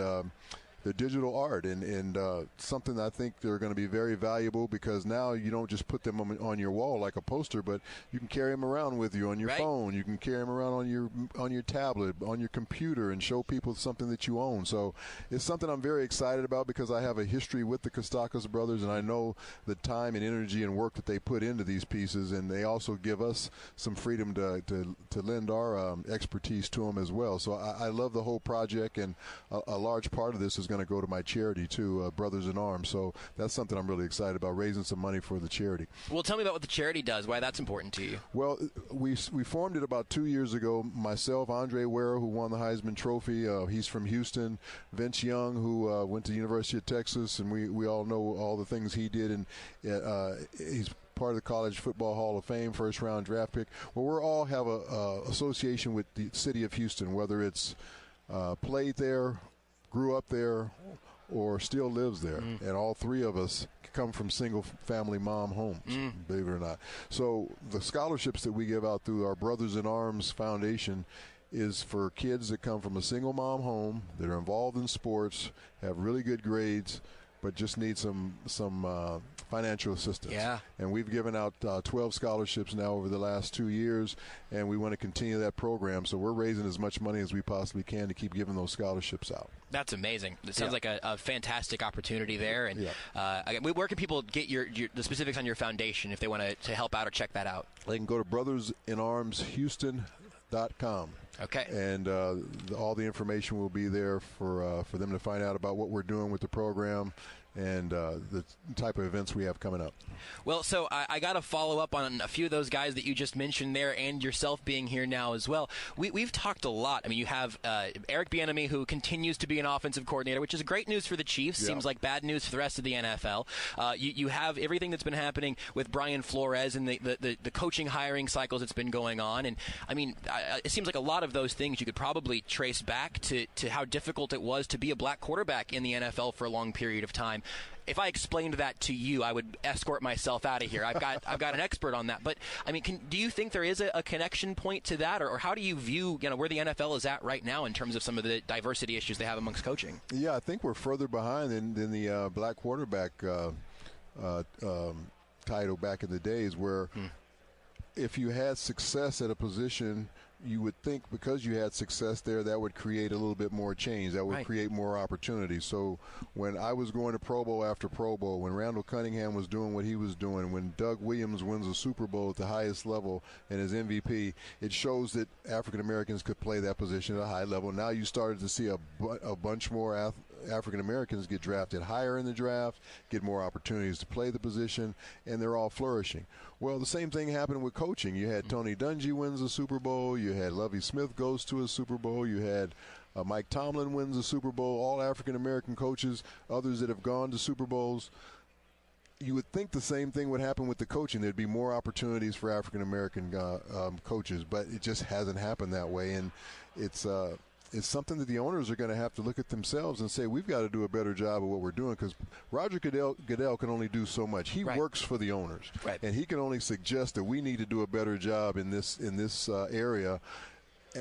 they're digital art, and something I think they're going to be very valuable, because now you don't just put them on your wall like a poster, but you can carry them around with you on your phone. You can carry them around on your tablet, on your computer, and show people something that you own. So it's something I'm very excited about, because I have a history with the Costacos brothers, and I know the time and energy and work that they put into these pieces, and they also give us some freedom to lend our expertise to them as well. So I love the whole project, and a large part of this is going to go to my charity too, Brothers in Arms. So that's something I'm really excited about, raising some money for the charity. Well, tell me about what the charity does, why that's important to you. Well, we formed it about 2 years ago. Myself, Andre Ware, who won the Heisman Trophy, he's from Houston. Vince Young, who went to the University of Texas, and we all know all the things he did, and he's part of the College Football Hall of Fame, first-round draft pick. Well, we all have a association with the city of Houston, whether it's played there, grew up there, or still lives there. And all three of us come from single-family mom homes, believe it or not. So the scholarships that we give out through our Brothers in Arms Foundation is for kids that come from a single mom home, that are involved in sports, have really good grades, but just need some financial assistance. Yeah. And we've given out 12 scholarships now over the last 2 years, and we want to continue that program. So we're raising as much money as we possibly can to keep giving those scholarships out. That's amazing. It sounds like a fantastic opportunity there. And where can people get the specifics on your foundation if they want to help out or check that out? They can go to brothersinarmshouston.com. Okay. And all the information will be there for them to find out about what we're doing with the program and the type of events we have coming up. Well, so I got to follow up on a few of those guys that you just mentioned there, and yourself being here now as well. We've talked a lot. I mean, you have Eric Bieniemy, who continues to be an offensive coordinator, which is great news for the Chiefs. Seems like bad news for the rest of the NFL. You have everything that's been happening with Brian Flores and the coaching hiring cycles that's been going on. And, I mean, it seems like a lot of those things you could probably trace back to how difficult it was to be a black quarterback in the NFL for a long period of time. If I explained that to you, I would escort myself out of here. I've got an expert on that. But I mean, do you think there is a connection point to that, or how do you view where the NFL is at right now in terms of some of the diversity issues they have amongst coaching? Yeah, I think we're further behind than the black quarterback title back in the days, where if you had success at a position, you would think because you had success there, that would create a little bit more change. That would create more opportunity. So when I was going to Pro Bowl after Pro Bowl, when Randall Cunningham was doing what he was doing, when Doug Williams wins a Super Bowl at the highest level and is MVP, it shows that African Americans could play that position at a high level. Now you started to see a bunch more African Americans get drafted higher in the draft, get more opportunities to play the position, and they're all flourishing. Well, the same thing happened with coaching. You had Tony Dungy wins a Super Bowl. You had Lovie Smith goes to a Super Bowl. You had Mike Tomlin wins the Super Bowl, all African-American coaches, others that have gone to Super Bowls. You would think the same thing would happen with the coaching. There'd be more opportunities for African-American coaches, but it just hasn't happened that way. And it's something that the owners are going to have to look at themselves and say, we've got to do a better job of what we're doing, because Roger Goodell can only do so much. He works for the owners, and he can only suggest that we need to do a better job in this area.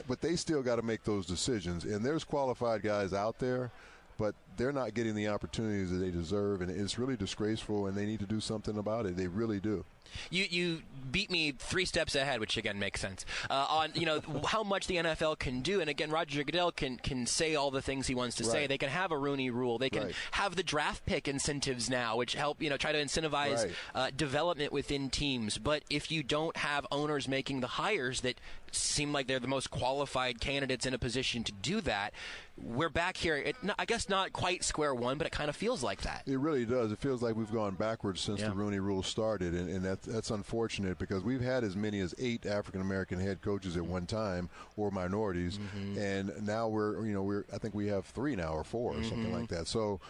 But they still got to make those decisions. And there's qualified guys out there, but they're not getting the opportunities that they deserve, and it's really disgraceful, and they need to do something about it. They really do. You beat me 3 steps ahead, which again makes sense, on how much the NFL can do. And again, Roger Goodell can say all the things he wants to say. They can have a Rooney Rule. They can have the draft pick incentives now, which help try to incentivize development within teams. But if you don't have owners making the hires that seem like they're the most qualified candidates in a position to do that, we're back here. I guess not quite square one, but it kind of feels like that. It really does. It feels like we've gone backwards since the Rooney Rule started, and that's unfortunate, because we've had as many as 8 African-American head coaches at one time, or minorities, and now I think we have 3 now, or 4 or something like that. So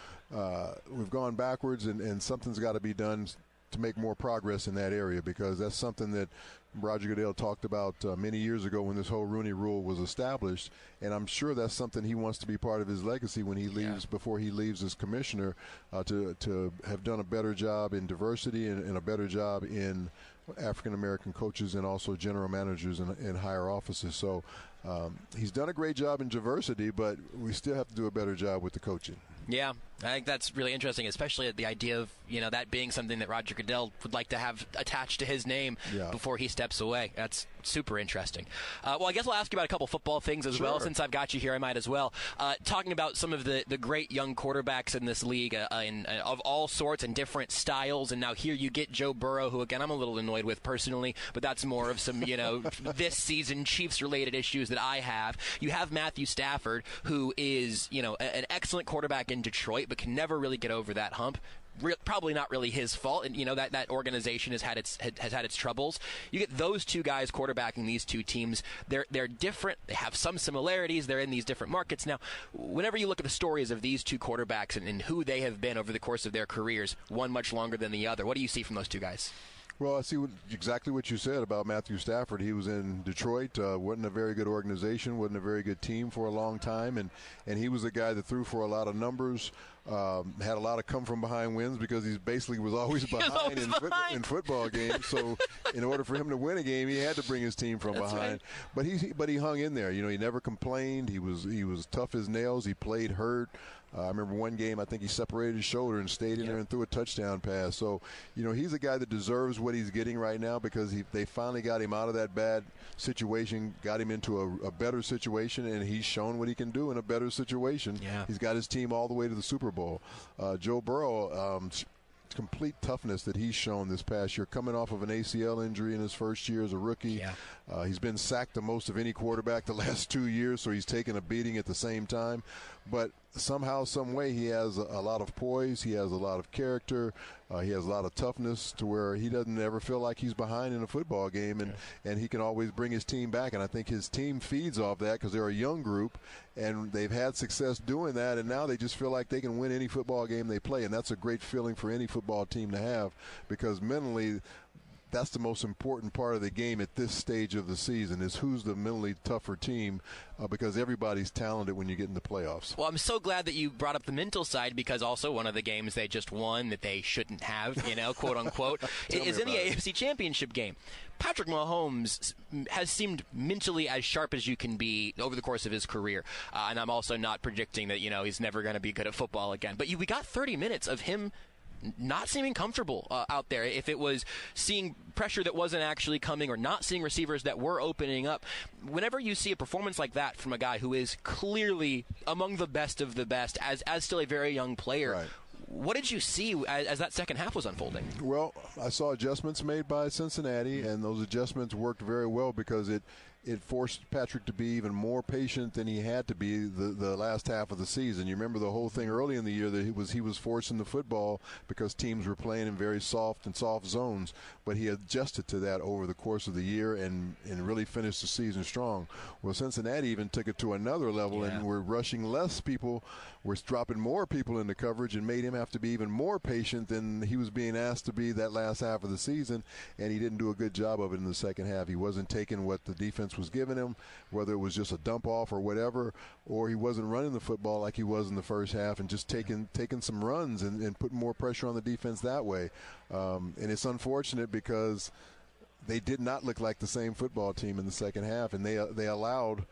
we've gone backwards, and something's got to be done to make more progress in that area, because that's something that Roger Goodell talked about many years ago when this whole Rooney Rule was established, and I'm sure that's something he wants to be part of his legacy when he leaves, before he leaves as commissioner, to have done a better job in diversity and a better job in African-American coaches and also general managers in higher offices. So he's done a great job in diversity, but we still have to do a better job with the coaching. Yeah, I think that's really interesting, especially the idea of that being something that Roger Goodell would like to have attached to his name before he steps away. That's super interesting. Well, I guess I'll ask you about a couple football things as well. Since I've got you here, I might as well. Talking about some of the great young quarterbacks in this league of all sorts and different styles, and now here you get Joe Burrow, who, again, I'm a little annoyed with personally, but that's more of some, this season Chiefs-related issues that I have. You have Matthew Stafford, who is, an excellent quarterback in Detroit, but can never really get over that hump. Probably not really his fault, and that organization has had its troubles. You get those 2 guys quarterbacking these 2 teams. They're different. They have some similarities. They're in these different markets. Now, whenever you look at the stories of these 2 quarterbacks and who they have been over the course of their careers, one much longer than the other, what do you see from those 2 guys? Well, I see exactly what you said about Matthew Stafford. He was in Detroit, wasn't a very good organization, wasn't a very good team for a long time, and he was a guy that threw for a lot of numbers, had a lot of come-from-behind wins, because he basically was always behind in football games. So in order for him to win a game, he had to bring his team from behind. Right. But he hung in there. He never complained. He was tough as nails. He played hurt. I remember one game, I think he separated his shoulder and stayed in there and threw a touchdown pass. So, he's a guy that deserves what he's getting right now, because they finally got him out of that bad situation, got him into a better situation, and he's shown what he can do in a better situation. Yeah. He's got his team all the way to the Super Bowl. Joe Burrow, complete toughness that he's shown this past year, coming off of an ACL injury in his first year as a rookie. He's been sacked the most of any quarterback the last 2 years, so he's taken a beating at the same time. But somehow, some way, he has a lot of poise. He has a lot of character. He has a lot of toughness to where he doesn't ever feel like he's behind in a football game, and he can always bring his team back. And I think his team feeds off that, because they're a young group, and they've had success doing that, and now they just feel like they can win any football game they play. And that's a great feeling for any football team to have, because mentally, that's the most important part of the game at this stage of the season, is who's the mentally tougher team, because everybody's talented when you get in the playoffs. Well, I'm so glad that you brought up the mental side, because also one of the games they just won that they shouldn't have, quote unquote, is in the AFC Championship game. Patrick Mahomes has seemed mentally as sharp as you can be over the course of his career. And I'm also not predicting that, he's never going to be good at football again. But we got 30 minutes of him not seeming comfortable out there. If it was seeing pressure that wasn't actually coming, or not seeing receivers that were opening up, whenever you see a performance like that from a guy who is clearly among the best of the best, as still a very young player, what did you see as that second half was unfolding? Well, I saw adjustments made by Cincinnati, and those adjustments worked very well, because it it forced Patrick to be even more patient than he had to be the last half of the season. You remember the whole thing early in the year that he was forcing the football because teams were playing in very soft zones, but he adjusted to that over the course of the year and really finished the season strong. Well, Cincinnati even took it to another level and were rushing less people, were dropping more people into coverage and made him have to be even more patient than he was being asked to be that last half of the season, and he didn't do a good job of it in the second half. He wasn't taking what the defense was giving him, whether it was just a dump off or whatever, or he wasn't running the football like he was in the first half and just taking some runs and putting more pressure on the defense that way. And it's unfortunate because they did not look like the same football team in the second half, and they allowed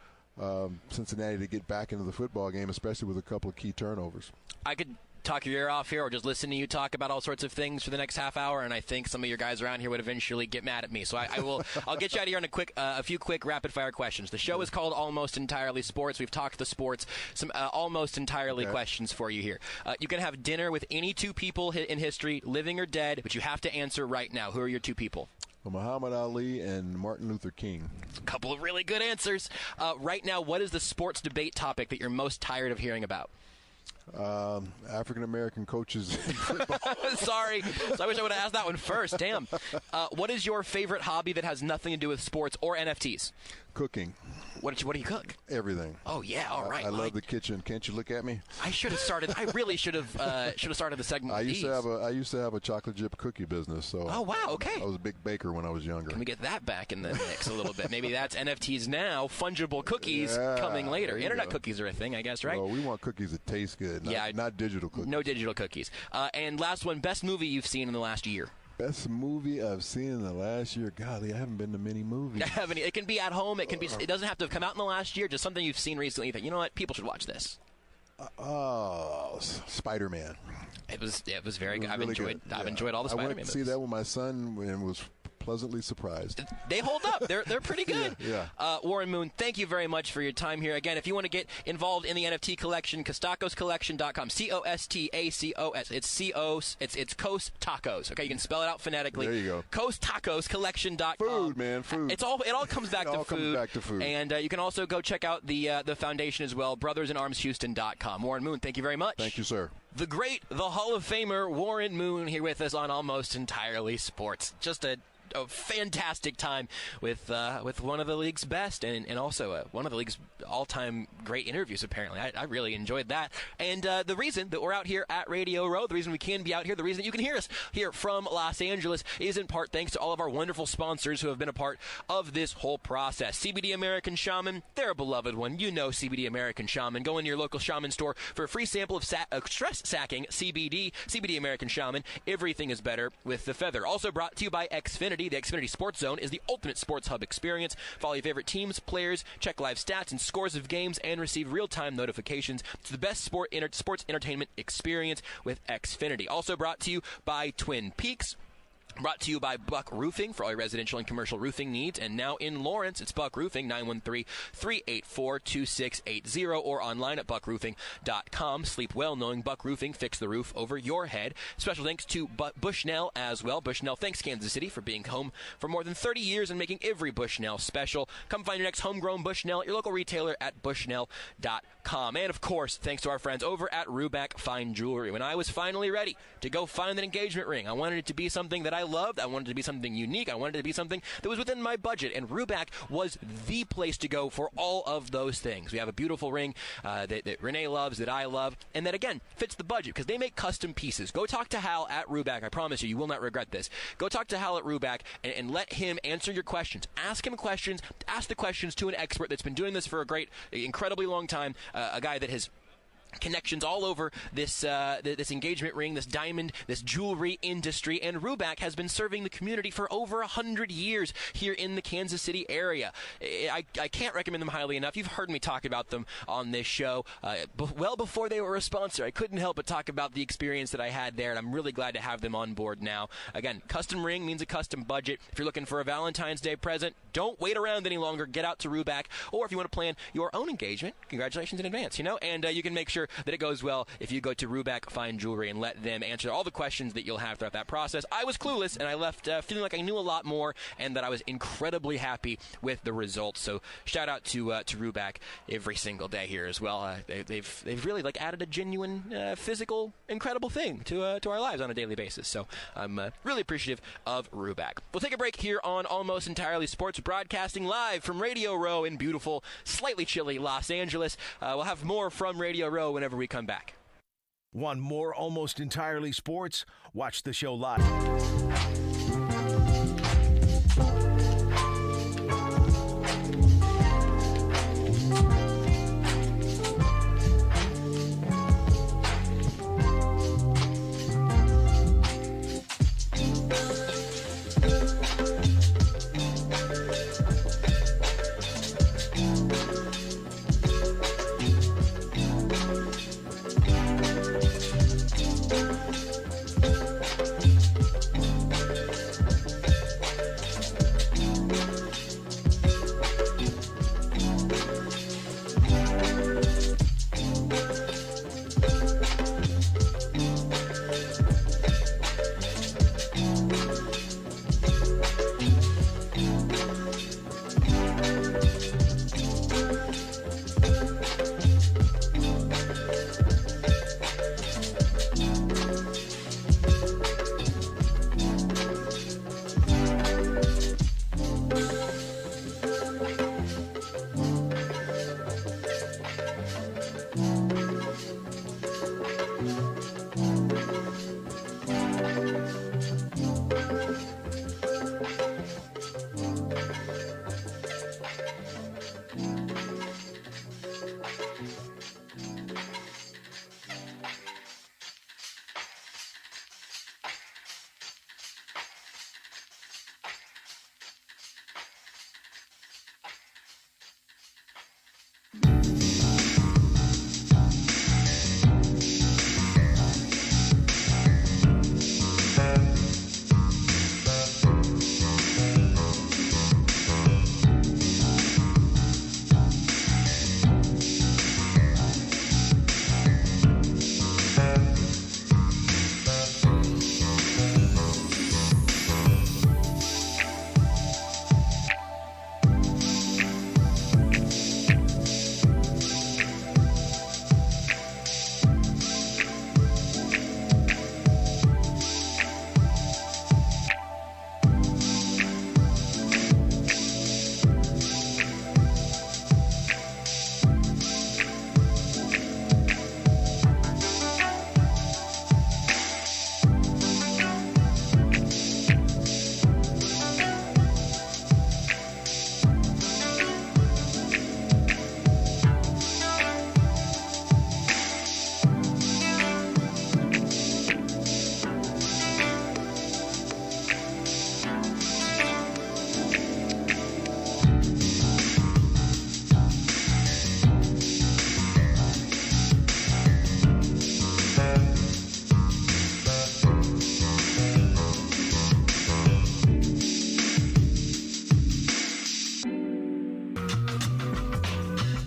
Cincinnati to get back into the football game, especially with a couple of key turnovers. I could talk your ear off here or just listen to you talk about all sorts of things for the next half hour, and I think some of your guys around here would eventually get mad at me. So I'll get you out of here on a few quick rapid-fire questions. The show is called Almost Entirely Sports. We've talked the sports, some almost entirely questions for you here. You can have dinner with any two people in history, living or dead, but you have to answer right now. Who are your two people? Muhammad Ali and Martin Luther King. A couple of really good answers. Right now, what is the sports debate topic that you're most tired of hearing about? African-American coaches in football. Sorry. So I wish I would have asked that one first. Damn. What is your favorite hobby that has nothing to do with sports or NFTs? Cooking. What do you cook? Everything. Oh yeah, all right. I love the kitchen. Can't you look at me? I should have started. I really should have started the segment. I used to have a chocolate chip cookie business. So. Oh wow. Okay. I was a big baker when I was younger. Can we get that back in the mix a little bit? Maybe that's NFTs now. Fungible cookies coming later. Internet cookies are a thing, I guess, right? Well, we want cookies that taste good. Not digital cookies. No digital cookies. And last one, best movie you've seen in the last year. Best movie I've seen in the last year. Golly, I haven't been to many movies. It can be at home. It can be. It doesn't have to have come out in the last year. Just something you've seen recently. You think, you know what? People should watch this. Spider-Man. It was very good. I've enjoyed all the Spider-Man movies. I went to see that with my son and was pleasantly surprised. They hold up. They're pretty good. Yeah. Warren Moon, thank you very much for your time here. Again, if you want to get involved in the NFT collection, CostacosCollection.com. COSTACOS. It's Coast Tacos. Okay, you can spell it out phonetically. There you go. CostTacosCollection.com. Food, man, food. It all comes back to food. Comes back to food. And you can also go check out the foundation as well, BrothersInArmsHouston.com. Warren Moon, thank you very much. Thank you, sir. The great, the Hall of Famer Warren Moon here with us on Almost Entirely Sports. Just a fantastic time with one of the league's best and also one of the league's all-time great interviews, apparently. I really enjoyed that. And the reason that we're out here at Radio Row, the reason we can be out here, the reason that you can hear us here from Los Angeles is in part thanks to all of our wonderful sponsors who have been a part of this whole process. CBD American Shaman, they're a beloved one. You know CBD American Shaman. Go into your local shaman store for a free sample of stress-sacking CBD. CBD American Shaman, everything is better with the feather. Also brought to you by Xfinity. The Xfinity Sports Zone is the ultimate sports hub experience. Follow your favorite teams, players, check live stats and scores of games, and receive real-time notifications. It's the best sports entertainment experience with Xfinity. Also brought to you by Twin Peaks. Brought to you by Buck Roofing for all your residential and commercial roofing needs. And now in Lawrence, it's Buck Roofing, 913-384-2680, or online at buckroofing.com. Sleep well knowing Buck Roofing fixed the roof over your head. Special thanks to Bushnell as well. Bushnell thanks Kansas City for being home for more than 30 years and making every Bushnell special. Come find your next homegrown Bushnell at your local retailer at bushnell.com. And, of course, thanks to our friends over at Ruback Fine Jewelry. When I was finally ready to go find an engagement ring, I wanted it to be something that I loved. I wanted it to be something unique. I wanted it to be something that was within my budget, and Ruback was the place to go for all of those things. We have a beautiful ring that Renee loves, that I love, and that, again, fits the budget because they make custom pieces. Go talk to Hal at Ruback. I promise you, you will not regret this. Go talk to Hal at Ruback and let him answer your questions. Ask him questions. Ask the questions to an expert that's been doing this for a incredibly long time, a guy that has connections all over this engagement ring, this diamond, this jewelry industry, and Ruback has been serving the community for over 100 years here in the Kansas City area. I can't recommend them highly enough. You've heard me talk about them on this show well before they were a sponsor. I couldn't help but talk about the experience that I had there, and I'm really glad to have them on board now. Again, custom ring means a custom budget. If you're looking for a Valentine's Day present, don't wait around any longer. Get out to Ruback, or if you want to plan your own engagement, congratulations in advance, and you can make sure sure that it goes well if you go to Ruback Fine Jewelry and let them answer all the questions that you'll have throughout that process. I was clueless, and I left feeling like I knew a lot more and that I was incredibly happy with the results. So shout out to Ruback every single day here as well. They've really like added a genuine, physical, incredible thing to our lives on a daily basis. So I'm really appreciative of Ruback. We'll take a break here on Almost Entirely Sports, broadcasting live from Radio Row in beautiful, slightly chilly Los Angeles. We'll have more from Radio Row whenever we come back. Want more Almost Entirely Sports? Watch the show live.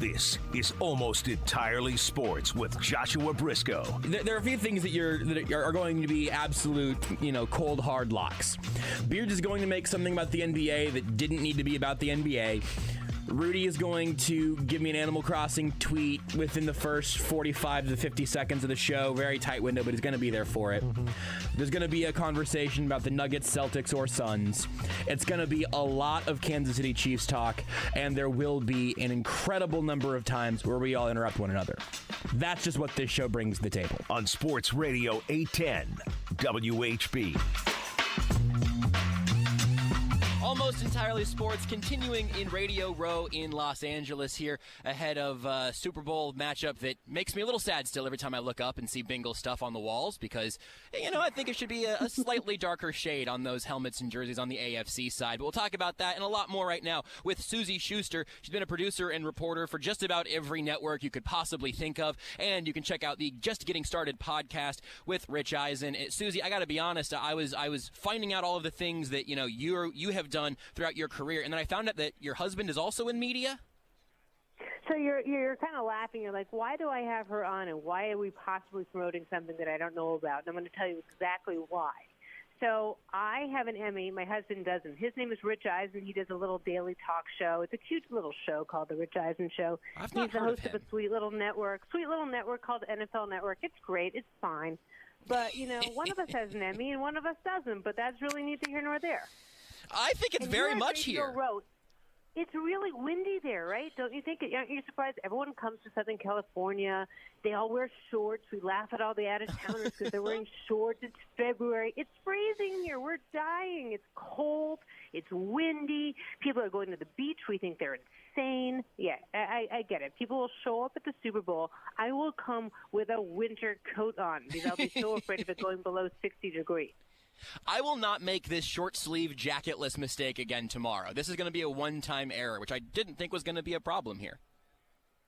This is Almost Entirely Sports with Joshua Brisco. There are a few things that are going to be absolute, cold hard locks. Beard is going to make something about the NBA that didn't need to be about the NBA. Rudy is going to give me an Animal Crossing tweet within the first 45 to 50 seconds of the show. Very tight window, but he's going to be there for it. Mm-hmm. There's going to be a conversation about the Nuggets, Celtics, or Suns. It's going to be a lot of Kansas City Chiefs talk, and there will be an incredible number of times where we all interrupt one another. That's just what this show brings to the table. On Sports Radio 810 WHB. Almost Entirely Sports, continuing in Radio Row in Los Angeles here ahead of Super Bowl matchup that makes me a little sad still every time I look up and see Bengal stuff on the walls because, I think it should be a slightly darker shade on those helmets and jerseys on the AFC side. But we'll talk about that and a lot more right now with Suzy Shuster. She's been a producer and reporter for just about every network you could possibly think of. And you can check out the Just Getting Started podcast with Rich Eisen. Suzy, I got to be honest, I was finding out all of the things that, you have done throughout your career, and then I found out that your husband is also in media. So you're kind of laughing. You're like, why do I have her on, and why are we possibly promoting something that I don't know about? And I'm going to tell you exactly why. So I have an Emmy. My husband doesn't. His name is Rich Eisen. He does a little daily talk show. It's a cute little show called The Rich Eisen Show. I've not He's the heard host of of a sweet little network called NFL Network. It's great. It's fine. But, one of us has an Emmy and one of us doesn't. But that's really neither here nor there. I think it's very much here. It's really windy there, right? Don't you think? Aren't you surprised? Everyone comes to Southern California. They all wear shorts. We laugh at all the out-of-towners because they're wearing shorts. It's February. It's freezing here. We're dying. It's cold. It's windy. People are going to the beach. We think they're insane. Yeah, I get it. People will show up at the Super Bowl. I will come with a winter coat on because I'll be so afraid of it going below 60 degrees. I will not make this short-sleeve, jacketless mistake again tomorrow. This is going to be a one-time error, which I didn't think was going to be a problem here.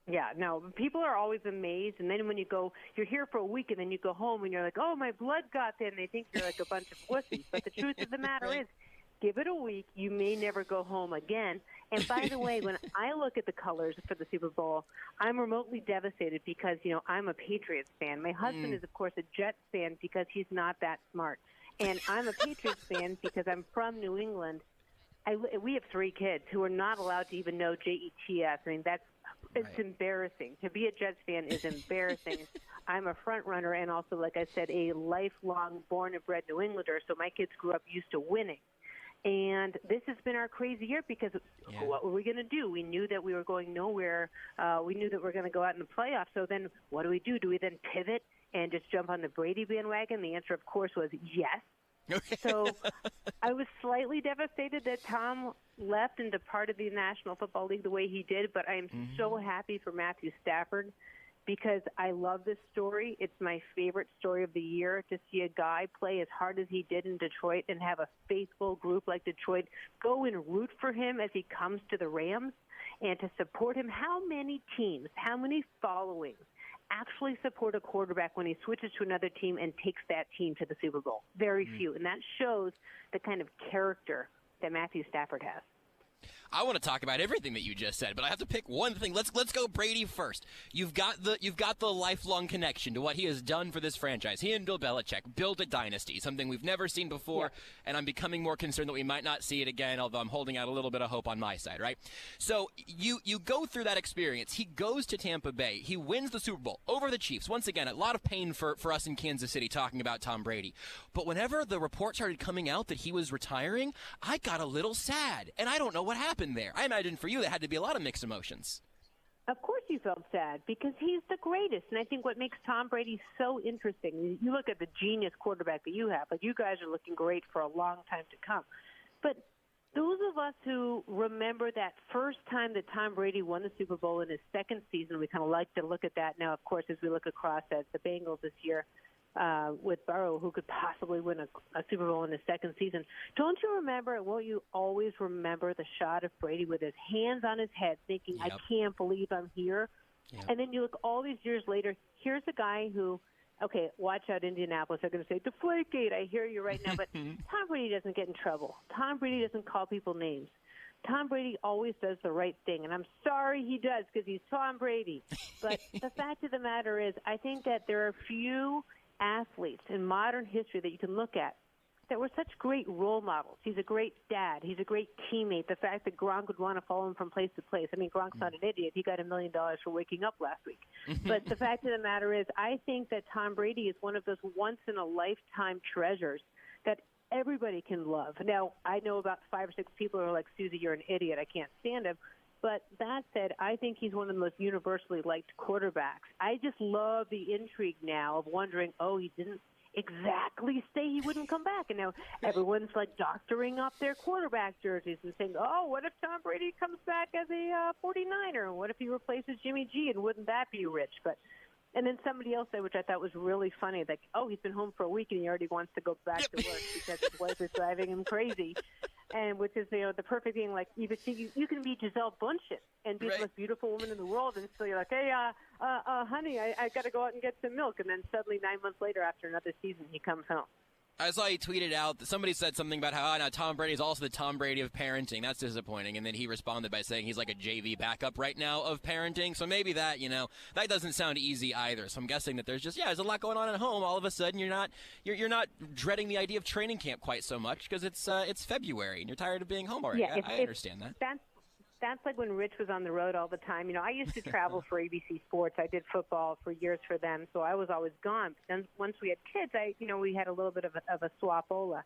Yeah, no, people are always amazed, and then when you're here for a week, and then you go home, and you're like, oh, my blood got thin, they think you're like a bunch of pussies. But the truth of the matter is, give it a week, you may never go home again. And by the way, when I look at the colors for the Super Bowl, I'm remotely devastated because, I'm a Patriots fan. My husband is, of course, a Jets fan because he's not that smart. And I'm a Patriots fan because I'm from New England. We have 3 kids who are not allowed to even know JETS. I mean, it's embarrassing. To be a Jets fan is embarrassing. I'm a front runner and also, like I said, a lifelong born and bred New Englander, so my kids grew up used to winning. And this has been our crazy year because what were we going to do? We knew that we were going nowhere. We knew that we were going to go out in the playoffs. So then what do? Do we then pivot and just jump on the Brady bandwagon? The answer, of course, was yes. Okay. So I was slightly devastated that Tom left and departed the National Football League the way he did, but I am so happy for Matthew Stafford because I love this story. It's my favorite story of the year to see a guy play as hard as he did in Detroit and have a faithful group like Detroit go and root for him as he comes to the Rams and to support him. How many teams, how many followings actually support a quarterback when he switches to another team and takes that team to the Super Bowl? Very few. And that shows the kind of character that Matthew Stafford has. I want to talk about everything that you just said, but I have to pick one thing. Let's go Brady first. You've got the lifelong connection to what he has done for this franchise. He and Bill Belichick built a dynasty, something we've never seen before, and I'm becoming more concerned that we might not see it again, although I'm holding out a little bit of hope on my side, right? So you go through that experience. He goes to Tampa Bay. He wins the Super Bowl over the Chiefs. Once again, a lot of pain for us in Kansas City talking about Tom Brady. But whenever the report started coming out that he was retiring, I got a little sad, and I don't know what happened there. I imagine for you there had to be a lot of mixed emotions. Of course you felt sad because he's the greatest. And I think what makes Tom Brady so interesting, you look at the genius quarterback that you have, like you guys are looking great for a long time to come. But those of us who remember that first time that Tom Brady won the Super Bowl in his second season, we kind of like to look at that now, of course, as we look across at the Bengals this year. With Burrow, who could possibly win a Super Bowl in his second season. Don't you remember, and won't you always remember the shot of Brady with his hands on his head thinking, I can't believe I'm here? Yep. And then you look all these years later, here's a guy who, okay, watch out Indianapolis, they're going to say, Deflategate, I hear you right now, but Tom Brady doesn't get in trouble. Tom Brady doesn't call people names. Tom Brady always does the right thing, and I'm sorry he does because he's Tom Brady. But the fact of the matter is, I think that there are few athletes in modern history that you can look at that were such great role models. He's a great dad. He's a great teammate. The fact that Gronk would want to follow him from place to place. I mean, Gronk's not an idiot. He got $1 million for waking up last week. But the fact of the matter is, I think that Tom Brady is one of those once-in-a-lifetime treasures that everybody can love. Now, I know about 5 or 6 people who are like, Suzy, you're an idiot. I can't stand him. But that said, I think he's one of the most universally liked quarterbacks. I just love the intrigue now of wondering, he didn't exactly say he wouldn't come back. And now everyone's like doctoring up their quarterback jerseys and saying, what if Tom Brady comes back as a 49er? And what if he replaces Jimmy G? And wouldn't that be rich? And then somebody else said, which I thought was really funny, like, he's been home for a week and he already wants to go back to work because his wife is driving him crazy. And which is, the perfect thing, like, you can be Giselle Bundchen and be the most beautiful woman in the world, and still you're like, hey, honey, I got to go out and get some milk. And then suddenly 9 months later, after another season, he comes home. I saw he tweeted out that somebody said something about how now Tom Brady is also the Tom Brady of parenting. That's disappointing. And then he responded by saying he's like a JV backup right now of parenting. So maybe that, that doesn't sound easy either. So I'm guessing that there's a lot going on at home. All of a sudden you're not dreading the idea of training camp quite so much because it's February and you're tired of being home already. Yeah, I understand that. That's like when Rich was on the road all the time. I used to travel for ABC Sports. I did football for years for them, so I was always gone. But then once we had kids, we had a little bit of a swap-ola.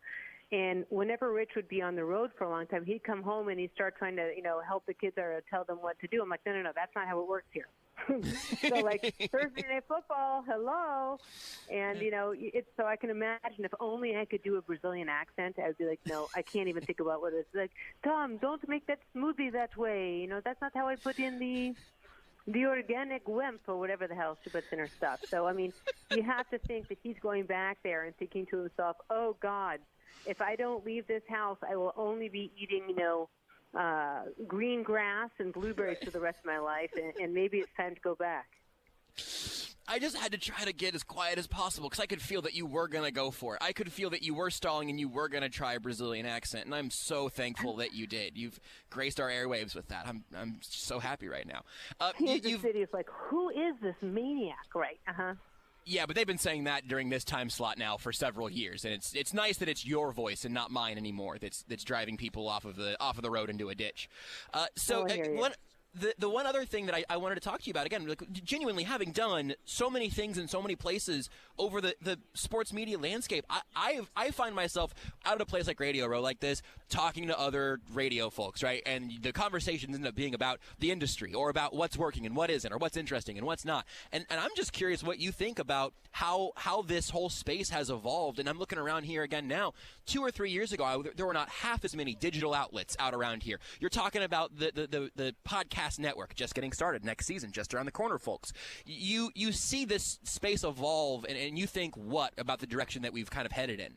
And whenever Rich would be on the road for a long time, he'd come home and he'd start trying to, help the kids or tell them what to do. I'm like, no, that's not how it works here. So, like, Thursday Night Football, hello. And, it's so I can imagine if only I could do a Brazilian accent, I would be like, no, I can't even think about what it's like. Tom, don't make that smoothie that way. That's not how I put in the organic wimp or whatever the hell she puts in her stuff. So, you have to think that he's going back there and thinking to himself, oh, God, if I don't leave this house, I will only be eating, green grass and blueberries for the rest of my life, and maybe it's time to go back. I just had to try to get as quiet as possible because I could feel that you were going to go for it. I could feel that you were stalling and you were going to try a Brazilian accent, and I'm so thankful that you did. You've graced our airwaves with that. I'm so happy right now. Kansas City is like, who is this maniac? Right, Yeah, but they've been saying that during this time slot now for several years, and it's nice that it's your voice and not mine anymore that's driving people off of the road into a ditch. The one other thing that I wanted to talk to you about, again, like, genuinely having done so many things in so many places over the sports media landscape, I find myself out at a place like Radio Row like this, talking to other radio folks, right? And the conversations end up being about the industry or about what's working and what isn't or what's interesting and what's not. And I'm just curious what you think about how this whole space has evolved. And I'm looking around here again now. 2 or 3 years ago, there were not half as many digital outlets out around here. You're talking about the podcast network just getting started next season, just around the corner, folks. You see this space evolve, and you think what about the direction that we've kind of headed in?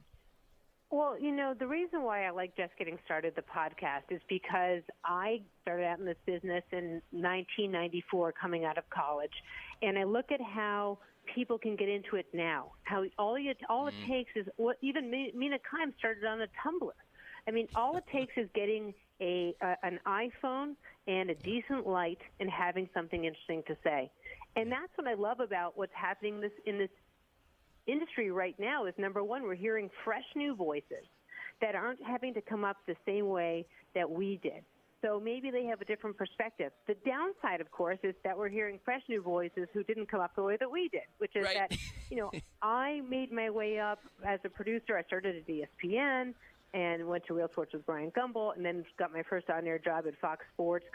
Well, the reason why I like Just Getting Started, the podcast, is because I started out in this business in 1994 coming out of college, and I look at how people can get into it now, how all it takes is what even Mina Kimes started on a Tumblr. All it takes is getting an iPhone and a decent light and having something interesting to say. And that's what I love about what's happening in this industry right now is, number one, we're hearing fresh new voices that aren't having to come up the same way that we did. So maybe they have a different perspective. The downside, of course, is that we're hearing fresh new voices who didn't come up the way that we did, which is that, I made my way up as a producer. I started at ESPN and went to Real Sports with Brian Gumbel, and then got my first on-air job at Fox Sports,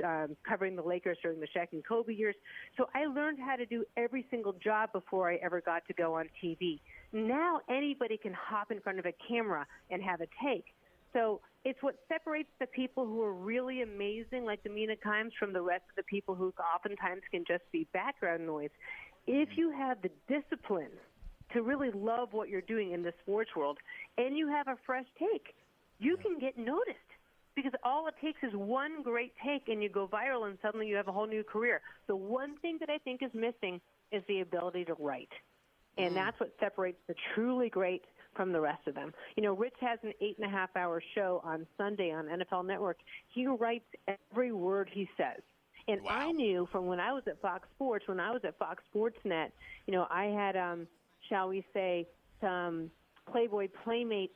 covering the Lakers during the Shaq and Kobe years. So I learned how to do every single job before I ever got to go on TV. Now anybody can hop in front of a camera and have a take. So it's what separates the people who are really amazing, like the Mina Kimes, from the rest of the people who oftentimes can just be background noise. If you have the discipline to really love what you're doing in the sports world, and you have a fresh take, you can get noticed, because all it takes is one great take and you go viral and suddenly you have a whole new career. The one thing that I think is missing is the ability to write. And that's what separates the truly great from the rest of them. Rich has an 8.5-hour show on Sunday on NFL Network. He writes every word he says. And wow. I knew from when I was at Fox Sports, when I was at Fox Sports Net, I had, shall we say, some Playboy Playmate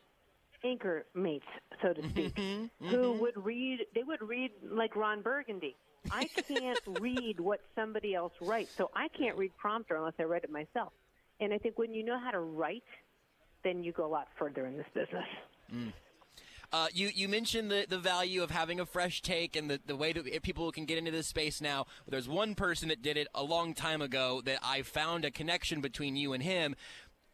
anchor mates, so to speak, who would read like Ron Burgundy. I can't read what somebody else writes, so I can't read prompter unless I read it myself. And I think when you know how to write, then you go a lot further in this business. You mentioned the value of having a fresh take and the way that people can get into this space now. There's one person that did it a long time ago that I found a connection between you and him.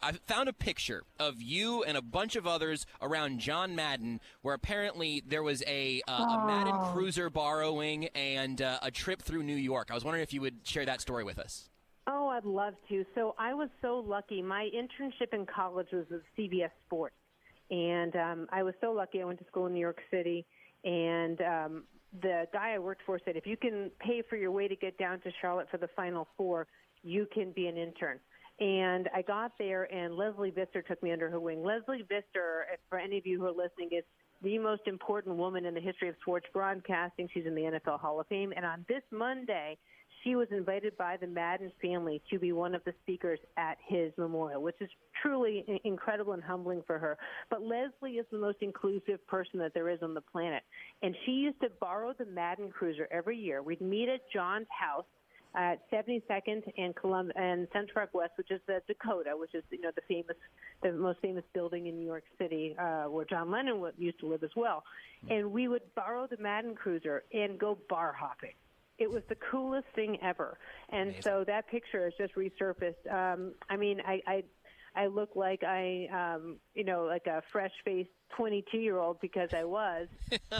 I found a picture of you and a bunch of others around John Madden, where apparently there was a Madden cruiser borrowing and a trip through New York. I was wondering if you would share that story with us. Oh, I'd love to. So I was so lucky. My internship in college was with CBS Sports, and I was so lucky. I went to school in New York City, and the guy I worked for said, if you can pay for your way to get down to Charlotte for the Final Four, you can be an intern. And I got there, and Leslie Visser took me under her wing. Leslie Visser, for any of you who are listening, is the most important woman in the history of sports broadcasting. She's in the NFL Hall of Fame. And on this Monday, she was invited by the Madden family to be one of the speakers at his memorial, which is truly incredible and humbling for her. But Leslie is the most inclusive person that there is on the planet. And she used to borrow the Madden Cruiser every year. We'd meet at John's house at 72nd and Central Park West, which is the Dakota, which is the most famous building in New York City, where John Lennon used to live as well. And we would borrow the Madden Cruiser and go bar hopping. It was the coolest thing ever. And Amazing. So that picture has just resurfaced. I look like like a fresh-faced 22-year-old because I was.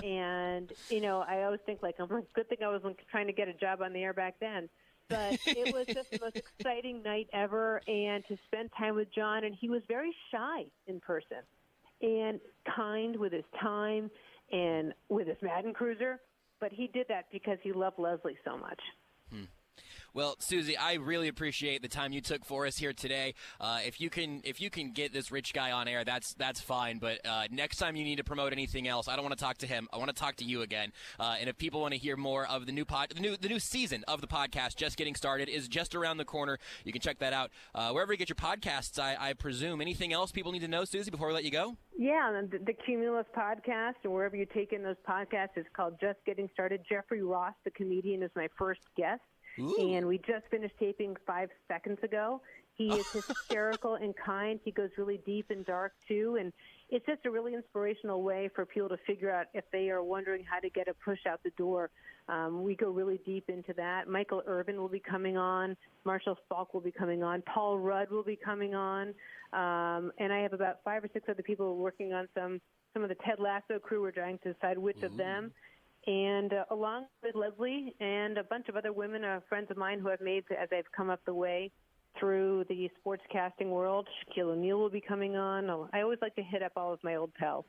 And, I always think good thing I wasn't trying to get a job on the air back then. But it was just the most exciting night ever, and to spend time with John. And he was very shy in person and kind with his time and with his Madden Cruiser. But he did that because he loved Leslie so much. Well, Suzy, I really appreciate the time you took for us here today. If you can get this rich guy on air, that's fine. But next time you need to promote anything else, I don't want to talk to him. I want to talk to you again. And if people want to hear more of the new season of the podcast, Just Getting Started, is just around the corner. You can check that out wherever you get your podcasts, I presume. Anything else people need to know, Suzy, before we let you go? Yeah, the Cumulus podcast, and wherever you take in those podcasts, is called Just Getting Started. Jeffrey Ross, the comedian, is my first guest. Ooh. And we just finished taping 5 seconds ago. He is hysterical and kind. He goes really deep and dark, too. And it's just a really inspirational way for people to figure out if they are wondering how to get a push out the door. We go really deep into that. Michael Irvin will be coming on. Marshall Falk will be coming on. Paul Rudd will be coming on. And I have about 5 or 6 other people working on some of the Ted Lasso crew. We're trying to decide which of them. And along with Leslie and a bunch of other women, friends of mine who I've made as I've come up the way through the sportscasting world. Shaquille O'Neal will be coming on. I always like to hit up all of my old pals.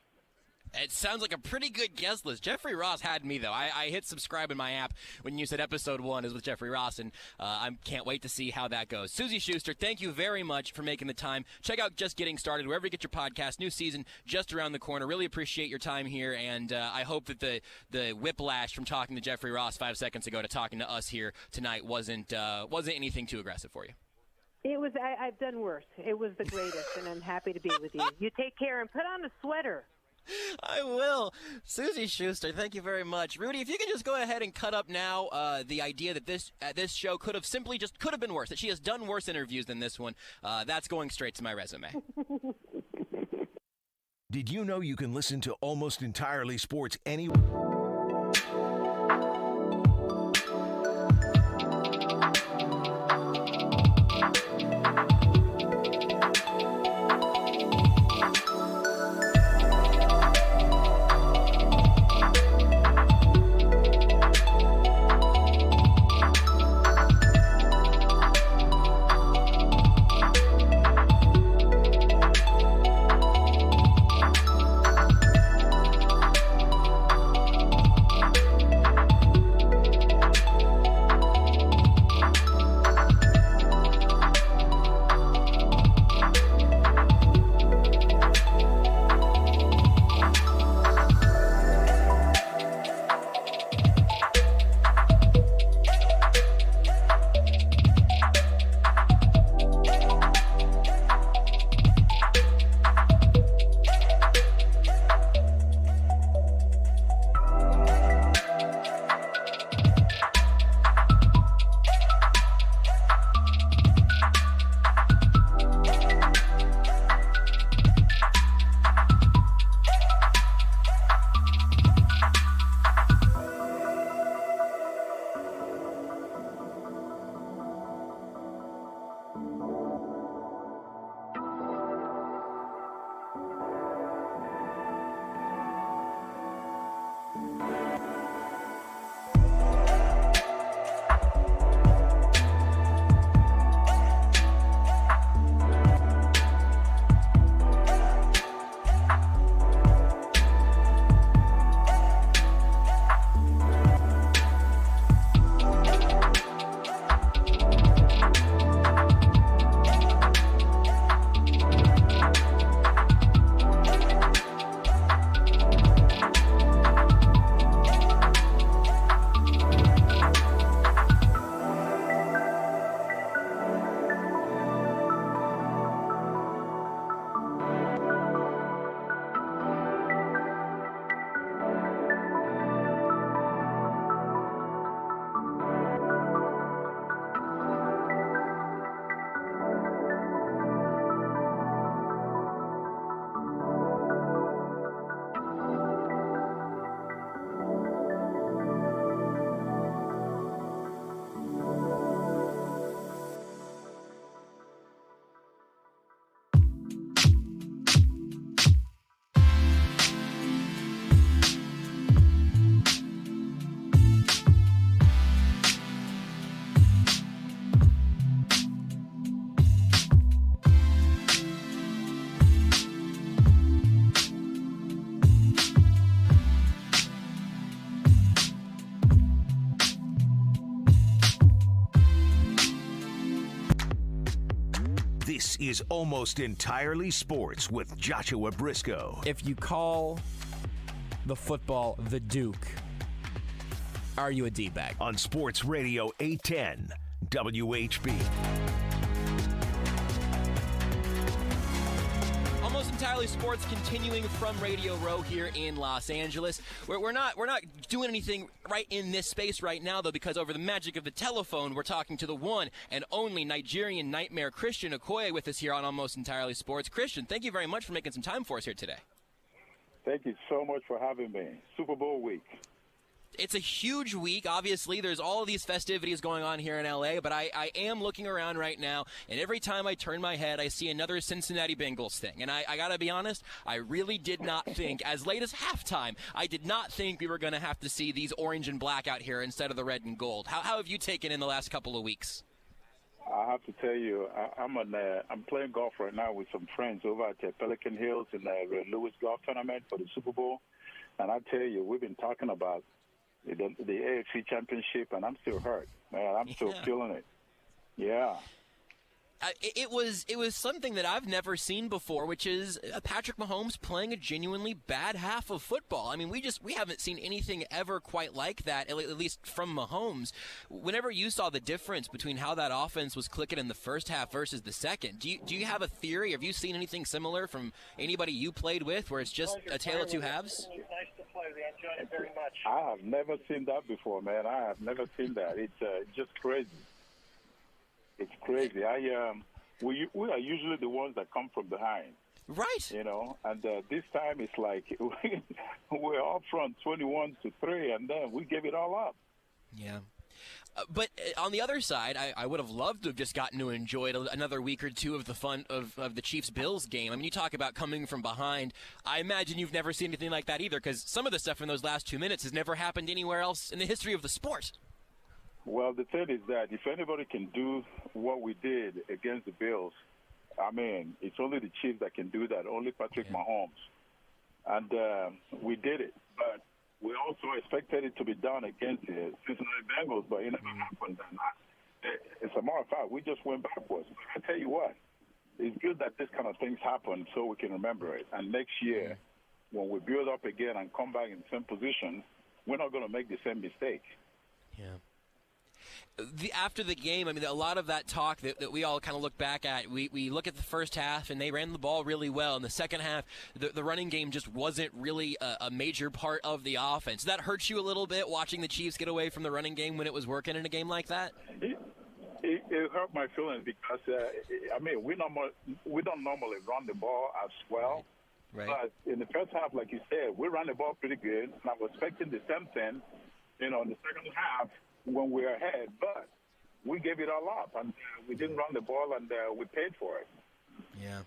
It sounds like a pretty good guest list. Jeffrey Ross had me, though. I hit subscribe in my app when you said episode 1 is with Jeffrey Ross, and I can't wait to see how that goes. Suzy Shuster, thank you very much for making the time. Check out Just Getting Started, wherever you get your podcast. New season just around the corner. Really appreciate your time here, and I hope that the whiplash from talking to Jeffrey Ross 5 seconds ago to talking to us here tonight wasn't anything too aggressive for you. It was. I've done worse. It was the greatest, and I'm happy to be with you. You take care and put on a sweater. I will. Suzy Shuster, thank you very much. Rudy, if you can just go ahead and cut up now the idea that this show could have been worse, that she has done worse interviews than this one, that's going straight to my resume. Did you know you can listen to Almost Entirely Sports anywhere? This is Almost Entirely Sports with Joshua Brisco. If you call the football the Duke, are you a D-bag? On Sports Radio 810 WHB. Almost Entirely Sports continuing from Radio Row here in Los Angeles. We're not doing anything right in this space right now, though, because over the magic of the telephone, we're talking to the one and only Nigerian nightmare, Christian Okoye, with us here on Almost Entirely Sports. Christian, thank you very much for making some time for us here today. Thank you so much for having me. Super Bowl week. It's a huge week. Obviously, there's all of these festivities going on here in L.A., but I am looking around right now, and every time I turn my head, I see another Cincinnati Bengals thing. And I got to be honest, I really did not think, as late as halftime, I did not think we were going to have to see these orange and black out here instead of the red and gold. How have you taken in the last couple of weeks? I have to tell you, I'm playing golf right now with some friends over at Pelican Hills in the Lewis Golf Tournament for the Super Bowl. And I tell you, we've been talking about the AFC Championship, and I'm still hurt. Man, I'm still feeling it. Yeah. It was something that I've never seen before, which is Patrick Mahomes playing a genuinely bad half of football. I mean, we haven't seen anything ever quite like that, at least from Mahomes. Whenever you saw the difference between how that offense was clicking in the first half versus the second, do you have a theory? Have you seen anything similar from anybody you played with, where it's just a tale of two halves? I have never seen that before, man. I have never seen that. It's just crazy. It's crazy. We are usually the ones that come from behind. Right. You know, and this time it's like we're up front 21-3, and then we gave it all up. Yeah. But on the other side, I would have loved to have just gotten to enjoy another week or two of the fun of the Chiefs-Bills game. I mean, you talk about coming from behind. I imagine you've never seen anything like that either, because some of the stuff in those last 2 minutes has never happened anywhere else in the history of the sport. Well, the thing is that if anybody can do what we did against the Bills, I mean, it's only the Chiefs that can do that, only Patrick Mahomes. And we did it. But we also expected it to be done against the Cincinnati Bengals, but it never happened. And as a matter of fact, we just went backwards. But I tell you what, it's good that this kind of things happen so we can remember it. And next year, when we build up again and come back in the same position, we're not going to make the same mistake. Yeah. After the game, I mean, a lot of that talk that we all kind of look back at, we look at the first half, and they ran the ball really well. In the second half, the running game just wasn't really a major part of the offense. Did that hurt you a little bit, watching the Chiefs get away from the running game when it was working in a game like that? It hurt my feelings because, I mean, we don't normally run the ball as well. Right. But in the first half, like you said, we ran the ball pretty good, and I was expecting the same thing, in the second half, when we were ahead, but we gave it all up, and we didn't run the ball, and we paid for it. Yeah.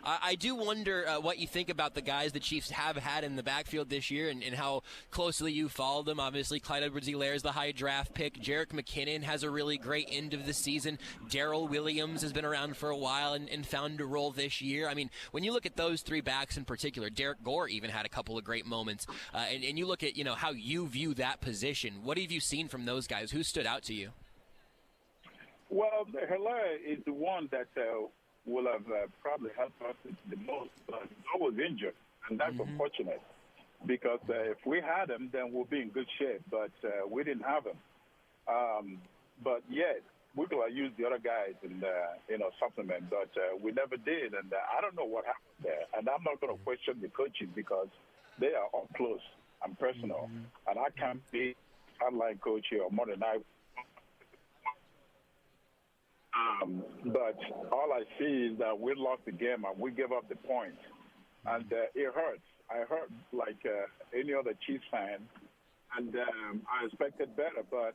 I do wonder what you think about the guys the Chiefs have had in the backfield this year and how closely you followed them. Obviously, Clyde Edwards-Helaire is the high draft pick. Jerick McKinnon has a really great end of the season. Darrell Williams has been around for a while and found a role this year. I mean, when you look at those three backs in particular, Derek Gore even had a couple of great moments. And you look at, how you view that position. What have you seen from those guys? Who stood out to you? Well, Helaire is the one that will have probably helped us the most. He's always injured, and that's unfortunate because if we had him, then we'll be in good shape. But we didn't have him. But yet, we could have used the other guys in supplement, but we never did. And I don't know what happened there. And I'm not going to question the coaches because they are up close and personal. And I can't be sideline coach here or more than I. But all I see is that we lost the game and we gave up the point. And it hurts. I hurt like any other Chiefs fan. And I expected better. But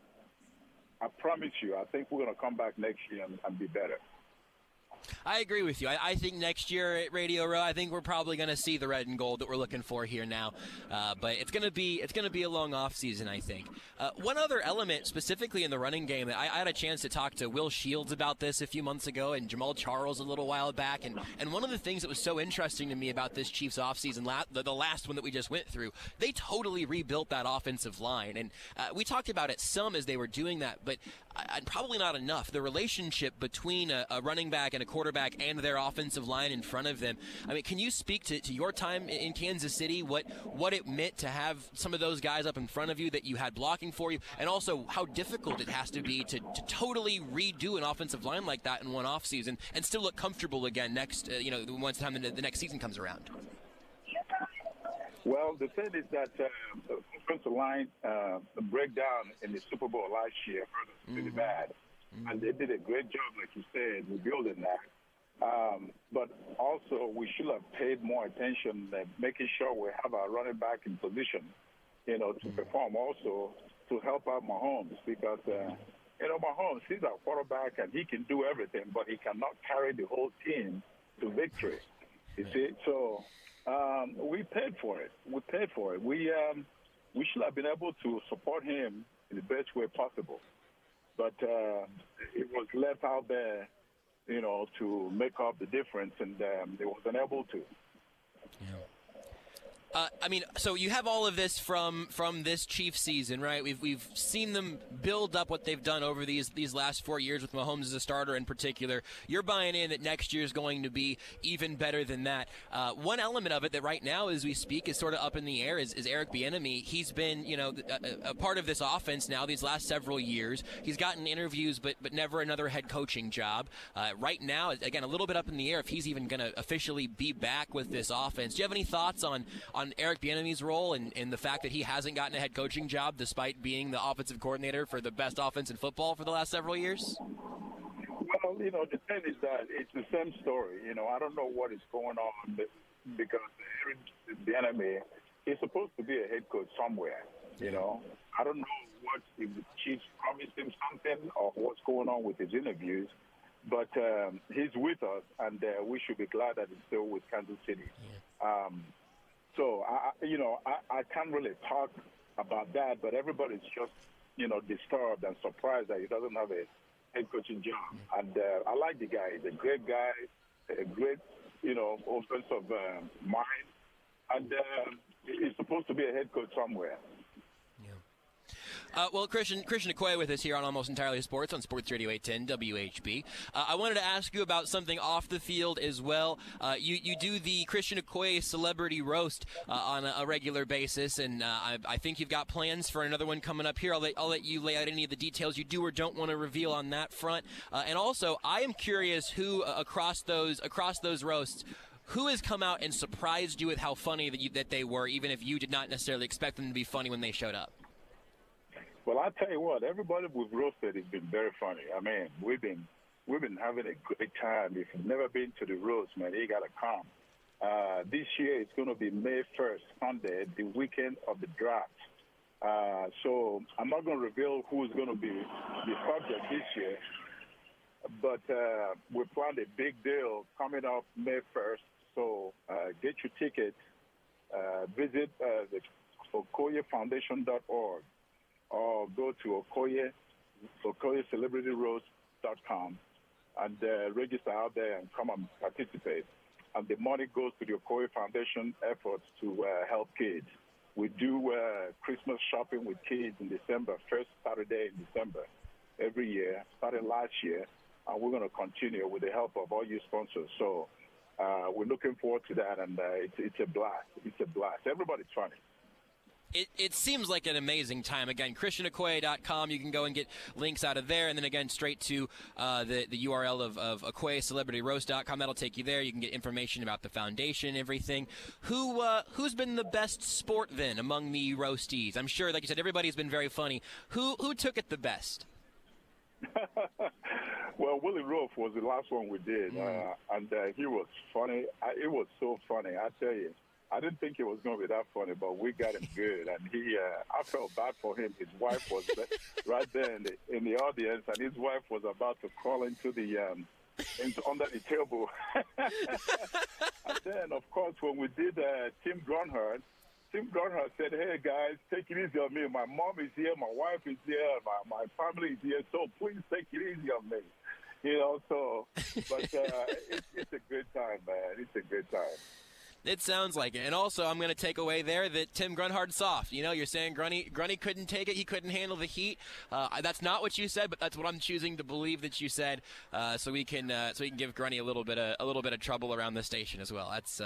I promise you, I think we're going to come back next year and be better. I agree with you. I think next year at Radio Row, I think we're probably going to see the red and gold that we're looking for here now. But it's going to be a long off season, I think. One other element, specifically in the running game, I had a chance to talk to Will Shields about this a few months ago and Jamal Charles a little while back. And one of the things that was so interesting to me about this Chiefs offseason, the last one that we just went through, they totally rebuilt that offensive line. And we talked about it some as they were doing that, but probably not enough. The relationship between a running back and a quarterback and their offensive line in front of them. I mean, can you speak to your time in Kansas City, what it meant to have some of those guys up in front of you that you had blocking for you, and also how difficult it has to be to totally redo an offensive line like that in one offseason and still look comfortable again next, once the next season comes around? Well, the thing is that the offensive line breakdown in the Super Bowl last year hurt us really bad. And they did a great job, like you said, rebuilding that. But also, we should have paid more attention at making sure we have our running back in position, to perform also to help out Mahomes. Because, Mahomes, he's our quarterback and he can do everything, but he cannot carry the whole team to victory. You see? So we paid for it. We should have been able to support him in the best way possible. But it was left out there, to make up the difference, and they wasn't able to. So you have all of this from this Chiefs season, right? We've seen them build up what they've done over these last 4 years with Mahomes as a starter in particular. You're buying in that next year is going to be even better than that. One element of it that right now, as we speak, is sort of up in the air is Eric Bieniemy. He's been, a part of this offense now these last several years. He's gotten interviews, but never another head coaching job. Right now, again, a little bit up in the air if he's even going to officially be back with this offense. Do you have any thoughts on Eric Bieniemy's role and the fact that he hasn't gotten a head coaching job despite being the offensive coordinator for the best offense in football for the last several years? Well, the thing is that it's the same story. I don't know what is going on because Eric Bieniemy is supposed to be a head coach somewhere. I don't know what if the Chiefs promised him something or what's going on with his interviews, but he's with us, and we should be glad that he's still with Kansas City. So, I can't really talk about that, but everybody's just, disturbed and surprised that he doesn't have a head coaching job. And I like the guy. He's a great guy, a great, offensive mind. And he's supposed to be a head coach somewhere. Well, Christian Okoye with us here on Almost Entirely Sports on Sports Radio 810 WHB. I wanted to ask you about something off the field as well. You do the Christian Okoye Celebrity Roast on a regular basis, and I think you've got plans for another one coming up here. I'll let you lay out any of the details you do or don't want to reveal on that front. And also, I am curious who across those roasts, who has come out and surprised you with how funny that they were, even if you did not necessarily expect them to be funny when they showed up? Well, I'll tell you what, everybody we've roasted has been very funny. I mean, we've been having a great time. If you've never been to the roast, man, you got to come. This year it's going to be May 1st, Sunday, the weekend of the draft. So I'm not going to reveal who's going to be the subject this year, but we planned a big deal coming up May 1st. So get your tickets. Visit the OkoyeFoundation.org. or go to OkoyeCelebrityRoast.com and register out there and come and participate. And the money goes to the Okoye Foundation efforts to help kids. We do Christmas shopping with kids in December, first Saturday in December every year, started last year, and we're going to continue with the help of all you sponsors. So we're looking forward to that, and it's a blast. It's a blast. Everybody's funny. It seems like an amazing time. Again, ChristianOkoye.com. You can go and get links out of there. And then, again, straight to the URL of OkoyeCelebrityRoast.com. That'll take you there. You can get information about the foundation and everything. Who's been the best sport, then, among the roastees? I'm sure, like you said, everybody's been very funny. Who took it the best? Well, Willie Roof was the last one we did. And he was funny. It was so funny, I tell you. I didn't think it was going to be that funny, but we got him good. And I felt bad for him. His wife was right there in the audience, and his wife was about to crawl into under the table. And then, of course, when we did Tim Grunhard said, "Hey guys, take it easy on me. My mom is here, my wife is here, my family is here, so please take it easy on me." But it's a good time, man. It's a good time. It sounds like it. And also, I'm going to take away there that Tim Grunhard's soft. You know, you're saying Grunny couldn't take it. He couldn't handle the heat. That's not what you said, but that's what I'm choosing to believe that you said. So we can give Grunny a little bit of trouble around the station as well. That's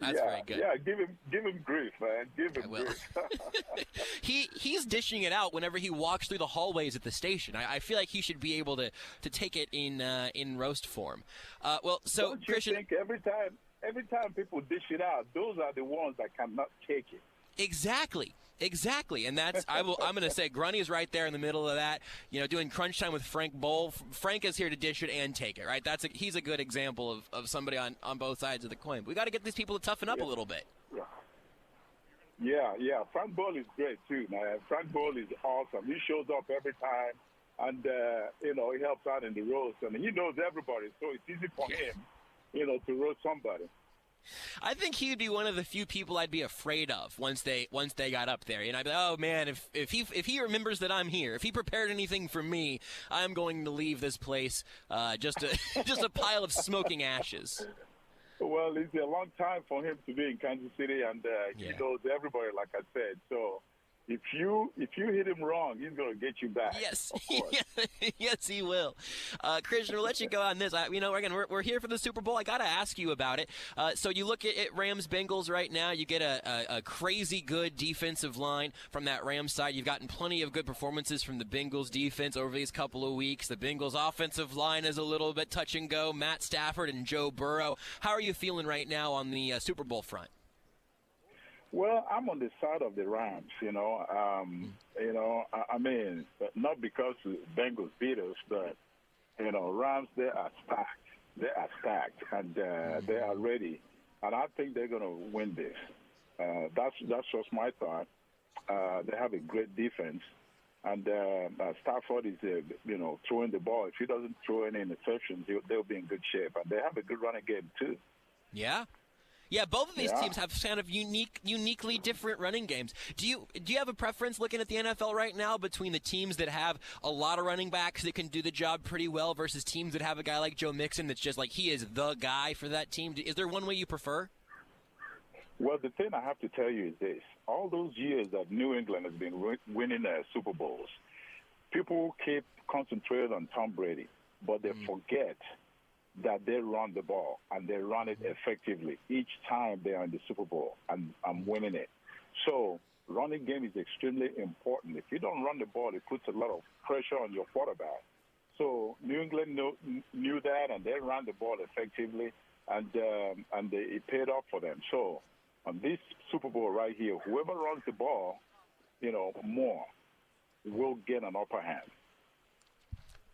very good. Yeah, give him grief, man. Give him grief. He's dishing it out whenever he walks through the hallways at the station. I feel like he should be able to take it in roast form. Don't you Christian, think every time people dish it out, those are the ones that cannot take it. Exactly, and that's I'm going to say Grunny is right there in the middle of that. You know, doing crunch time with Frank Bowl. Frank is here to dish it and take it. Right, he's a good example of somebody on both sides of the coin. But we got to get these people to toughen up a little bit. Yeah. Frank Bowl is great too, man. Frank Bowl is awesome. He shows up every time, and he helps out in the roast, and he knows everybody, so it's easy for him, to roast somebody. I think he'd be one of the few people I'd be afraid of once they got up there. I'd be like, oh man, if he remembers that I'm here, if he prepared anything for me, I'm going to leave this place just a pile of smoking ashes. Well, it's a long time for him to be in Kansas City, and he knows everybody, like I said. So if you hit him wrong, he's going to get you back. Yes, yes, he will. Christian, we'll let you go on this. We're here for the Super Bowl. I got to ask you about it. So you look at Rams-Bengals right now. You get a crazy good defensive line from that Rams side. You've gotten plenty of good performances from the Bengals defense over these couple of weeks. The Bengals offensive line is a little bit touch and go. Matt Stafford and Joe Burrow. How are you feeling right now on the Super Bowl front? Well, I'm on the side of the Rams, not because the Bengals beat us, but, Rams, they are stacked. They are stacked, and they are ready. And I think they're going to win this. That's just my thought. They have a great defense, and Stafford is, throwing the ball. If he doesn't throw any interceptions, they'll be in good shape. And they have a good running game, too. Yeah. Yeah, both of these teams have kind of uniquely different running games. Do you have a preference looking at the NFL right now between the teams that have a lot of running backs that can do the job pretty well versus teams that have a guy like Joe Mixon that's just like he is the guy for that team? Is there one way you prefer? Well, the thing I have to tell you is this. All those years that New England has been winning Super Bowls, people keep concentrating on Tom Brady, but they forget that they run the ball, and they run it effectively each time they are in the Super Bowl, and I'm winning it. So running game is extremely important. If you don't run the ball, it puts a lot of pressure on your quarterback. So New England knew that, and they ran the ball effectively, and it paid off for them. So on this Super Bowl right here, whoever runs the ball, more will get an upper hand.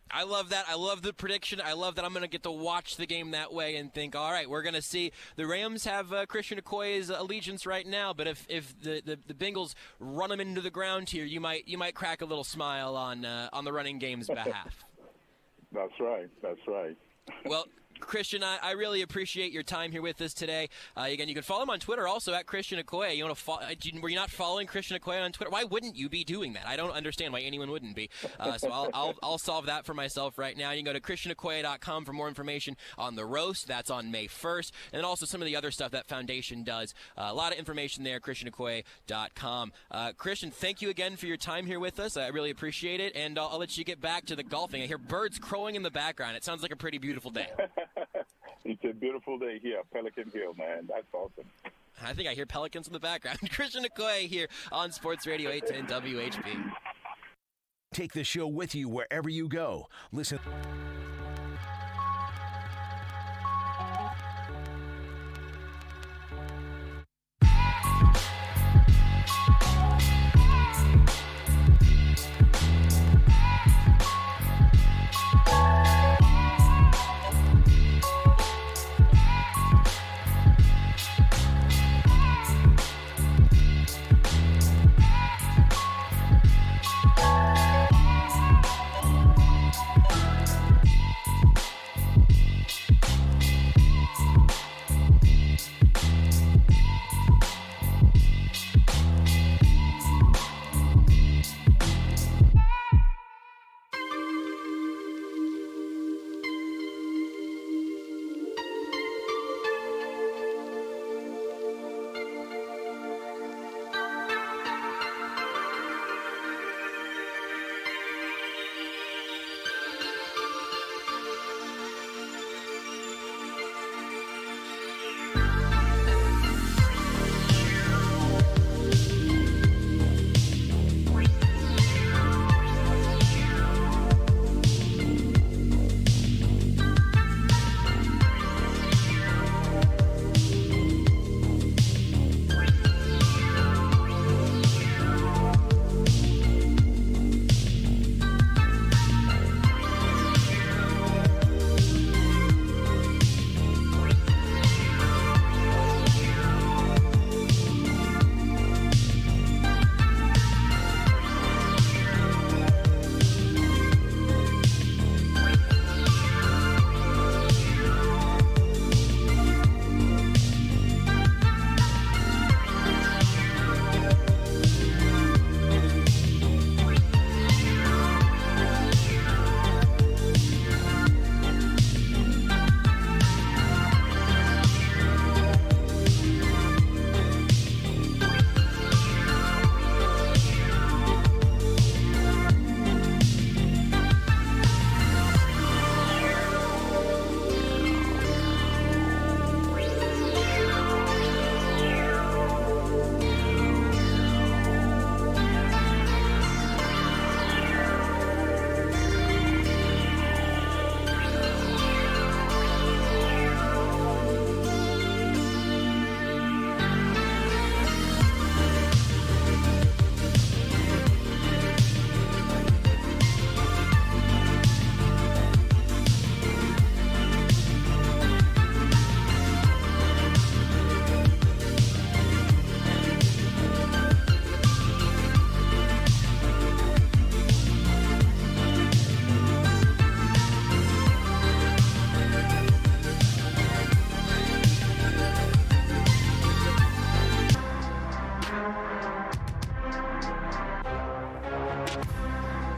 I love that. I love the prediction. I love that I'm going to get to watch the game that way and think, all right, we're going to see the Rams have Christian Okoye's allegiance right now, but if the Bengals run him into the ground here, you might crack a little smile on the running game's behalf. That's right. Well, Christian, I really appreciate your time here with us today. Again, you can follow him on Twitter also at Christian Okoye. Were you not following Christian Okoye on Twitter? Why wouldn't you be doing that? I don't understand why anyone wouldn't be. So I'll solve that for myself right now. You can go to ChristianOkoye.com for more information on the roast. That's on May 1st. And also some of the other stuff that Foundation does. A lot of information there, ChristianOkoye.com. Christian, thank you again for your time here with us. I really appreciate it. And I'll let you get back to the golfing. I hear birds crowing in the background. It sounds like a pretty beautiful day. It's a beautiful day here at Pelican Hill, man. That's awesome. I think I hear pelicans in the background. Christian Okoye here on Sports Radio 810 WHB. Take the show with you wherever you go. Listen.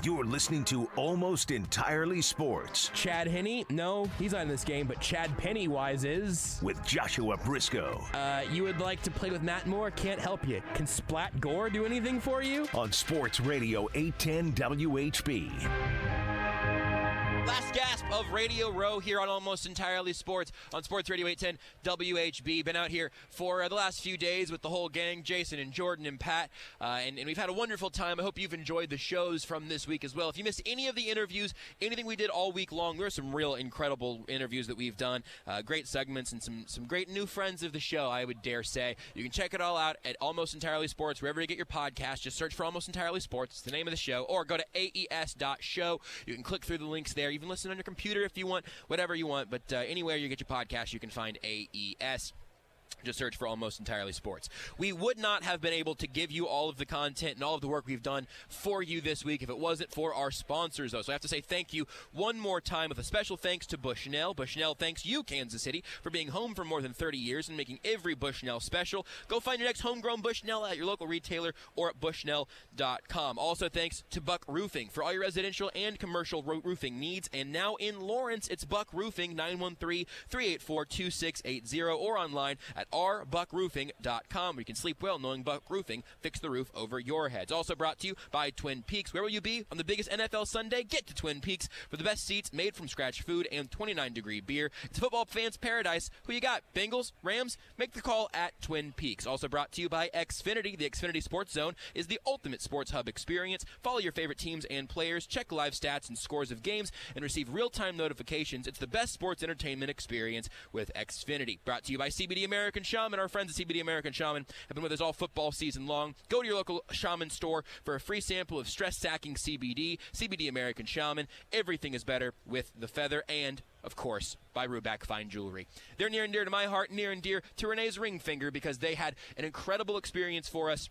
You're listening to Almost Entirely Sports. Chad Henne? No, he's not in this game, but Chad Pennywise is. With Joshua Brisco. You would like to play with Matt Moore? Can't help you. Can Splat Gore do anything for you? On Sports Radio 810 WHB. Last gasp of Radio Row here on Almost Entirely Sports on Sports Radio 810 WHB. Been out here for the last few days with the whole gang, Jason and Jordan and Pat, and we've had a wonderful time. I hope you've enjoyed the shows from this week as well. If you missed any of the interviews, anything we did all week long, there are some real incredible interviews that we've done, great segments, and some great new friends of the show, I would dare say. You can check it all out at Almost Entirely Sports, wherever you get your podcast. Just search for Almost Entirely Sports. It's the name of the show. Or go to aes.show. You can click through the links there. You can listen on your computer if you want, whatever you want. But anywhere you get your podcast, you can find AES. Just search for Almost Entirely Sports. We would not have been able to give you all of the content and all of the work we've done for you this week if it wasn't for our sponsors, though. So I have to say thank you one more time with a special thanks to Bushnell. Bushnell thanks you, Kansas City, for being home for more than 30 years and making every Bushnell special. Go find your next homegrown Bushnell at your local retailer or at bushnell.com. Also thanks to Buck Roofing for all your residential and commercial roofing needs. And now in Lawrence, it's Buck Roofing, 913-384-2680, or online at rbuckroofing.com, where you can sleep well knowing Buck Roofing fix the roof over your heads. Also brought to you by Twin Peaks. Where will you be on the biggest NFL Sunday? Get to Twin Peaks for the best seats, made from scratch food, and 29-degree beer. It's football fans' paradise. Who you got? Bengals? Rams? Make the call at Twin Peaks. Also brought to you by Xfinity. The Xfinity Sports Zone is the ultimate sports hub experience. Follow your favorite teams and players, check live stats and scores of games, and receive real-time notifications. It's the best sports entertainment experience with Xfinity. Brought to you by CBD American Shaman. Our friends at CBD American Shaman have been with us all football season long. Go to your local Shaman store for a free sample of stress-sacking CBD. CBD American Shaman. Everything is better with the feather, and of course, by Ruback Fine Jewelry. They're near and dear to my heart, near and dear to Renee's ring finger, because they had an incredible experience for us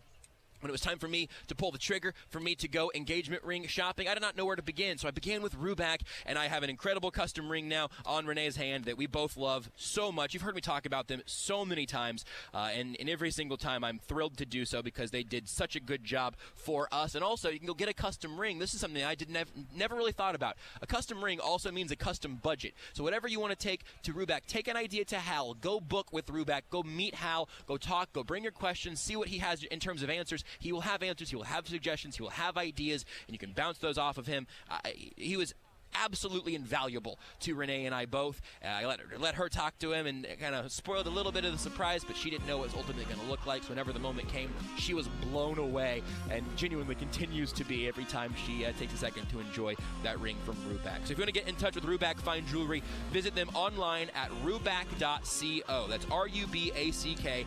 when it was time for me to pull the trigger, for me to go engagement ring shopping. I did not know where to begin, so I began with Ruback, and I have an incredible custom ring now on Renee's hand that we both love so much. You've heard me talk about them so many times, and every single time I'm thrilled to do so because they did such a good job for us. And also, you can go get a custom ring. This is something I never really thought about. A custom ring also means a custom budget. So whatever you want to take to Ruback, take an idea to Hal. Go book with Ruback. Go meet Hal. Go talk. Go bring your questions. See what he has in terms of answers. He will have answers, he will have suggestions, he will have ideas, and you can bounce those off of him. He was absolutely invaluable to Renee and I both. I let her talk to him and kind of spoiled a little bit of the surprise, but she didn't know what it was ultimately going to look like. So whenever the moment came, she was blown away, and genuinely continues to be every time she takes a second to enjoy that ring from Ruback. So if you want to get in touch with Ruback Fine Jewelry, visit them online at ruback.co. That's ruback.co.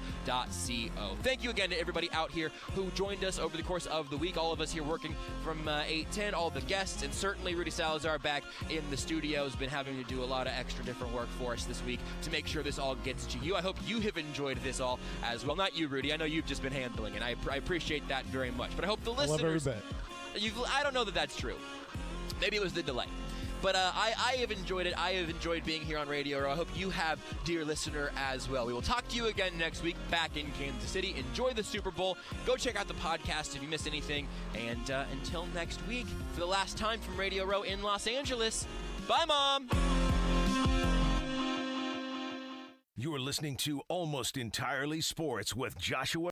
Thank you again to everybody out here who joined us over the course of the week. All of us here working from 8-10, all the guests, and certainly Rudy Salazar back in the studio has been having to do a lot of extra different work for us this week to make sure this all gets to you. I hope you have enjoyed this all as well. Not you, Rudy. I know you've just been handling it. I appreciate that very much. But I hope the listeners... love every bit. I don't know that that's true. Maybe it was the delay. But I have enjoyed it. I have enjoyed being here on Radio Row. I hope you have, dear listener, as well. We will talk to you again next week back in Kansas City. Enjoy the Super Bowl. Go check out the podcast if you missed anything. And until next week, for the last time from Radio Row in Los Angeles, bye, Mom! You're listening to Almost Entirely Sports with Joshua